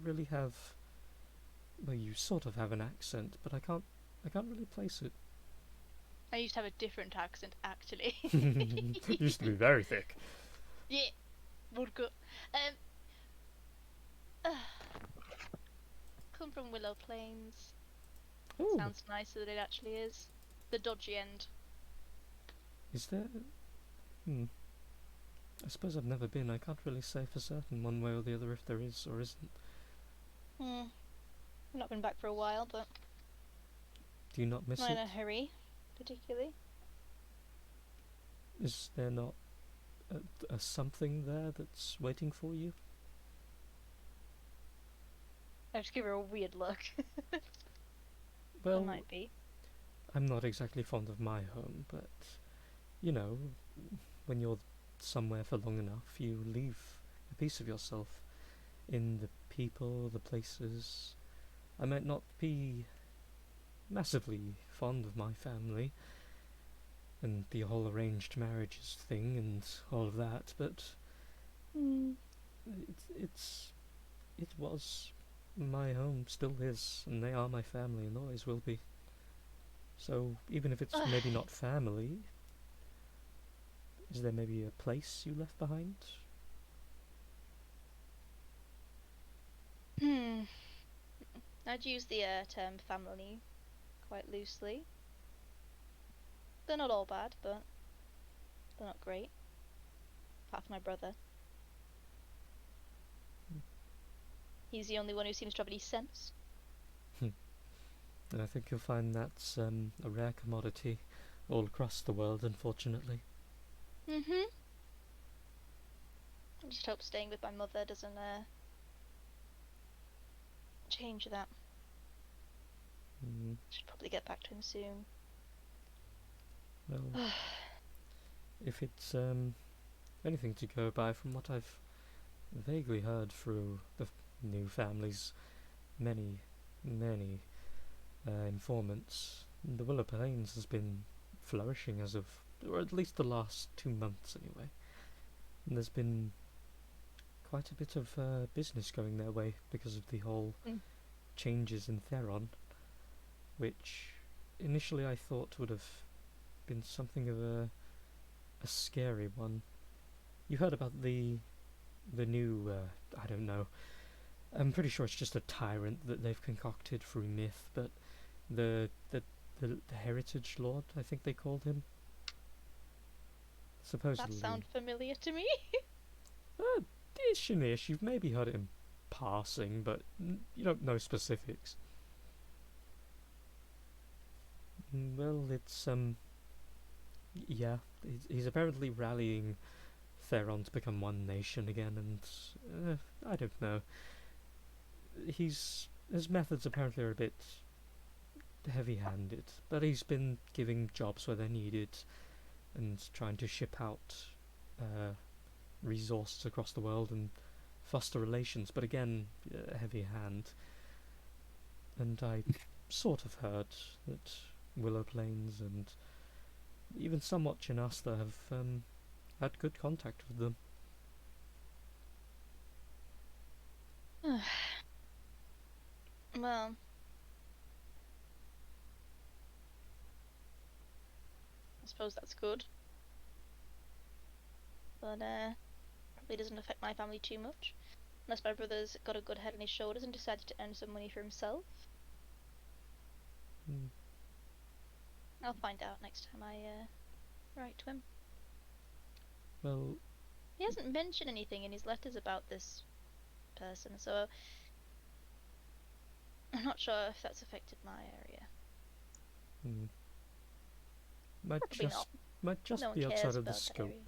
really have... Well, you sort of have an accent, but I can't really place it. I used to have a different accent, actually. Used to be very thick. Yeah, vodka. Come from Willow Plains. Oh, Sounds nicer than it actually is. The dodgy end. is there... Hmm. I suppose I've never been. I can't really say for certain one way or the other if there is or isn't. I've not been back for a while, but Do you not miss not it? in a hurry, particularly. Is there not a something there that's waiting for you? I just give her a weird look. There Well, might be. I'm not exactly fond of my home, but, you know, when you're somewhere for long enough, you leave a piece of yourself in the people, the places. I might not be massively fond of my family and the whole arranged marriages thing and all of that, but it was my home, still is, and they are my family and always will be. So even if it's maybe not family, is there maybe a place you left behind? I'd use the term family quite loosely. They're not all bad, but they're not great. Apart from my brother. He's the only one who seems to have any sense. And I think you'll find that's a rare commodity all across the world, unfortunately. I just hope staying with my mother doesn't change that. Should probably get back to him soon. Well, if it's anything to go by from what I've vaguely heard through the new family's many informants, the Willow Plains has been flourishing as of, or at least the last 2 months anyway. And there's been quite a bit of business going their way because of the whole changes in Theron, which initially I thought would have been something of a scary one. You heard about the new, I don't know, I'm pretty sure it's just a tyrant that they've concocted through myth, but the Heritage Lord, I think they called him. Supposedly. That sounds familiar to me. Ish, you've maybe heard it in passing, but you don't know specifics. Well, it's yeah, he's apparently rallying Theron to become one nation again, and I don't know. His methods apparently are a bit heavy-handed, but he's been giving jobs where they're needed and trying to ship out resources across the world and foster relations, but again, a heavy hand. And I sort of heard that Willow Plains and even somewhat Chinasta have had good contact with them. Well, I suppose that's good. But probably doesn't affect my family too much. Unless my brother's got a good head on his shoulders and decided to earn some money for himself. I'll find out next time I write to him. Well, he hasn't mentioned anything in his letters about this person, so I'm not sure if that's affected my area. Might just no be one outside cares of the about that scope. area.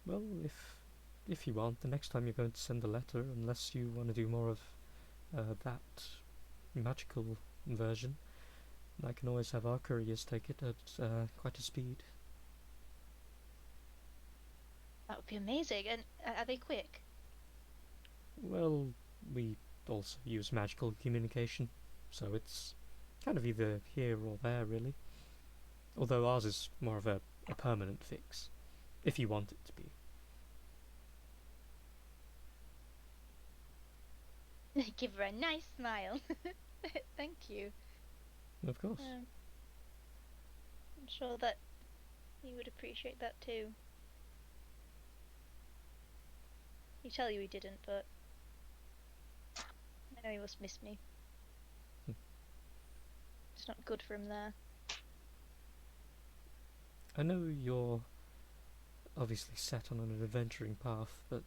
Well, if you want, the next time you're going to send a letter, unless you want to do more of that magical version, I can always have our couriers take it at quite a speed. That would be amazing. And are they quick? Well, we also use magical communication, so it's kind of either here or there, really. Although ours is more of a permanent fix, if you want it to be. Give her a nice smile. Thank you. Of course. I'm sure that he would appreciate that too. He tell you he didn't, but I know he must miss me. It's not good for him there. I know you're obviously set on an adventuring path, but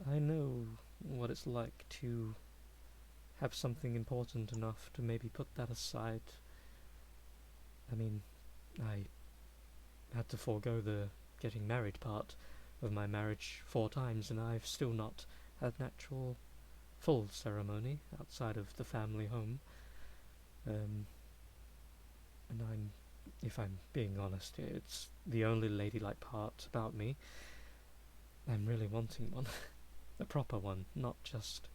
I know what it's like to have something important enough to maybe put that aside. I mean, I had to forego the getting married part of my marriage 4 times, and I've still not had an actual full ceremony outside of the family home. And if I'm being honest, it's the only ladylike part about me. I'm really wanting one. A proper one, not just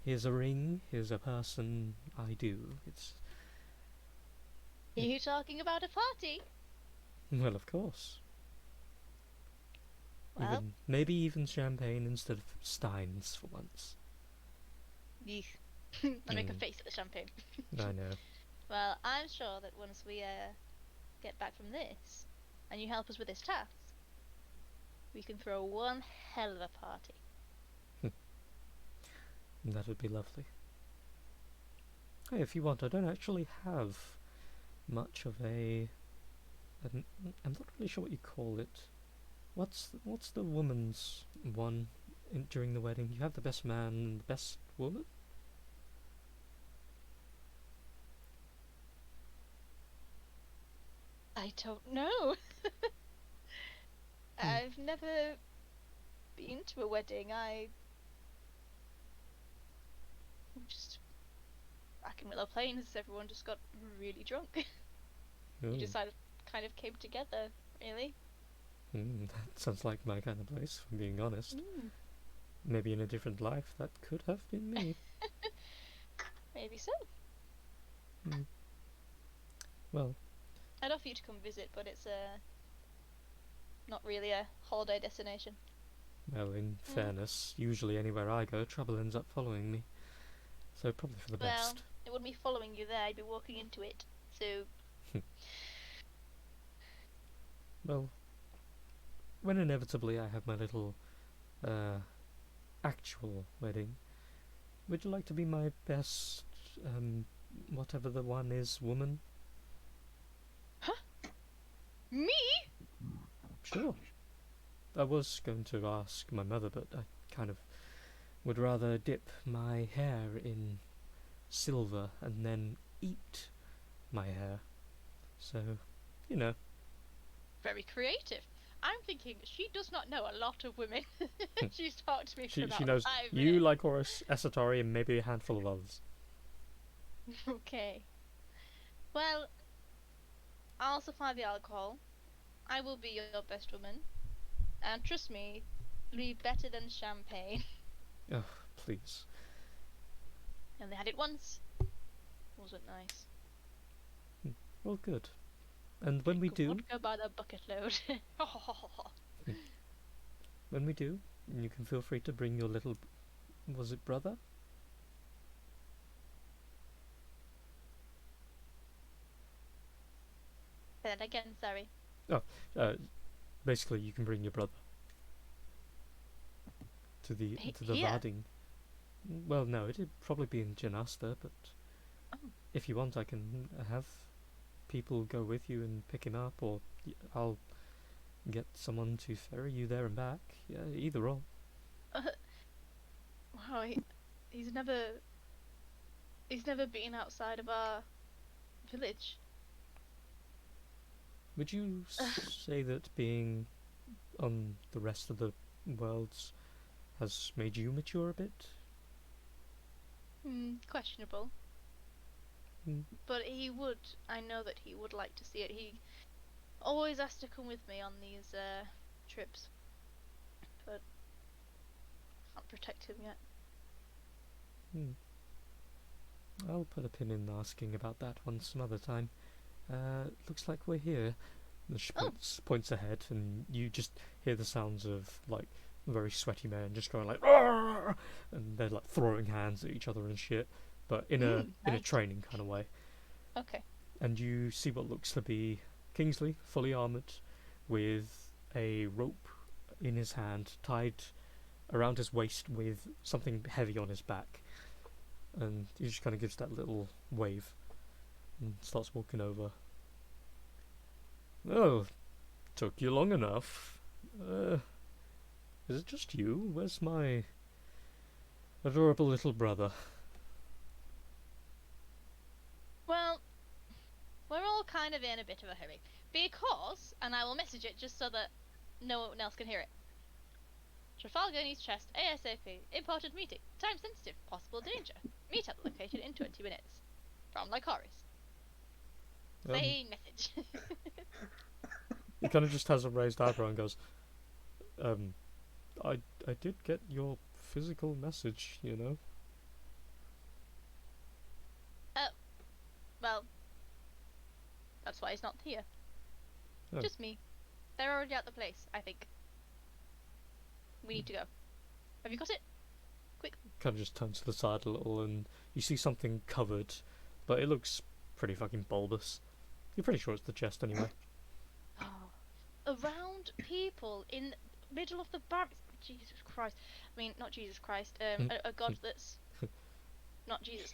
here's a ring, here's a person, I do. It's, Are you talking about a party? well, of course. Well, Maybe even champagne instead of steins for once. Yeesh. I make a face at the champagne. I know. Well, I'm sure that once we get back from this, and you help us with this task, we can throw one hell of a party. That would be lovely. Hey, if you want, I don't actually have much of I'm not really sure what you call it. What's the woman's one during the wedding? You have the best man and the best woman? I don't know. I've never been to a wedding. I just back in Willow Plains, everyone just got really drunk. Oh. You just kind of came together, really. That sounds like my kind of place, if I'm being honest. Maybe in a different life that could have been me. Maybe so. Well, I'd offer you to come visit, but it's not really a holiday destination. well, in fairness, usually anywhere I go, trouble ends up following me. So probably for the best. It wouldn't be following you there, I'd be walking into it. So well, when inevitably I have my little actual wedding, would you like to be my best whatever the one is, woman? me? Sure. I was going to ask my mother, but I kind of would rather dip my hair in silver and then eat my hair. So, you know. Very creative. I'm thinking she does not know a lot of women. She's talked to me for about She knows 5 you, minutes. Lycoris, Esatori, and maybe a handful of others. Okay. Well, I'll supply the alcohol. I will be your best woman. And trust me, it'll be better than champagne. Oh, please. And they had it once. Wasn't nice. Well, good. And when we do, Vodka by the bucket load. when we do, you can feel free to bring your little, was it brother? Say that again, sorry. Basically, you can bring your brother to the Here? Varding. Well, no, it'd probably be in Janasta, but if you want, I can have people go with you and pick him up, or I'll get someone to ferry you there and back. Yeah, either or. Wow, he's never been outside of our village. Would you say that being on the rest of the worlds has made you mature a bit? Questionable. Hmm. But I know that he would like to see it. He always has to come with me on these trips. But can't protect him yet. I'll put a pin in asking about that one some other time. Looks like we're here. And she points ahead, and you just hear the sounds of like very sweaty men just going like, "Arr!" and they're like throwing hands at each other and shit, but in a nice. training kind of way. Okay. And you see what looks to be Kingsley, fully armoured, with a rope in his hand, tied around his waist with something heavy on his back. And he just kind of gives that little wave and starts walking over. Oh, took you long enough. Is it just you? Where's my adorable little brother? Well, we're all kind of in a bit of a hurry. Because, and I will message it just so that no one else can hear it. Trafalgar needs chest ASAP. Important meeting. Time sensitive. Possible danger. Meet up located in 20 minutes. From Lycoris. Say message. He kind of just has a raised eyebrow and goes, I did get your physical message, you know. Well, that's why he's not here. Oh. Just me. They're already at the place, I think. We need to go. Have you got it? Kind of just turns to the side a little, and you see something covered, but it looks pretty fucking bulbous. You're pretty sure it's the chest anyway. Around people in middle of the barracks. Jesus Christ. I mean, not Jesus Christ. A god that's not Jesus.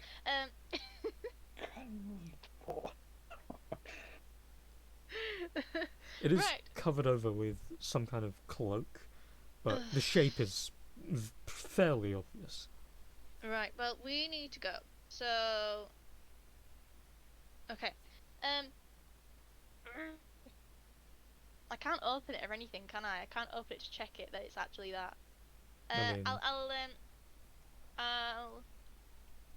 It is Right. covered over with some kind of cloak, but the shape is fairly obvious. Right, well, we need to go. So... Okay. I can't open it or anything, can I? I can't open it to check it that it's actually that. I mean- I'll...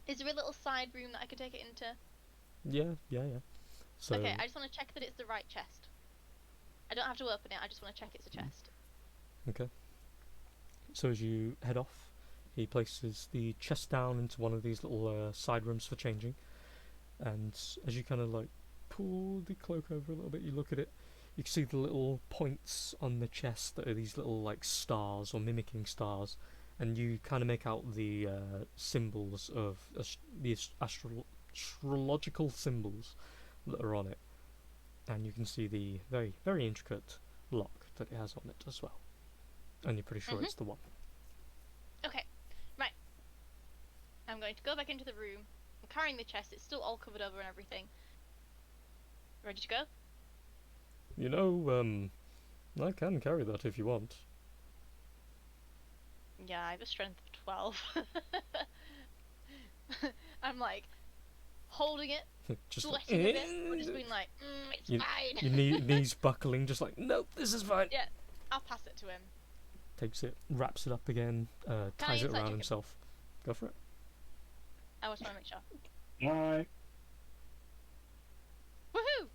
Is there a little side room that I could take it into? Yeah. So Okay, I just want to check that it's the right chest. I don't have to open it, I just want to check it's a chest. okay. So as you head off, he places the chest down into one of these little side rooms for changing, and as you kind of like pull the cloak over a little bit, you look at it. You can see the little points on the chest that are these little like stars or mimicking stars, and you kind of make out the symbols of the astrological symbols that are on it, and you can see the very, very intricate lock that it has on it as well, and you're pretty sure it's the one. Okay, right. I'm going to go back into the room. I'm carrying the chest, it's still all covered over and everything. Ready to go? You know, I can carry that if you want. Yeah, I have a strength of 12. I'm like, holding it, Just sweating a bit, but just being like, it's fine. your knees buckling, just like, nope, this is fine. Yeah, I'll pass it to him. Takes it, wraps it up again, ties it insight check around him? himself. Go for it. I just want to make sure. Alright. Woohoo!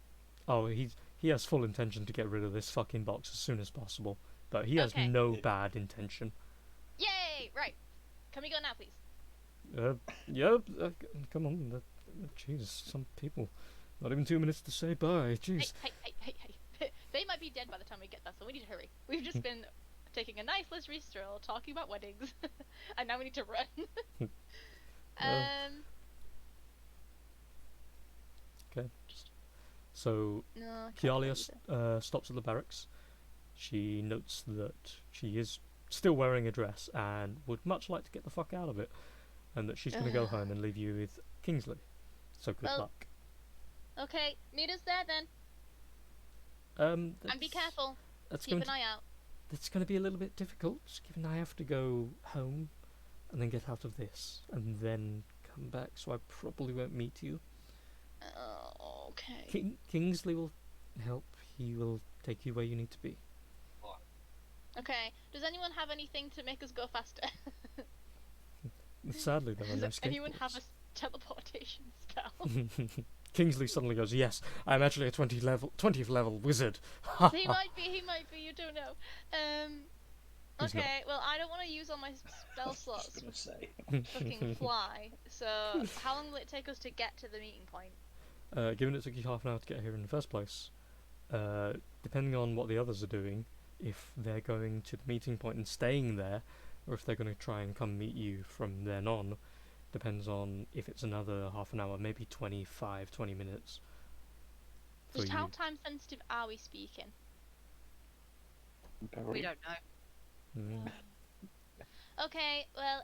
Oh, he has full intention to get rid of this fucking box as soon as possible, but he has Okay. no bad intention. Yay! Right. Can we go now, please? Come on. Jesus, some people. Not even 2 minutes to say bye. Jeez. Hey. They might be dead by the time we get there, so we need to hurry. We've just been taking a nice leisurely stroll, talking about weddings, and now we need to run. Okay. So No, I can't Kialia believe it. stops at the barracks. She notes that she is still wearing a dress and would much like to get the fuck out of it, and that she's going to go home and leave you with Kingsley. So good Well, luck. Okay, meet us there then. And be careful. That's Keep going an to, eye out. that's going to be a little bit difficult, given I have to go home and then get out of this and then come back. So I probably won't meet you. Okay. Kingsley will help. He will take you where you need to be. Okay. Does anyone have anything to make us go faster? Sadly, there are no Does anyone have a skateboards. teleportation spell? Kingsley suddenly goes, "Yes, I'm actually a 20th level wizard." He might be, you don't know. He's not. Okay, well, I don't want to use all my spell I was slots just gonna say. to fucking fly. So, how long will it take us to get to the meeting point? Given it took you half an hour to get here in the first place, depending on what the others are doing, if they're going to the meeting point and staying there, or if they're going to try and come meet you from then on, depends on if it's another half an hour, maybe 20 minutes. For Just how you. time sensitive are we speaking? We don't know. Mm. Okay, well,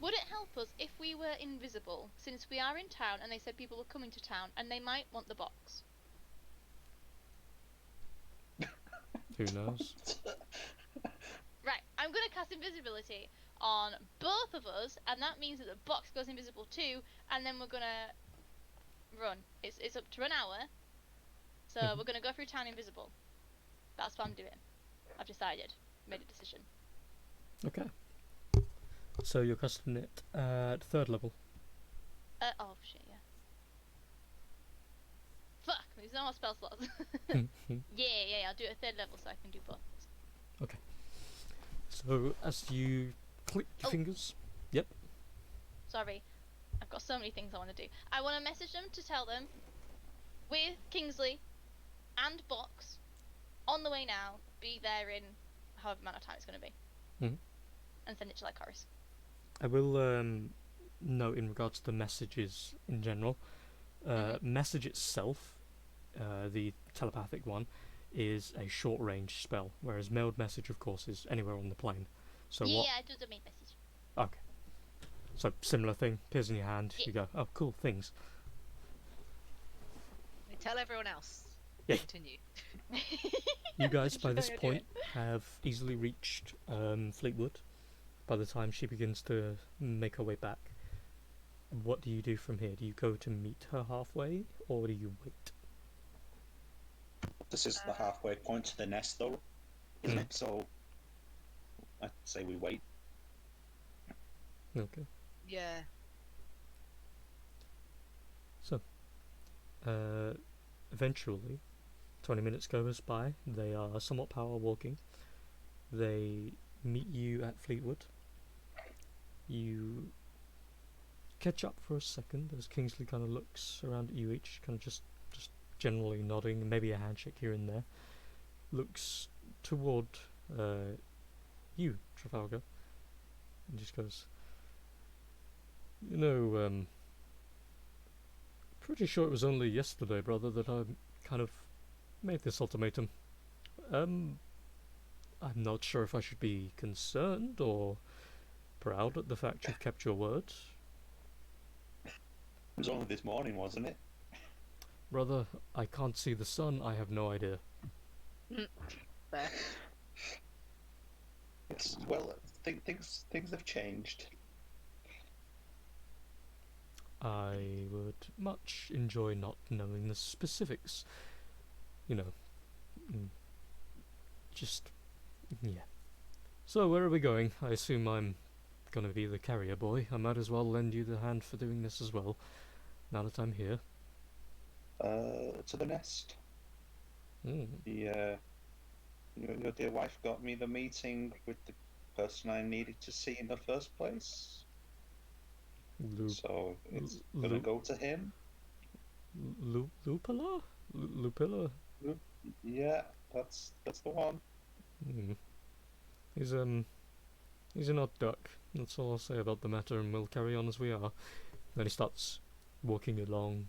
would it help us if we were invisible, since we are in town and they said people were coming to town and they might want the box? Who knows? Right, I'm gonna cast invisibility on both of us, and that means that the box goes invisible too, and then we're gonna run. It's up to an hour, so we're gonna go through town invisible. That's what I'm doing. I've decided. Made a decision. Okay. So you're casting it at 3rd level. Oh shit, yeah. Fuck, there's no more spell slots. Yeah, I'll do it at 3rd level so I can do both. So as you click your Oh. fingers, Sorry, I've got so many things I want to do. I want to message them to tell them with Kingsley and Box on the way now. Be there in however amount of time it's going to be, and send it to Lycoris. I will note in regards to the messages in general. Message itself, the telepathic one, is a short range spell, whereas mailed message, of course, is anywhere on the plane. So yeah, what? I do the main message. Okay. So similar thing, appears in your hand. Yeah. You go, oh, cool, things. We tell everyone else. Yeah. Continue. You guys, by Should this I do point, have easily reached Fleetwood. By the time she begins to make her way back, what do you do from here? Do you go to meet her halfway, or do you wait? This is the halfway point to the nest, though, isn't it? So I'd say we wait. Okay. Yeah. So, eventually, 20 minutes goes by. They are somewhat power walking. They meet you at Fleetwood. You catch up for a second as Kingsley kind of looks around at you each, kind of just generally nodding, maybe a handshake here and there. Looks toward you, Trafalgar, and just goes, you know, pretty sure it was only yesterday, brother, that I kind of made this ultimatum. I'm not sure if I should be concerned or proud at the fact you've kept your word. It was only this morning, wasn't it? Brother, I can't see the sun, I have no idea. Fair. Yes. Well, things have changed. I would much enjoy not knowing the specifics. You know, just, yeah. So, where are we going? I assume I'm gonna be the carrier boy. I might as well lend you the hand for doing this as well, now that I'm here. To the nest. Mm. Your dear wife got me the meeting with the person I needed to see in the first place. So it's gonna go to him. Lupilla? Lupilla? Yeah, that's the one. He's an odd duck. That's all I'll say about the matter, and we'll carry on as we are. Then he starts walking along.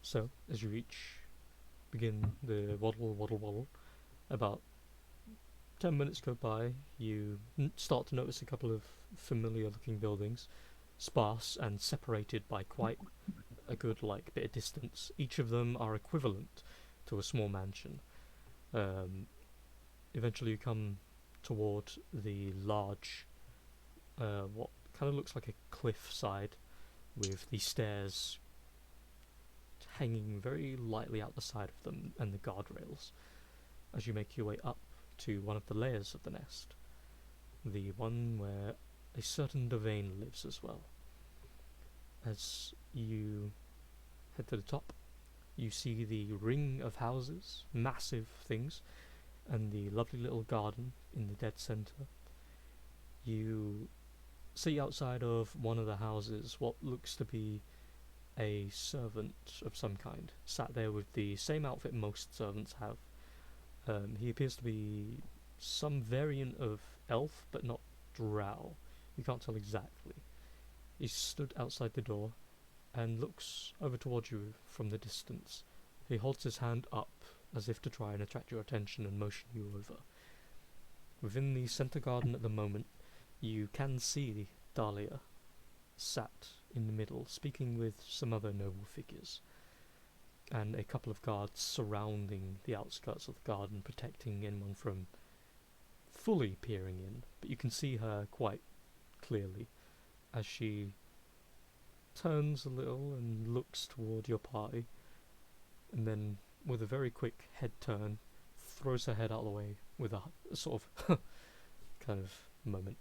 So as you begin the waddle, about 10 minutes go by. You start to notice a couple of familiar-looking buildings, sparse and separated by quite a good bit of distance. Each of them are equivalent to a small mansion. Eventually you come toward the large, what kind of looks like a cliff side, with the stairs hanging very lightly out the side of them and the guardrails. As you make your way up to one of the layers of the nest, the one where a certain Devane lives as well. As you head to the top, You see the ring of houses, massive things, and the lovely little garden in the dead centre. You see outside of one of the houses what looks to be a servant of some kind, sat there with the same outfit most servants have. He appears to be some variant of elf, but not drow. You can't tell exactly. He stood outside the door and looks over towards you from the distance. He holds his hand up as if to try and attract your attention and motion you over. Within the centre garden at the moment, you can see Dahlia sat in the middle, speaking with some other noble figures, and a couple of guards surrounding the outskirts of the garden, protecting anyone from fully peering in, but you can see her quite clearly as she turns a little and looks toward your party, and then with a very quick head turn throws her head out of the way with a sort of kind of moment,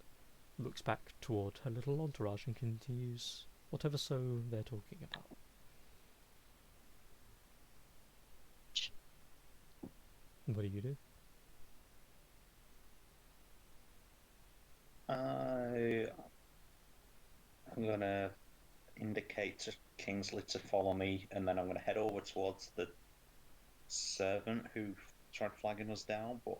looks back toward her little entourage and continues whatever so they're talking about. What do you do? I'm gonna indicate to Kingsley to follow me, and then I'm gonna head over towards the servant who tried flagging us down, but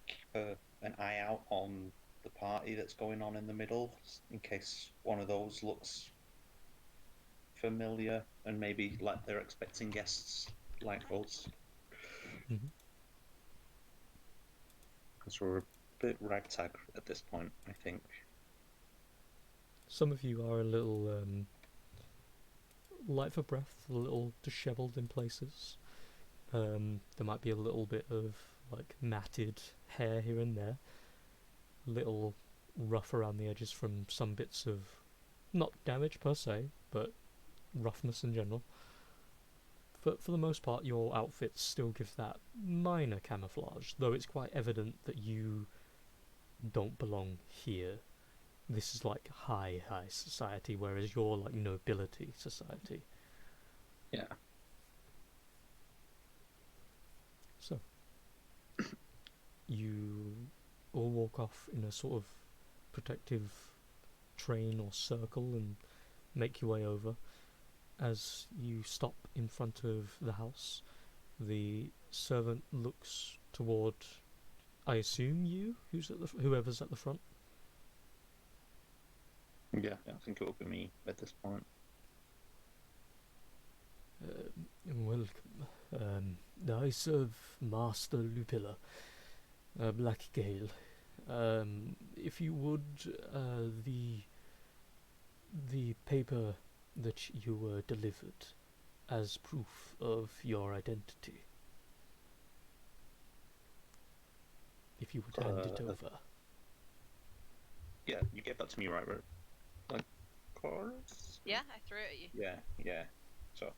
keep an eye out on the party that's going on in the middle, in case one of those looks familiar and maybe like they're expecting guests like us. Mm-hmm. Because we're a bit ragtag at this point, I think. Some of you are a little light for breath, a little dishevelled in places. There might be a little bit of like matted hair here and there, a little rough around the edges from some bits of, not damage per se, but roughness in general. But for the most part, your outfits still give that minor camouflage, though it's quite evident that you don't belong here. This is like high society, whereas you're like nobility society. Yeah. So, you all walk off in a sort of protective train or circle and make your way over. As you stop in front of the house, the servant looks toward, I assume you, whoever's at the front. Yeah, I think it will be me at this point. Welcome. I serve Master Lupilla, Black Gale. If you would, the paper that you were delivered as proof of your identity. If you would hand it over. Yeah, you gave that to me, right? Like, course? Yeah, I threw it at you. Yeah. So,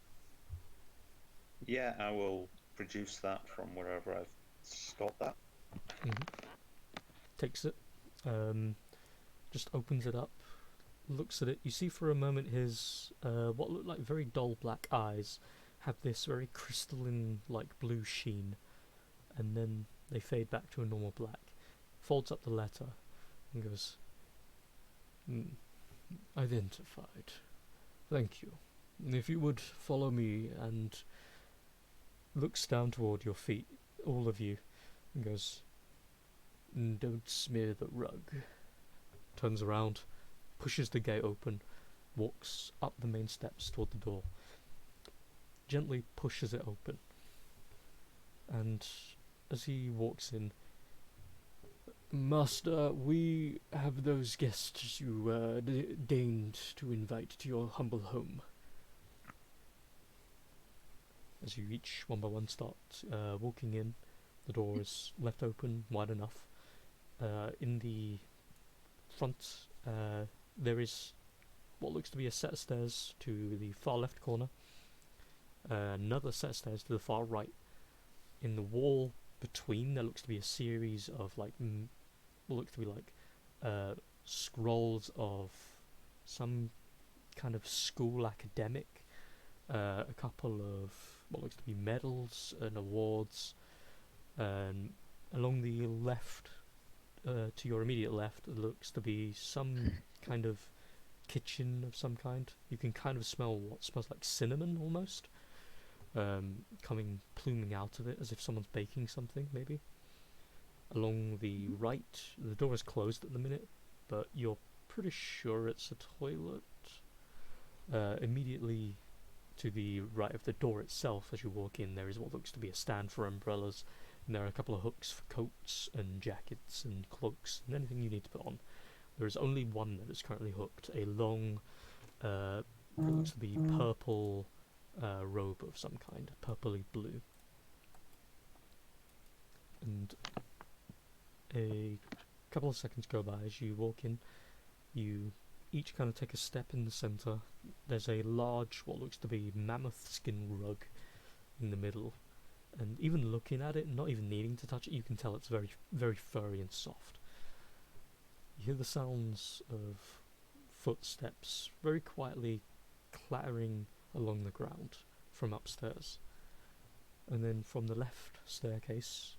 yeah, I will produce that from wherever I've stored that. Mm-hmm. Takes it, just opens it up, looks at it. You see for a moment his what look like very dull black eyes have this very crystalline like blue sheen, and then they fade back to a normal black. Folds up the letter and goes, identified. Thank you. If you would follow me, and looks down toward your feet, all of you, and goes, don't smear the rug. Turns around, pushes the gate open, walks up the main steps toward the door, gently pushes it open, and as he walks in, Master, we have those guests you deigned to invite to your humble home. As you each, one by one, start walking in, the door is left open wide enough. In the front, there is what looks to be a set of stairs to the far left corner, another set of stairs to the far right. In the wall between, there looks to be a series of like what looks to be like scrolls of some kind of school academic, a couple of what looks to be medals and awards, and along the left, to your immediate left, looks to be some kind of kitchen of some kind. You can kind of smell what smells like cinnamon almost, pluming out of it as if someone's baking something, maybe. Along the right, the door is closed at the minute, but you're pretty sure it's a toilet. Immediately to the right of the door itself, as you walk in, there is what looks to be a stand for umbrellas, and there are a couple of hooks for coats and jackets and cloaks and anything you need to put on. There is only one that is currently hooked, a long, what looks to be purple robe of some kind, purpley blue. And a couple of seconds go by as you walk in. You each kind of take a step in the center. There's a large, what looks to be mammoth skin rug in the middle, and even looking at it, not even needing to touch it, you can tell it's very, very furry and soft. You hear the sounds of footsteps very quietly clattering along the ground from upstairs, and then from the left staircase.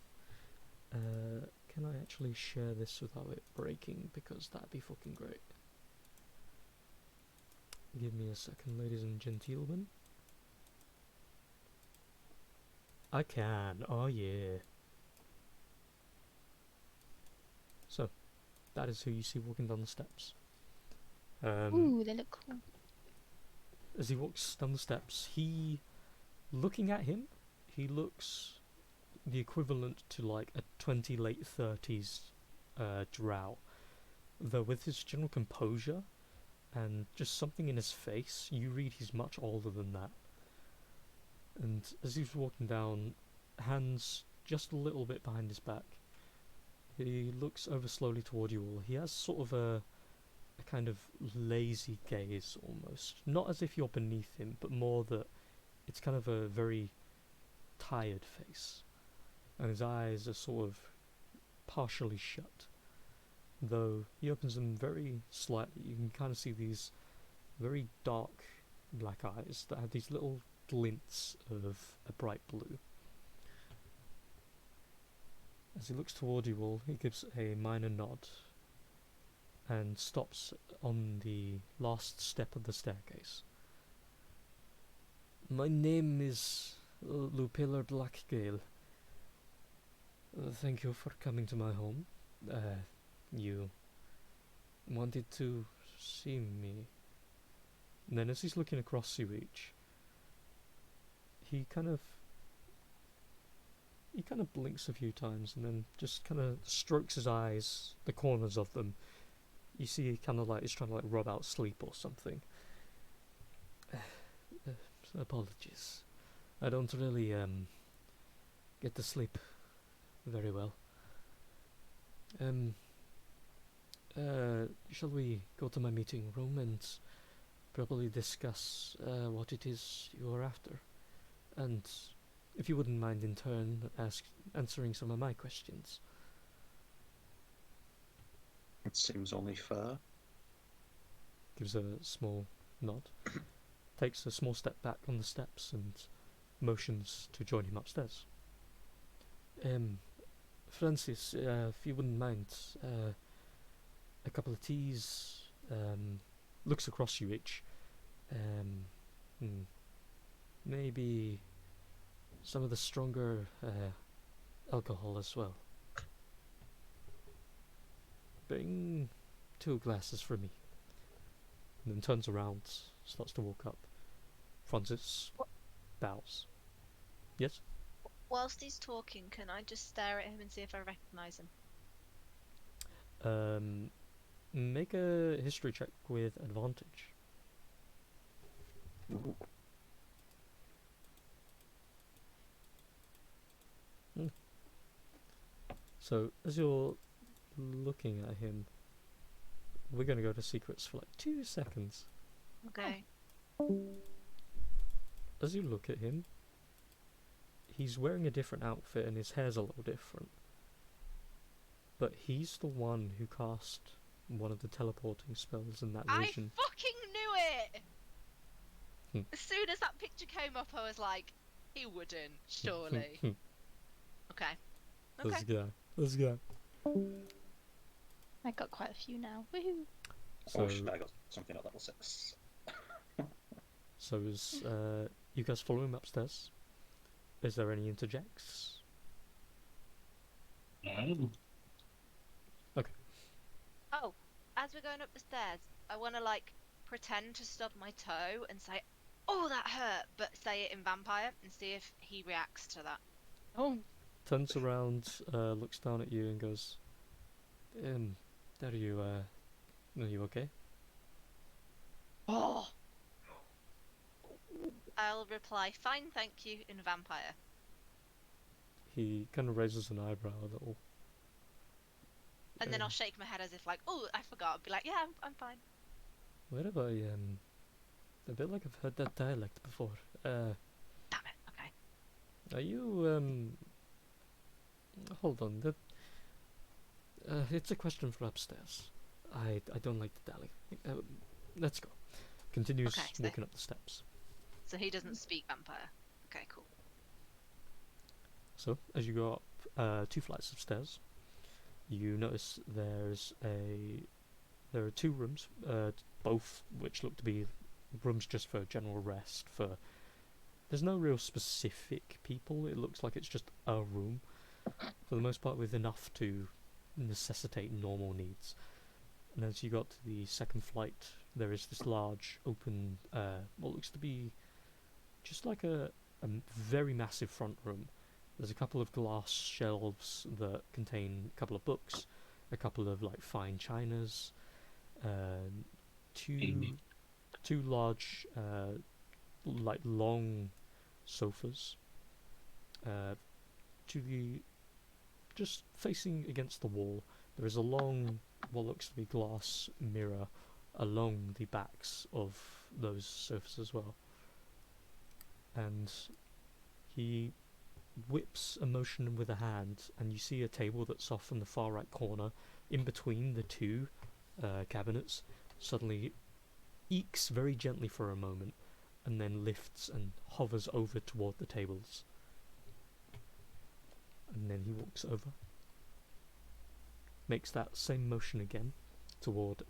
Can I actually share this without it breaking? Because that'd be fucking great. Give me a second, ladies and gentlemen. I can. Oh yeah. So, that is who you see walking down the steps. Ooh, they look cool. As he walks down the steps, looking at him, he looks the equivalent to like a 20 late 30s drow. Though with his general composure and just something in his face, you read he's much older than that. And as he's walking down, hands just a little bit behind his back, he looks over slowly toward you all. He has sort of a kind of lazy gaze almost. Not as if you're beneath him, but more that it's kind of a very tired face. And his eyes are sort of partially shut. Though he opens them very slightly, you can kind of see these very dark black eyes that have these little glints of a bright blue. As he looks toward you all, he gives a minor nod and stops on the last step of the staircase. My name is Lupilar Blackgale. Thank you for coming to my home. You wanted to see me. And then as he's looking across you each, he kind of blinks a few times and then just kind of strokes his eyes, the corners of them. You see he kind of like he's trying to like rub out sleep or something. Apologies. I don't really get to sleep very well. Shall we go to my meeting room and probably discuss what it is you are after? And if you wouldn't mind in turn answering some of my questions. It seems only fair. Gives a small nod. Takes a small step back on the steps and motions to join him upstairs. Francis, if you wouldn't mind, a couple of teas. Looks across you each. Maybe some of the stronger alcohol as well. Bring 2 glasses for me. And then turns around, starts to walk up. Francis bows. Yes? Whilst he's talking, can I just stare at him and see if I recognise him? Make a history check with advantage. Ooh. So, as you're looking at him, we're going to go to secrets for like 2 seconds. Okay. As you look at him, he's wearing a different outfit and his hair's a little different. But he's the one who cast one of the teleporting spells in that I vision. fucking knew it! As soon as that picture came up, I was like, he wouldn't, surely. Okay. This Okay. guy. This guy. I got quite a few now. Woohoo! Oh So, shit, I got something at level 6. so is you guys follow him upstairs? Is there any interjects? Oh, as we're going up the stairs, I want to like pretend to stub my toe and say, "Oh, that hurt," but say it in vampire and see if he reacts to that. Oh, Turns around, looks down at you and goes, are you okay? oh, I'll reply, "Fine, thank you," in vampire. He kind of raises an eyebrow a little. And then I'll shake my head as if like, "Oh, I forgot." I'll be like, "Yeah, I'm fine." Where have I, a bit like I've heard that dialect before. Damn it. Okay. Are you, hold on, it's a question for upstairs. I don't like the dialect. Let's go. Continues Okay, so- walking up the steps. So he doesn't speak vampire. Okay, cool. So, as you go up 2 flights of stairs, you notice there are 2 rooms, both which look to be rooms just for general rest. There's no real specific people. It looks like it's just a room, for the most part, with enough to necessitate normal needs. And as you got to the second flight, there is this large open, what looks to be just like a very massive front room. There's a couple of glass shelves that contain a couple of books, a couple of like fine chinas, two large like long sofas. To the just facing against the wall, there is a long, what looks to be glass mirror along the backs of those sofas as well. And he whips a motion with a hand, and you see a table that's off in the far right corner, in between the 2 cabinets, suddenly ekes very gently for a moment, and then lifts and hovers over toward the tables. And then he walks over, makes that same motion again toward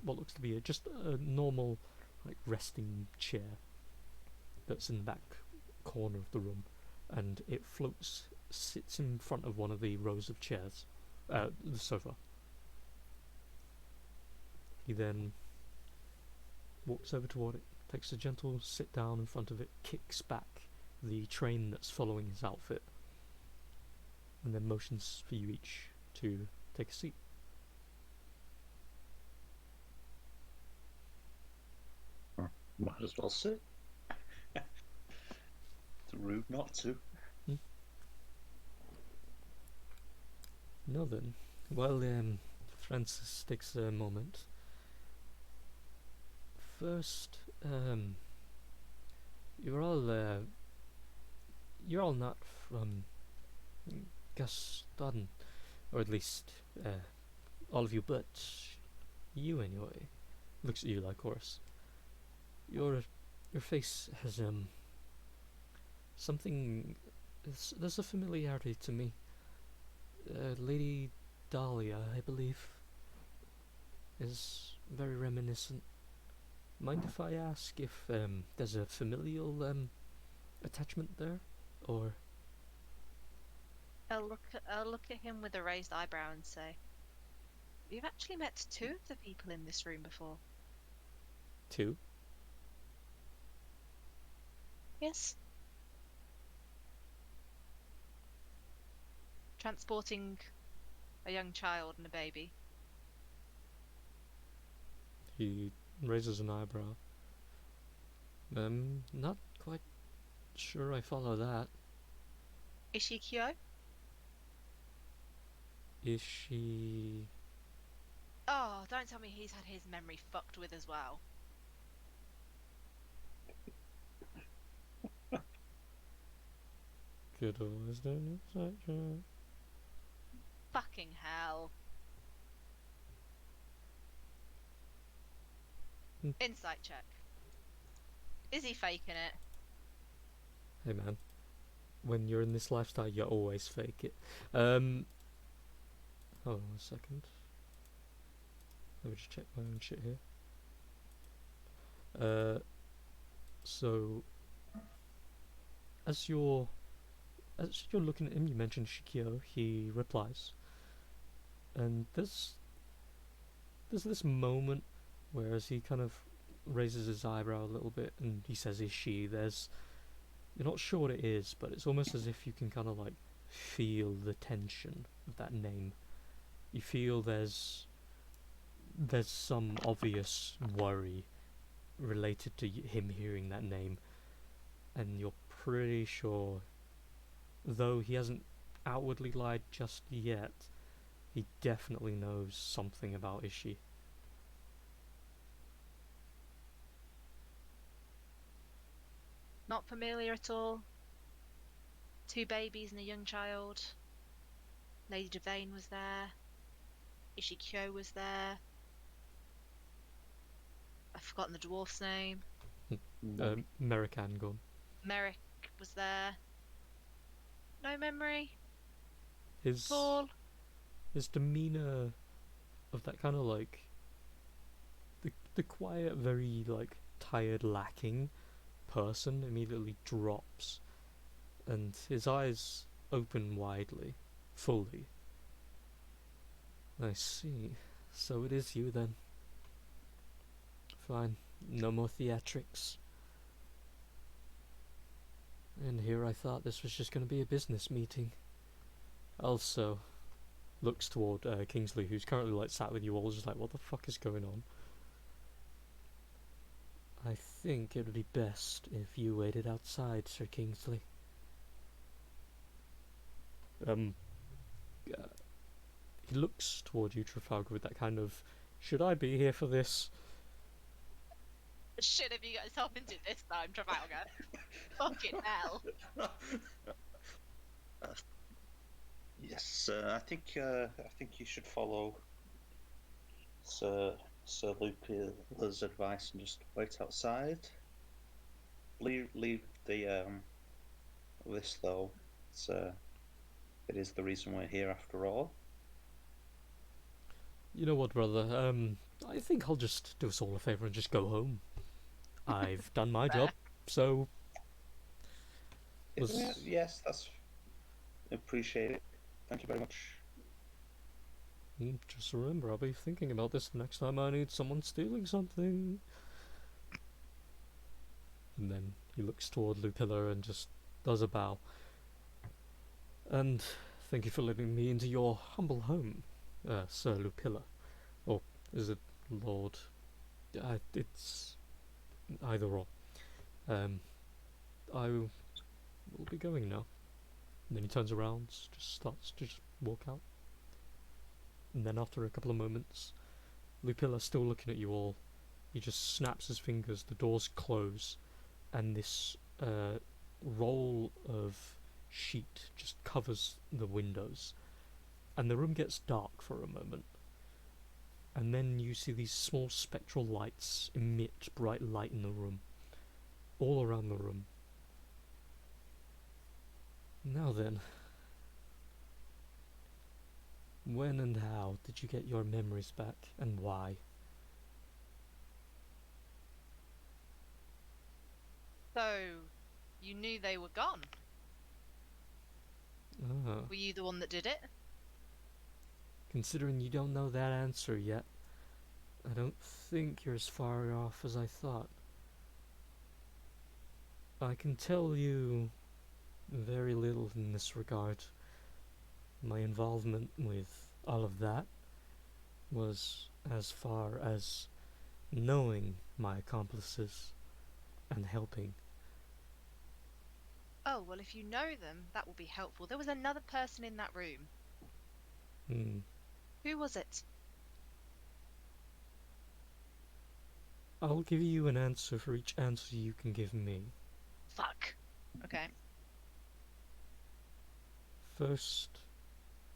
what looks to be just a normal like resting chair that's in the back corner of the room, and it sits in front of one of the rows of chairs, the sofa. He then walks over toward it, takes a gentle sit down in front of it, kicks back the train that's following his outfit, and then motions for you each to take a seat. Might as well sit. It's rude not to. Now then, while Francis takes a moment, first, you're all not from Gaston, or at least all of you, but you anyway. Looks at you like Horace. Your face has something. There's a familiarity to me. Lady Dahlia, I believe, is very reminiscent. Mind if I ask if there's a familial attachment there, or I'll look at him with a raised eyebrow and say, "You've actually met 2 of the people in this room before." 2? Yes. Transporting a young child and a baby. He raises an eyebrow. Not quite sure I follow that. Is she Kyo? Is she... Oh, don't tell me he's had his memory fucked with as well. Good always done inside joke. Fucking hell. Hmm. Insight check. Is he faking it? Hey man, when you're in this lifestyle, you always fake it. Hold on a second. Let me just check my own shit here. So as you're looking at him, you mentioned Shikio. He replies, and there's this moment where as he kind of raises his eyebrow a little bit, and he says, "Is she?" You're not sure what it is, but it's almost as if you can kind of like feel the tension of that name. You feel there's some obvious worry related to him hearing that name, and you're pretty sure, though he hasn't outwardly lied just yet, he definitely knows something about Ishi. Not familiar at all. 2 babies and a young child. Lady Devane was there. Ishikyo was there. I've forgotten the dwarf's name. Merikangon. Merrick was there. No memory. His Paul. his demeanor of that kind of like the quiet, very like tired, lacking person immediately drops, and his eyes open widely, fully. I see. So it is you then. Fine. No more theatrics. And here I thought this was just going to be a business meeting. Also, looks toward Kingsley, who's currently like sat with you all, just like, what the fuck is going on? I think it would be best if you waited outside, Sir Kingsley. He looks toward you, Trafalgar, with that kind of, should I be here for this? Shit, have you got yourself into this time, Trafalgar? Fucking hell. Yes, I think you should follow Sir Lupilla's advice and just wait outside. Leave the this though. It is the reason we're here after all. You know what, brother? I think I'll just do us all a favour and just go home. I've done my job, so. Yes, that's appreciate it. Thank you very much. Just remember, I'll be thinking about this the next time I need someone stealing something. And then he looks toward Lupilla and just does a bow. And thank you for letting me into your humble home, Sir Lupilla. Or is it Lord? It's either or. I will be going now. And then he turns around, just starts to just walk out. And then after a couple of moments, Lupilla's still looking at you all. He just snaps his fingers, the doors close, and this roll of sheet just covers the windows. And the room gets dark for a moment. And then you see these small spectral lights emit bright light in the room. All around the room. Now then. When and how did you get your memories back, and why? So, you knew they were gone? Were you the one that did it? Considering you don't know that answer yet, I don't think you're as far off as I thought. I can tell you very little in this regard. My involvement with all of that was as far as knowing my accomplices and helping. Oh, well, if you know them, that will be helpful. There was another person in that room. Who was it? I'll give you an answer for each answer you can give me. Fuck. Okay. First,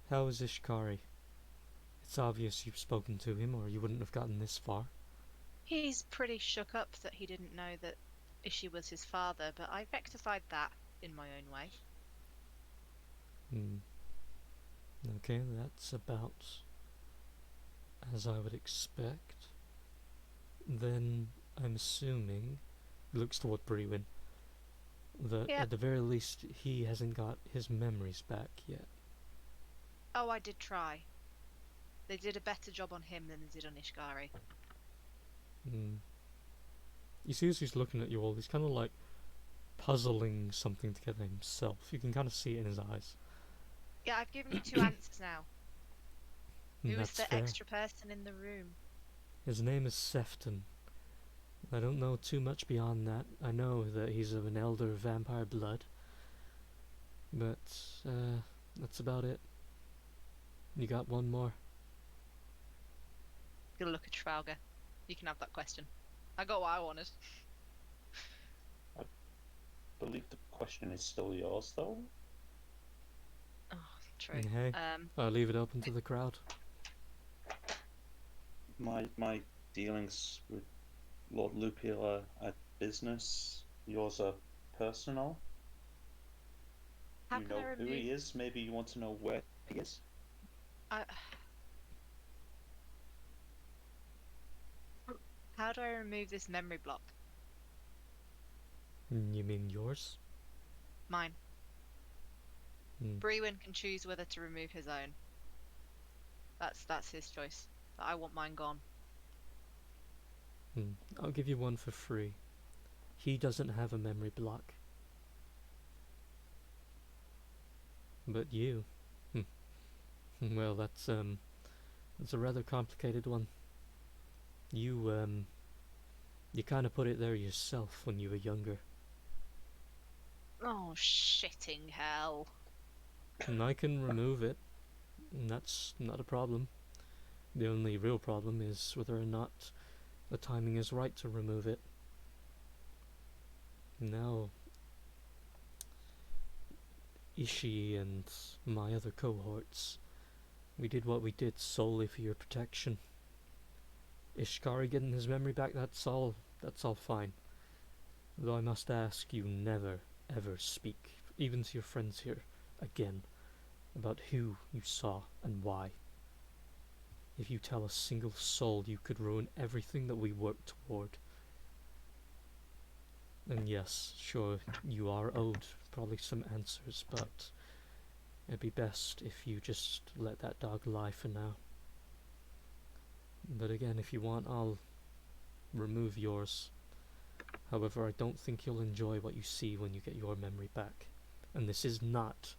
how is Ishikari? It's obvious you've spoken to him, or you wouldn't have gotten this far. He's pretty shook up that he didn't know that Ishi was his father, but I rectified that in my own way. Hmm. Okay, that's about as I would expect. Then I'm assuming, looks toward Brewin, that Yep. at the very least he hasn't got his memories back yet. Oh, I did try. They did a better job on him than they did on Ishgari. Hmm. You see as he's looking at you all, he's kind of like puzzling something together himself. You can kind of see it in his eyes. Yeah, I've given you 2 answers now. And Who is that's the fair. extra person in the room? His name is Sefton. I don't know too much beyond that. I know that he's of an elder vampire blood. But, that's about it. You got one more? Gonna look at Trafalgar. You can have that question. I got what I wanted. I believe the question is still yours, though. Oh, true. Hey, I'll leave it open to the crowd. My dealings with Lord Lupula are business. Yours are personal. How You can know I who remove? he is. Maybe you want to know where he is. How do I remove this memory block? You mean yours? Mine. Hmm. Brewin can choose whether to remove his own. That's his choice. But I want mine gone. I'll give you one for free. He doesn't have a memory block. But you... well, that's a rather complicated one. You kind of put it there yourself when you were younger. Oh, shitting hell. And I can remove it, and that's not a problem. The only real problem is whether or not the timing is right to remove it. Now, Ishii and my other cohorts, we did what we did solely for your protection. Ishkari getting his memory back, that's all fine. Though I must ask you never, ever speak, even to your friends here, again, about who you saw and why. If you tell a single soul, you could ruin everything that we work toward. And yes, sure, you are owed probably some answers, but it'd be best if you just let that dog lie for now. But again, if you want, I'll remove yours. However, I don't think you'll enjoy what you see when you get your memory back. And this is not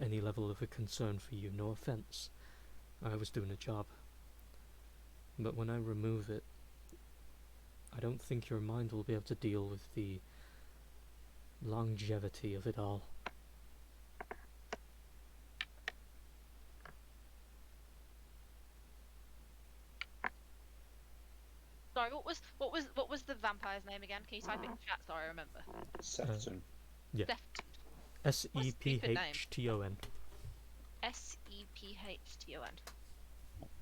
any level of a concern for you, no offense. I was doing a job. But when I remove it, I don't think your mind will be able to deal with the longevity of it all. Sorry, what was the vampire's name again? Can you type it in chat so I remember? Sefton. Yeah. Sefton. Sepphton. Sepphton.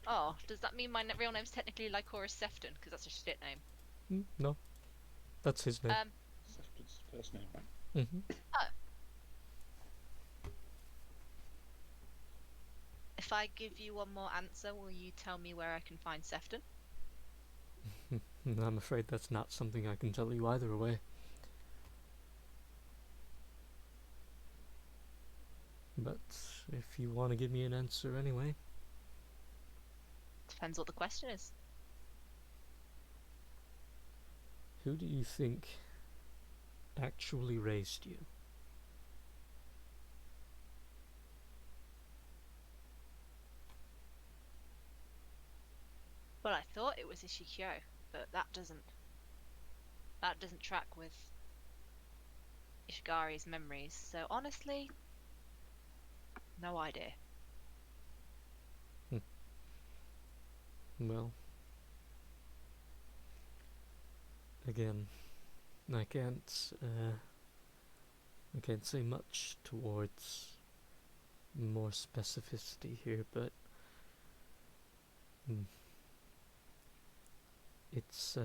Oh, does that mean my real name's technically Lycoris Sefton? Because that's a shit name. No, that's his name. Sefton's first name, right? If I give you one more answer, will you tell me where I can find Sefton? I'm afraid that's not something I can tell you either way. But if you want to give me an answer anyway. Depends what the question is. Who do you think actually raised you? Well, I thought it was Ishikyo, but that doesn't track with Ishigari's memories. So honestly, no idea. Well, again, I can't say much towards more specificity here, but it's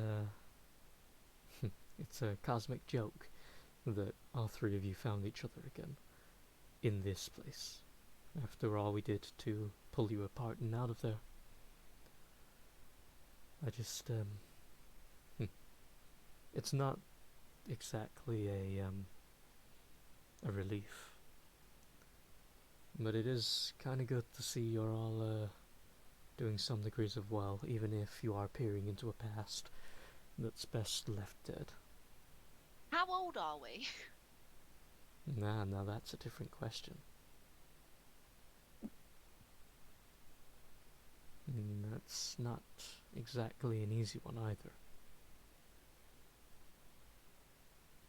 It's a cosmic joke that all three of you found each other again in this place. After all we did to pull you apart and out of there. I just, it's not exactly a relief. But it is kind of good to see you're all doing some degrees of well, even if you are peering into a past that's best left dead. How old are we? Now that's a different question. That's not exactly an easy one either.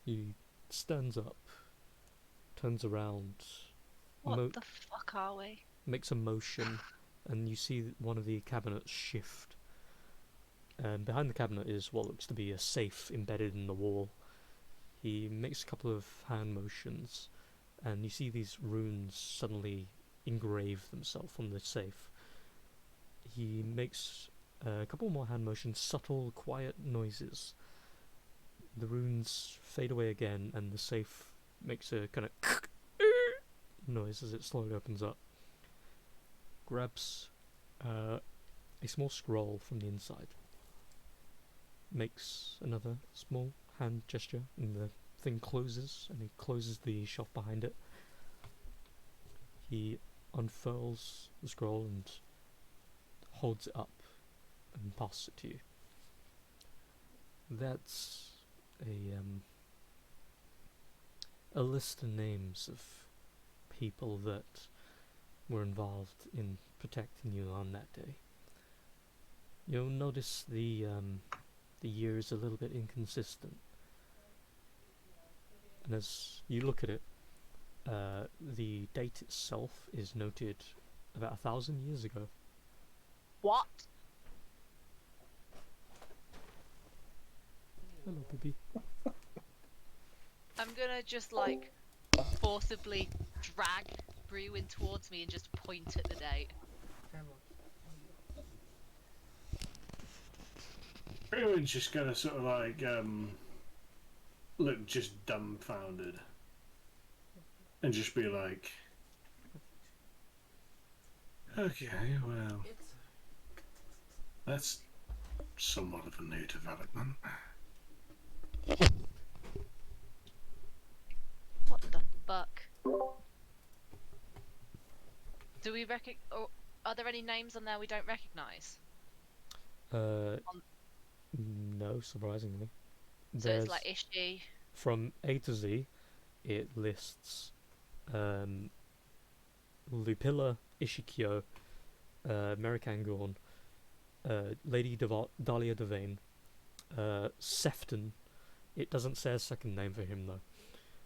He stands up, turns around, What the fuck are we? makes a motion, and you see one of the cabinets shift. And behind the cabinet is what looks to be a safe embedded in the wall. He makes a couple of hand motions, and you see these runes suddenly engrave themselves on the safe. He makes a couple more hand motions, subtle, quiet noises. The runes fade away again, and the safe makes a kind of noise as it slowly opens up. Grabs a small scroll from the inside. Makes another small hand gesture, and the thing closes, and he closes the shelf behind it. He unfurls the scroll and holds it up and passes it to you. That's a list of names of people that were involved in protecting you on that day. You'll notice the years a little bit inconsistent, and as you look at it, the date itself is noted about 1,000 years ago. What? Hello, baby. I'm gonna just like forcibly drag Brewin towards me and just point at the date. Everyone's just gonna sort of like look just dumbfounded and just be like, okay, well, that's somewhat of a new development. What the fuck? Do we or are there any names on there we don't recognise? No, surprisingly. So it's like Ishi. From A to Z, it lists Lupilla Ishikyo, Merikangorn, Lady Dahlia Devane, Sefton. It doesn't say a second name for him though.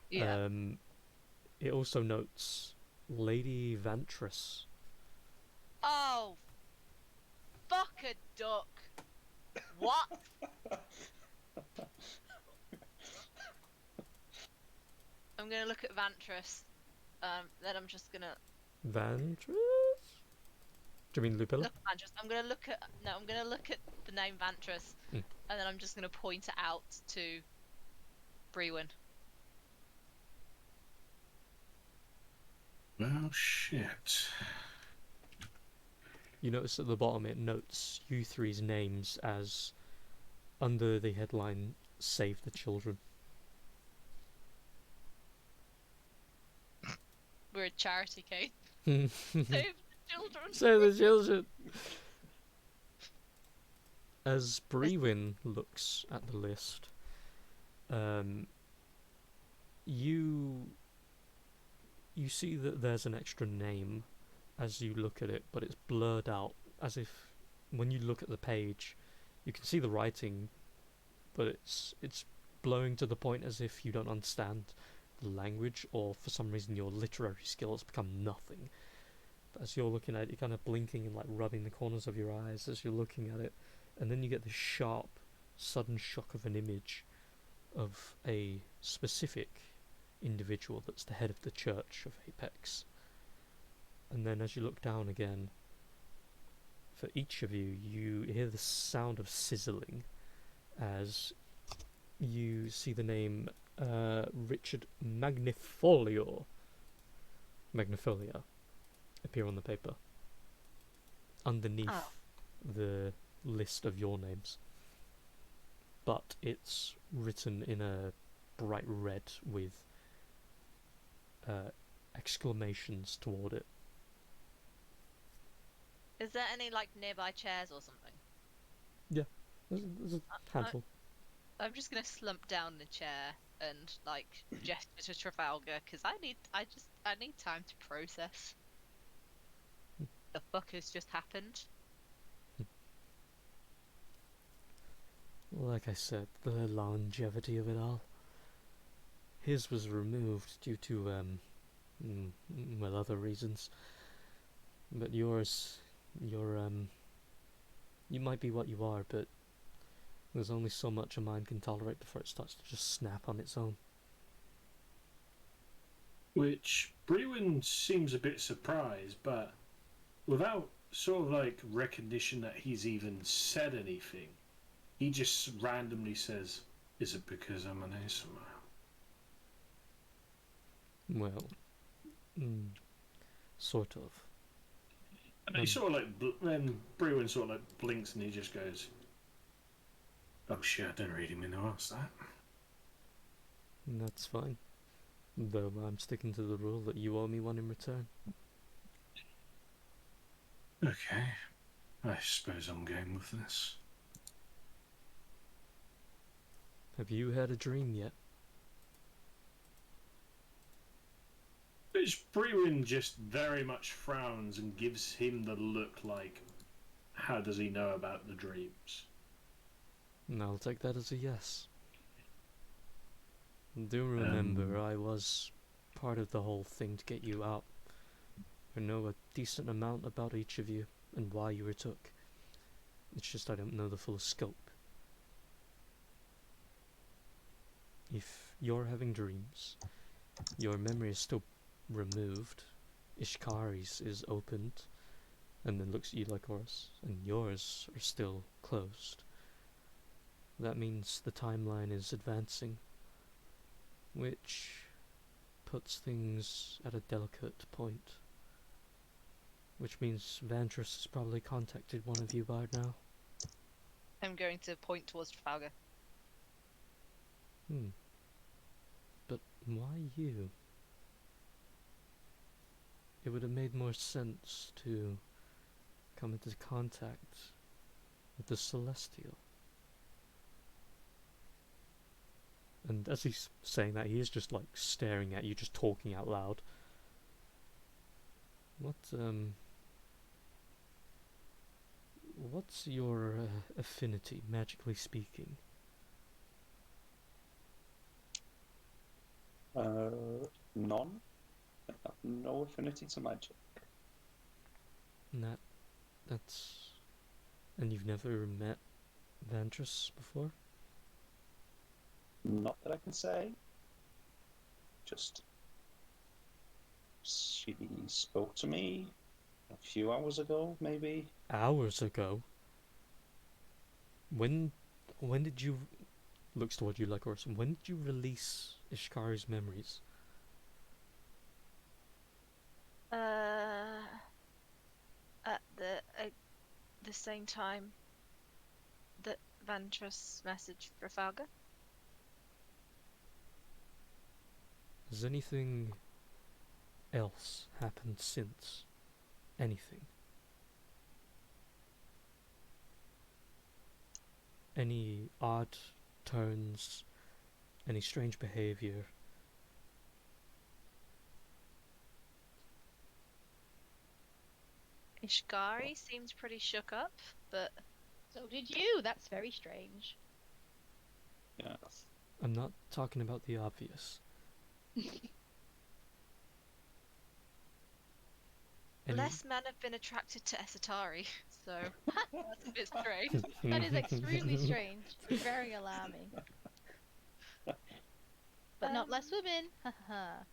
Yeah. It also notes Lady Vantress. Oh, fuck a duck. What? I'm gonna look at Vantress. Then I'm just gonna Vantress? Do you mean Lupilla? look at Vantress. I'm gonna look at the name Vantress, and then I'm just gonna point it out to Brewin. Well, shit. You notice at the bottom it notes you three's names as under the headline "Save the Children." We're a charity case. Save the children. Save the children. As Brewin looks at the list, you see that there's an extra name as you look at it, but it's blurred out, as if when you look at the page, you can see the writing, but it's blowing to the point as if you don't understand the language, or for some reason your literary skills become nothing. But as you're looking at it, you're kind of blinking and like rubbing the corners of your eyes as you're looking at it, and then you get this sharp, sudden shock of an image of a specific individual that's the head of the Church of Apex. And then as you look down again, for each of you, you hear the sound of sizzling as you see the name Richard Magnifolia appear on the paper underneath Oh. the list of your names, but it's written in a bright red with exclamations toward it. Is there any like nearby chairs or something? There's a handful. I'm just gonna slump down in a chair and like gesture to Trafalgar because I need time to process. The fuck has just happened? Like I said, the longevity of it all. His was removed due to, well, other reasons. But yours, you might be what you are, but there's only so much a mind can tolerate before it starts to just snap on its own. Which Brewin seems a bit surprised, but without sort of like recognition that he's even said anything, he just randomly says, "Is it because I'm an ASMR?" Well, sort of. And he sort of like, then Brewin sort of like blinks and he just goes, "Oh shit, I didn't really mean to ask that." That's fine. Though I'm sticking to the rule that you owe me one in return. Okay, I suppose I'm game with this. Have you had a dream yet? Which Brewin just very much frowns and gives him the look like, how does he know about the dreams? And I'll take that as a yes. Do remember, I was part of the whole thing to get you out. I know a decent amount about each of you and why you were took. It's just I don't know the full scope. If you're having dreams, your memory is still removed, Ishkari's is opened, and then looks at you like Horus, and yours are still closed. That means the timeline is advancing, which puts things at a delicate point. Which means Vantris has probably contacted one of you by now. I'm going to point towards Trafalgar. But why you? It would have made more sense to come into contact with the Celestial. And as he's saying that, he is just like staring at you, just talking out loud. What's your affinity, magically speaking? None. I have no affinity to magic. That's... And you've never met Vantris before? Not that I can say. Just... she spoke to me a few hours ago, maybe. Hours ago? When did you... Looks toward you like Orson. When did you release Ishkari's memories? At the same time that Vantris messaged Trafalgar. Has anything else happened since? Anything? Any odd turns? Any strange behavior? Ishkari seems pretty shook up, but So did you. That's very strange. Yeah. I'm not talking about the obvious. less men have been attracted to Esatari, so that's a bit strange. That is extremely strange. Very alarming. But not less women. Haha.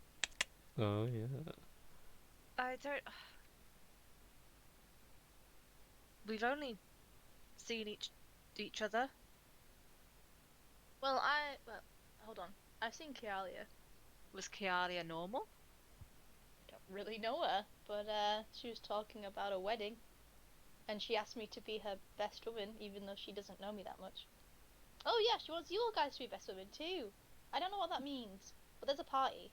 Oh yeah. I don't. We've only seen each other. Well, hold on. I've seen Kialia. Was Kialia normal? Don't really know her, but she was talking about a wedding, and she asked me to be her best woman, even though she doesn't know me that much. Oh yeah, she wants you all guys to be best women too. I don't know what that means, but there's a party.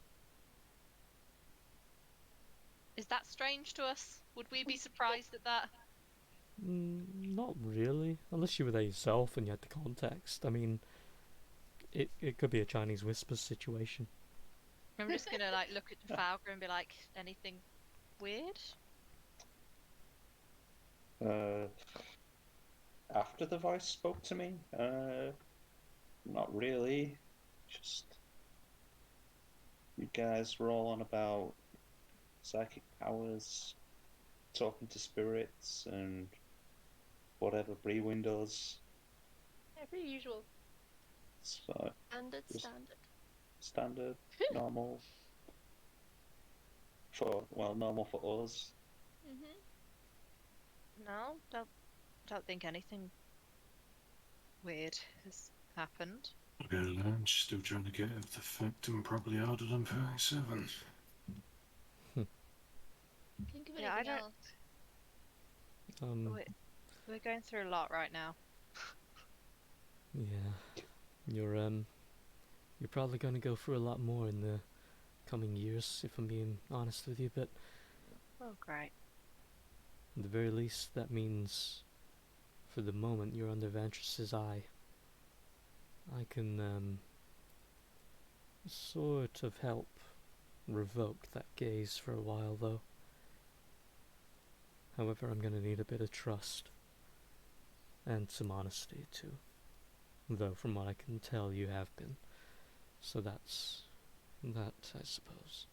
Is that strange to us? Would we be surprised at that? Not really, unless you were there yourself and you had the context. I mean, it could be a Chinese whispers situation. I'm just gonna like look at Trafalgar and be like, anything weird? After the voice spoke to me, not really. Just you guys were all on about psychic powers, talking to spirits, and whatever Breewin does. Yeah, pretty usual. So Standard, Just- standard. standard, normal. Normal for us. No, don't think anything weird has happened. Okay, Lance, still trying to get at the fact I'm probably older than 37. Think of Yeah, I anything don't- else. We're going through a lot right now. Yeah, you're probably going to go through a lot more in the coming years, if I'm being honest with you. But Oh, great. at the very least, that means, for the moment, you're under Ventress's eye. I can sort of help revoke that gaze for a while, though. However, I'm going to need a bit of trust. And some honesty, too. Though, from what I can tell, you have been. So that's that, I suppose.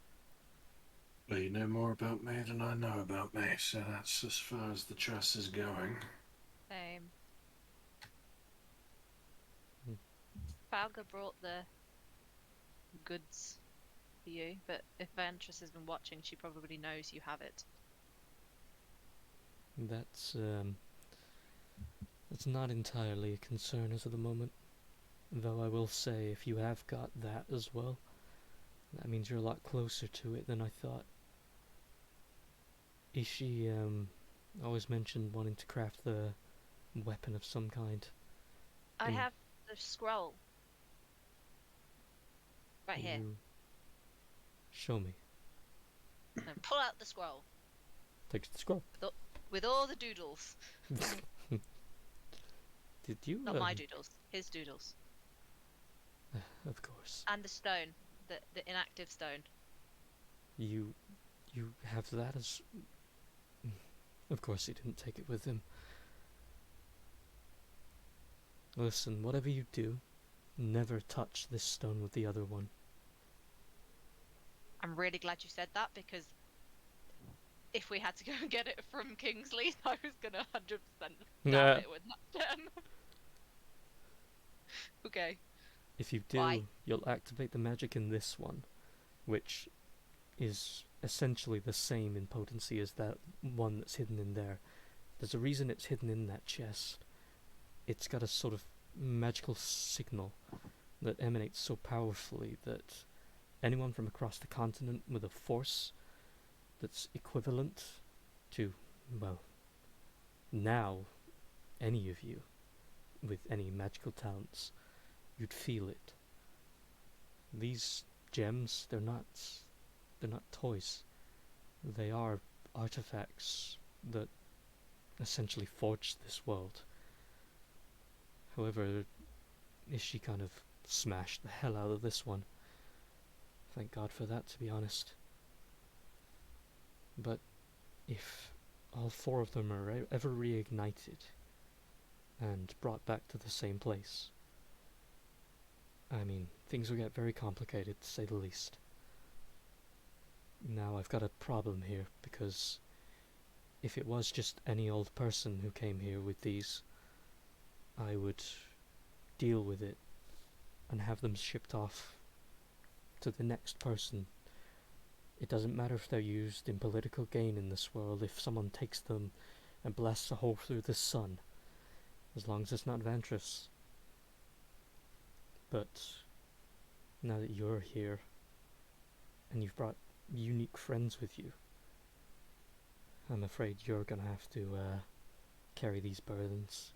Well, you know more about me than I know about me, so that's as far as the trust is going. Same. Hmm. Falga brought the goods for you, but if Ventress has been watching, she probably knows you have it. That's not entirely a concern as of the moment. Though I will say, if you have got that as well, that means you're a lot closer to it than I thought. Ishi always mentioned wanting to craft the weapon of some kind. I Hmm. have the scroll. Right here. You show me. No, pull out the scroll. Take the scroll. With all the doodles. Did you? Not my doodles. His doodles. Of course. And the stone. The inactive stone. You have that as. Of course, he didn't take it with him. Listen, whatever you do, never touch this stone with the other one. I'm really glad you said that, because if we had to go and get it from Kingsley, I was gonna 100% Nah. stab it with that gem. Okay. If you do, Why? you'll activate the magic in this one, which is essentially the same in potency as that one that's hidden in there. There's a reason it's hidden in that chest. It's got a sort of magical signal that emanates so powerfully that anyone from across the continent with a force that's equivalent to, well, now, any of you with any magical talents, you'd feel it. These gems, they're not toys. They are artifacts that essentially forged this world. However, Ishi kind of smashed the hell out of this one. Thank God for that, to be honest. But if all four of them are ever reignited and brought back to the same place, I mean, things will get very complicated, to say the least. Now, I've got a problem here, because if it was just any old person who came here with these, I would deal with it and have them shipped off to the next person. It doesn't matter if they're used in political gain in this world, if someone takes them and blasts a hole through the sun, as long as it's not Ventress. But now that you're here, and you've brought unique friends with you, I'm afraid you're gonna have to carry these burdens.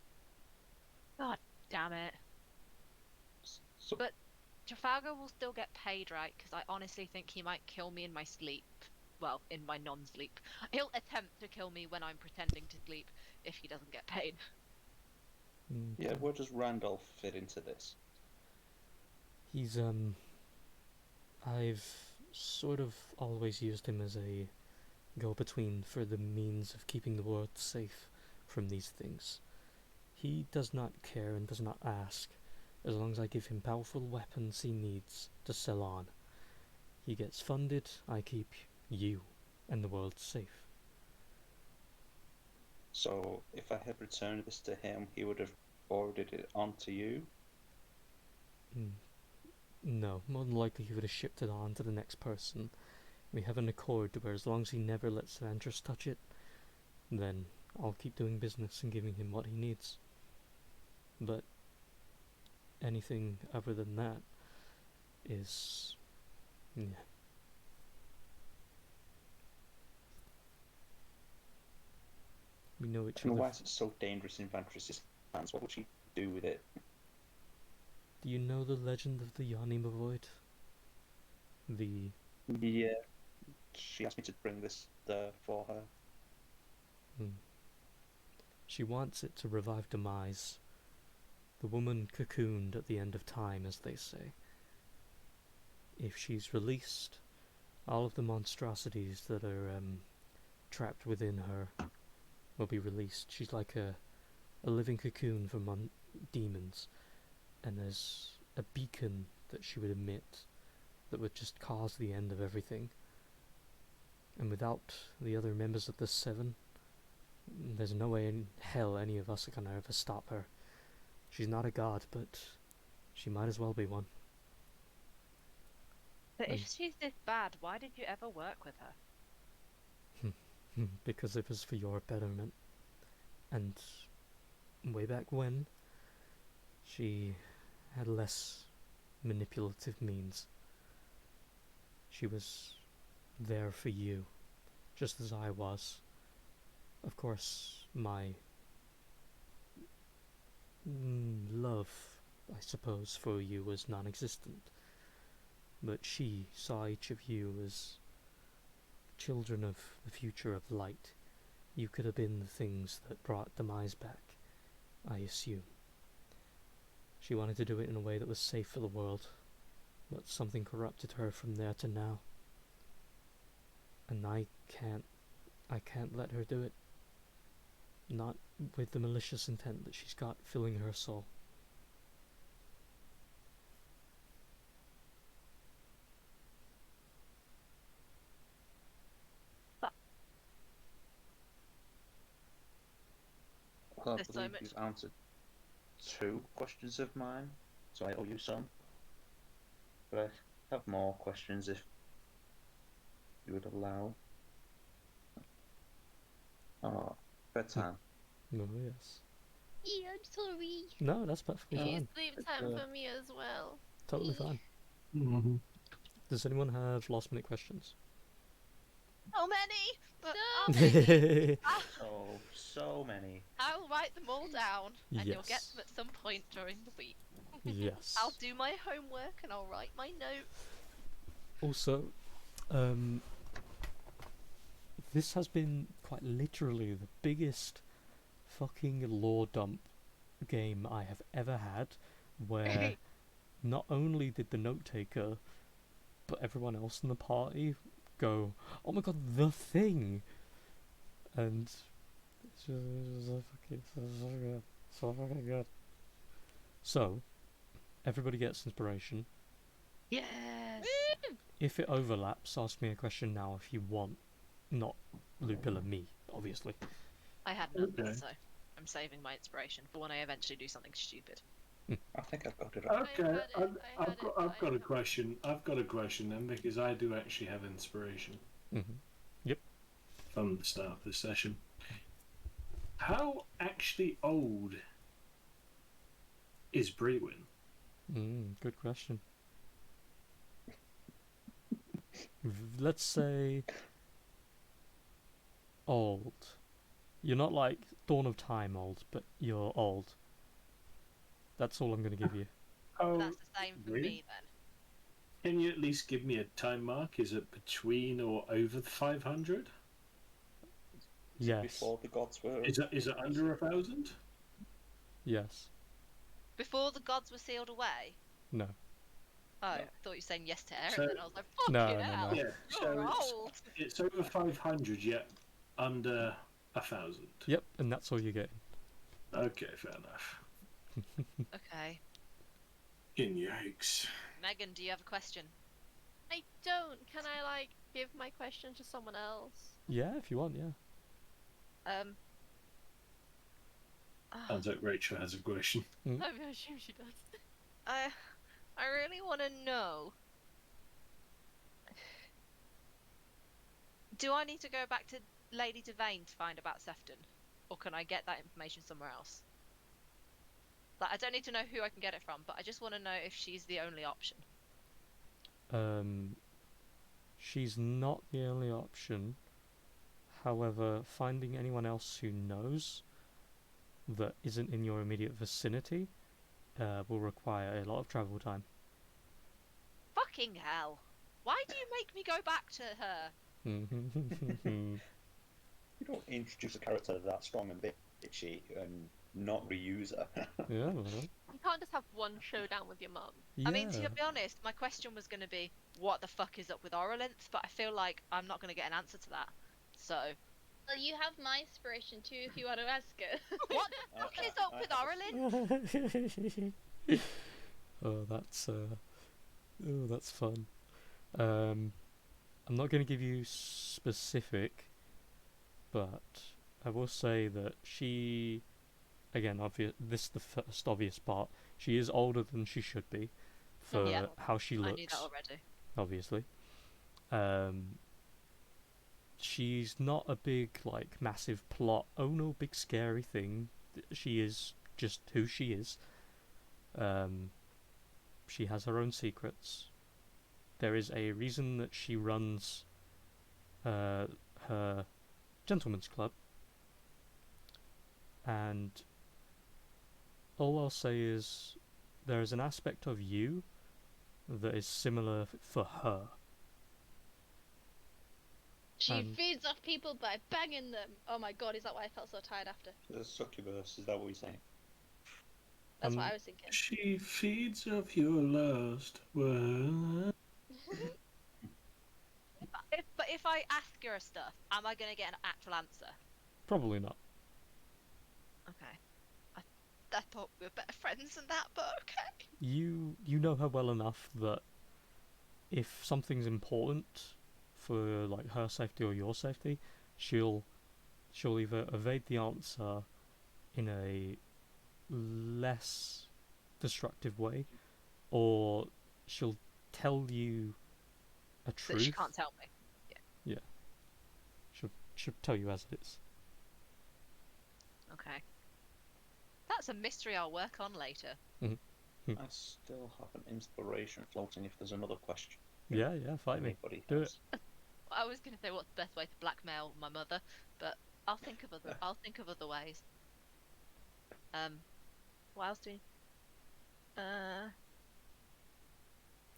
God damn it. So, But Trafalgar will still get paid, right? Because I honestly think he might kill me in my sleep. Well, in my non-sleep. He'll attempt to kill me when I'm pretending to sleep if he doesn't get paid. yeah, where does Randolph fit into this? He's I've sort of always used him as a go-between for the means of keeping the world safe from these things. He does not care and does not ask, as long as I give him powerful weapons he needs to sell on. He gets funded, I keep you and the world safe. So, if I had returned this to him, he would have forwarded it on to you? No, more than likely he would have shipped it on to the next person. We have an accord where as long as he never lets Andros touch it, then I'll keep doing business and giving him what he needs. But anything other than that is... yeah. We know each And other. why is it so dangerous in Vantris's hands? What would she do with it? Do you know the legend of the Yanima Void? The... Yeah. She asked me to bring this there for her. She wants it to revive Demise. The woman cocooned at the end of time, as they say. If she's released, all of the monstrosities that are trapped within her will be released. She's like a living cocoon for demons, and there's a beacon that she would emit that would just cause the end of everything. And without the other members of the Seven, there's no way in hell any of us are gonna ever stop her. She's not a god, but she might as well be one. But if she's this bad, why did you ever work with her? Because it was for your betterment. And way back when, she had less manipulative means. She was there for you, just as I was. Of course, my love, I suppose, for you was non-existent. But she saw each of you as children of the future of light. You could have been the things that brought Demise back, I assume. She wanted to do it in a way that was safe for the world, but something corrupted her from there to now. And I can't let her do it. Not with the malicious intent that she's got filling her soul. Well, I There's so believe much- you've answered 2 questions of mine, so I owe you some. But I have more questions if you would allow. Oh, bedtime. Oh, yes. Yeah, I'm sorry. No, that's perfectly It fine. is sleep time for me as well. Totally fine. Mm-hmm. Does anyone have last minute questions? So many! But So Yes. So many. I'll write them all down, and you'll get them at some point during the week. Yes. I'll do my homework and I'll write my note. Also, this has been quite literally the biggest fucking lore dump game I have ever had, where not only did the note taker, but everyone else in the party go, "Oh my god, the thing!" And it's just so fucking so fucking good. So, everybody gets inspiration. Yes! If it overlaps, ask me a question now if you want. Not Lupilla me, obviously. I had none, Okay. so I'm saving my inspiration for when I eventually do something stupid. I think I've got it up. Okay, I've I've got a had it. question. I've got a question then, because I do actually have inspiration Yep. from the start of the session. How actually old is Brewin? Good question. Let's say old. You're not like Dawn of Time old, but you're old. That's all I'm going to give you. Oh, That's the same for really? me then. Can you at least give me a time mark? Is it between or over the 500? Is it Yes. before the gods were? Is it under 1,000? Yes. Before the gods were sealed away. No. Oh, I No. thought you were saying yes to Aaron. So- Then I was like, fucking No, hell. no. Yeah, so You're it's, old. it's over 500 yet under 1,000. Yep, and that's all you're getting. Okay, fair enough. Okay. Yikes. Megan, do you have a question? I don't. Can I like give my question to someone else? Yeah, if you want, yeah. Sounds like Rachel has a question. I assume she does. I really want to know. Do I need to go back to Lady Devane to find about Sefton? Or can I get that information somewhere else? Like, I don't need to know who I can get it from, but I just want to know if she's the only option. She's not the only option. However, finding anyone else who knows that isn't in your immediate vicinity will require a lot of travel time. Fucking hell. Why do you make me go back to her? You don't introduce a character that strong and bitchy and not reuse her. Yeah, well, You can't just have one showdown with your mum. yeah. I mean, to be honest, my question was going to be, what the fuck is up with Orolynth? But I feel like I'm not going to get an answer to that. So, Well, you have my inspiration too if you want to ask her. what the fuck is up with Orolynth? Oh, that's fun. I'm not going to give you specific, but I will say that she, again, this is the first obvious part. She is older than she should be for Yeah, how she looks. I knew that already. Obviously. She's not a big, like, massive plot, oh no, big scary thing. She is just who she is. She has her own secrets. There is a reason that she runs her gentleman's club. And all I'll say is there is an aspect of you that is similar for her. She And- feeds off people by banging them. Oh my god, is that why I felt so tired after? The succubus, is that what you're saying? That's what Um, I was thinking. She feeds off your lust. What? But if I ask her stuff, am I going to get an actual answer? Probably not. Okay. I thought we were better friends than that, but okay. You know her well enough that if something's important for like her safety or your safety, she'll either evade the answer in a less destructive way, or she'll tell you a truth. That she can't tell me. She'll tell you as it is. Okay. That's a mystery I'll work on later. I still have an inspiration floating if there's another question. Yeah, fight me. Anybody Do has. I was going to say what's the best way to blackmail my mother, but I'll think of other ways. What else do we?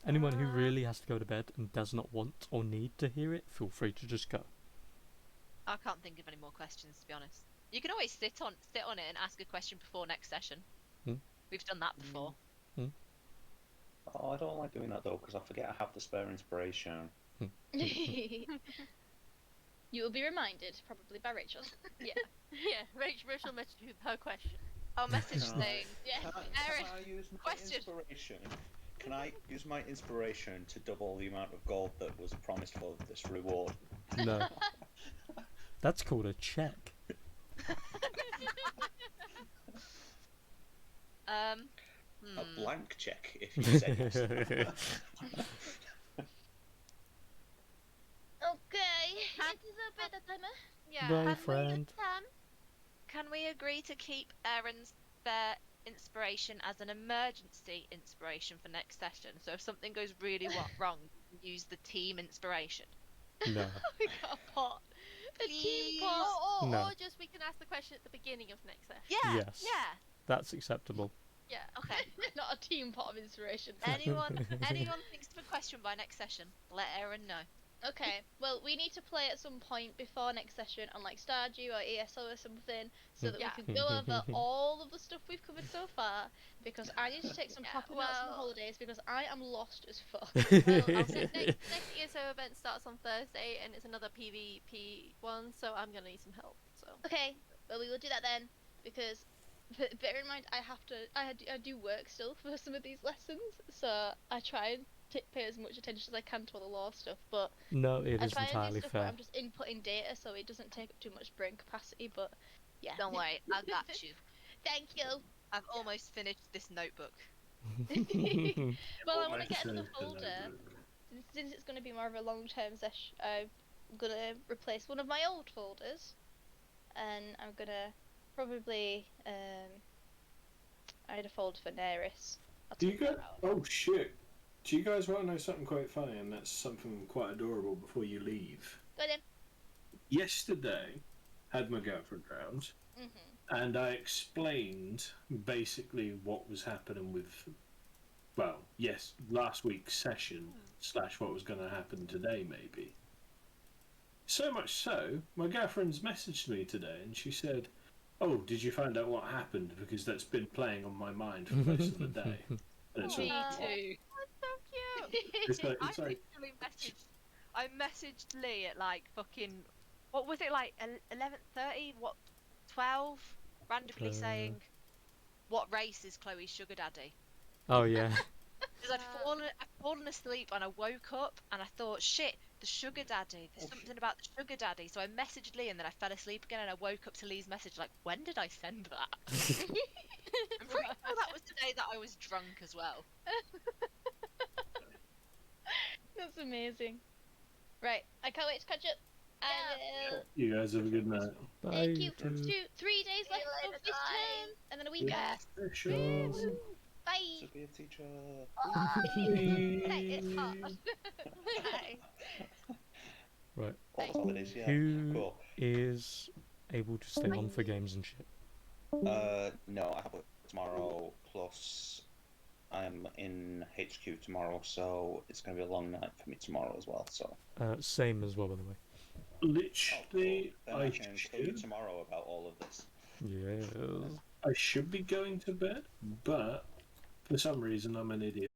Anyone who really has to go to bed and does not want or need to hear it, feel free to just go. I can't think of any more questions, to be honest. You can always sit on it and ask a question before next session. We've done that before. Oh, I don't like doing that though because I forget I have the spare inspiration. You will be reminded, probably by Rachel. Yeah, Rachel messaged you with her question. I'll message Can I- saying, Yes. Aaron, Can I use my question. inspiration? Can I use my inspiration to double the amount of gold that was promised for this reward? No. That's called a check. A blank check, if you say yes. Okay, it is a better timer. yeah, Bye, can friend. Sam. we agree to keep Aaron's spare inspiration as an emergency inspiration for next session. So if something goes really wrong, you can use the team inspiration. No. We got a pot. A team Please. pot. No. Or just we can ask the question at the beginning of next session. Yeah, Yes. yeah. That's acceptable. Yeah. Okay. Not a team pot of inspiration. Anyone thinks of a question by next session, let Erin know. Okay, well, we need to play at some point before next session on like Stardew or ESO or something, so that Yeah. we can go over all of the stuff we've covered so far. Because I need to take some Yeah, proper notes on the well- holidays because I am lost as fuck. Well, next ESO event starts on Thursday, and it's another PvP one, so I'm gonna need some help. So Okay, well, we will do that then because bear in mind I do work still for some of these lessons, so I try and pay as much attention as I can to all the law stuff, but No, it I is try and do entirely stuff where fair. I'm just inputting data so it doesn't take up too much brain capacity, but yeah. Don't worry, I got you. Thank you. I've almost finished this notebook. Well, I want to Almost get another finished the folder. notebook. Since it's going to be more of a long-term session, I'm going to replace one of my old folders, and I'm going to probably, I had a folder for Neris. I'll Do you take guys? that out. Oh shit! Do you guys want to know something quite funny? And that's something quite adorable before you leave. Go then. Yesterday, had my girlfriend round, and I explained basically what was happening with, well, yes, last week's session / what was going to happen today, maybe. So much so, my girlfriend's messaged me today, and she said, "Oh, did you find out what happened? Because that's been playing on my mind for most of the day." And it's Me all, too. that's so cute. it's like, I it's like, literally messaged Lee at like fucking, what was it, like 11:30? What, 12? Randomly saying, what race is Chloe's sugar daddy? Oh yeah. Because I'd fallen asleep and I woke up and I thought, shit, the sugar daddy. There's something about the sugar daddy. So I messaged Lee and then I fell asleep again and I woke up to Lee's message like, when did I send that? I'm pretty sure that was the day that I was drunk as well. That's amazing. Right, I can't wait to catch up. I will. you guys have a good night. Thank you. Bye. 3 days left later, of this term, and then a week Yeah. off. Precious. Bye. To be a teacher. It's hot. Bye. Right. All the holidays, yeah. Who Cool. is able to stay on for games and shit? No, I have work tomorrow, plus I'm in HQ tomorrow, so it's going to be a long night for me tomorrow as well, so... Same as well, by the way. Literally, Then I can tell you tomorrow about all of this. Yes. I should be going to bed, but for some reason I'm an idiot.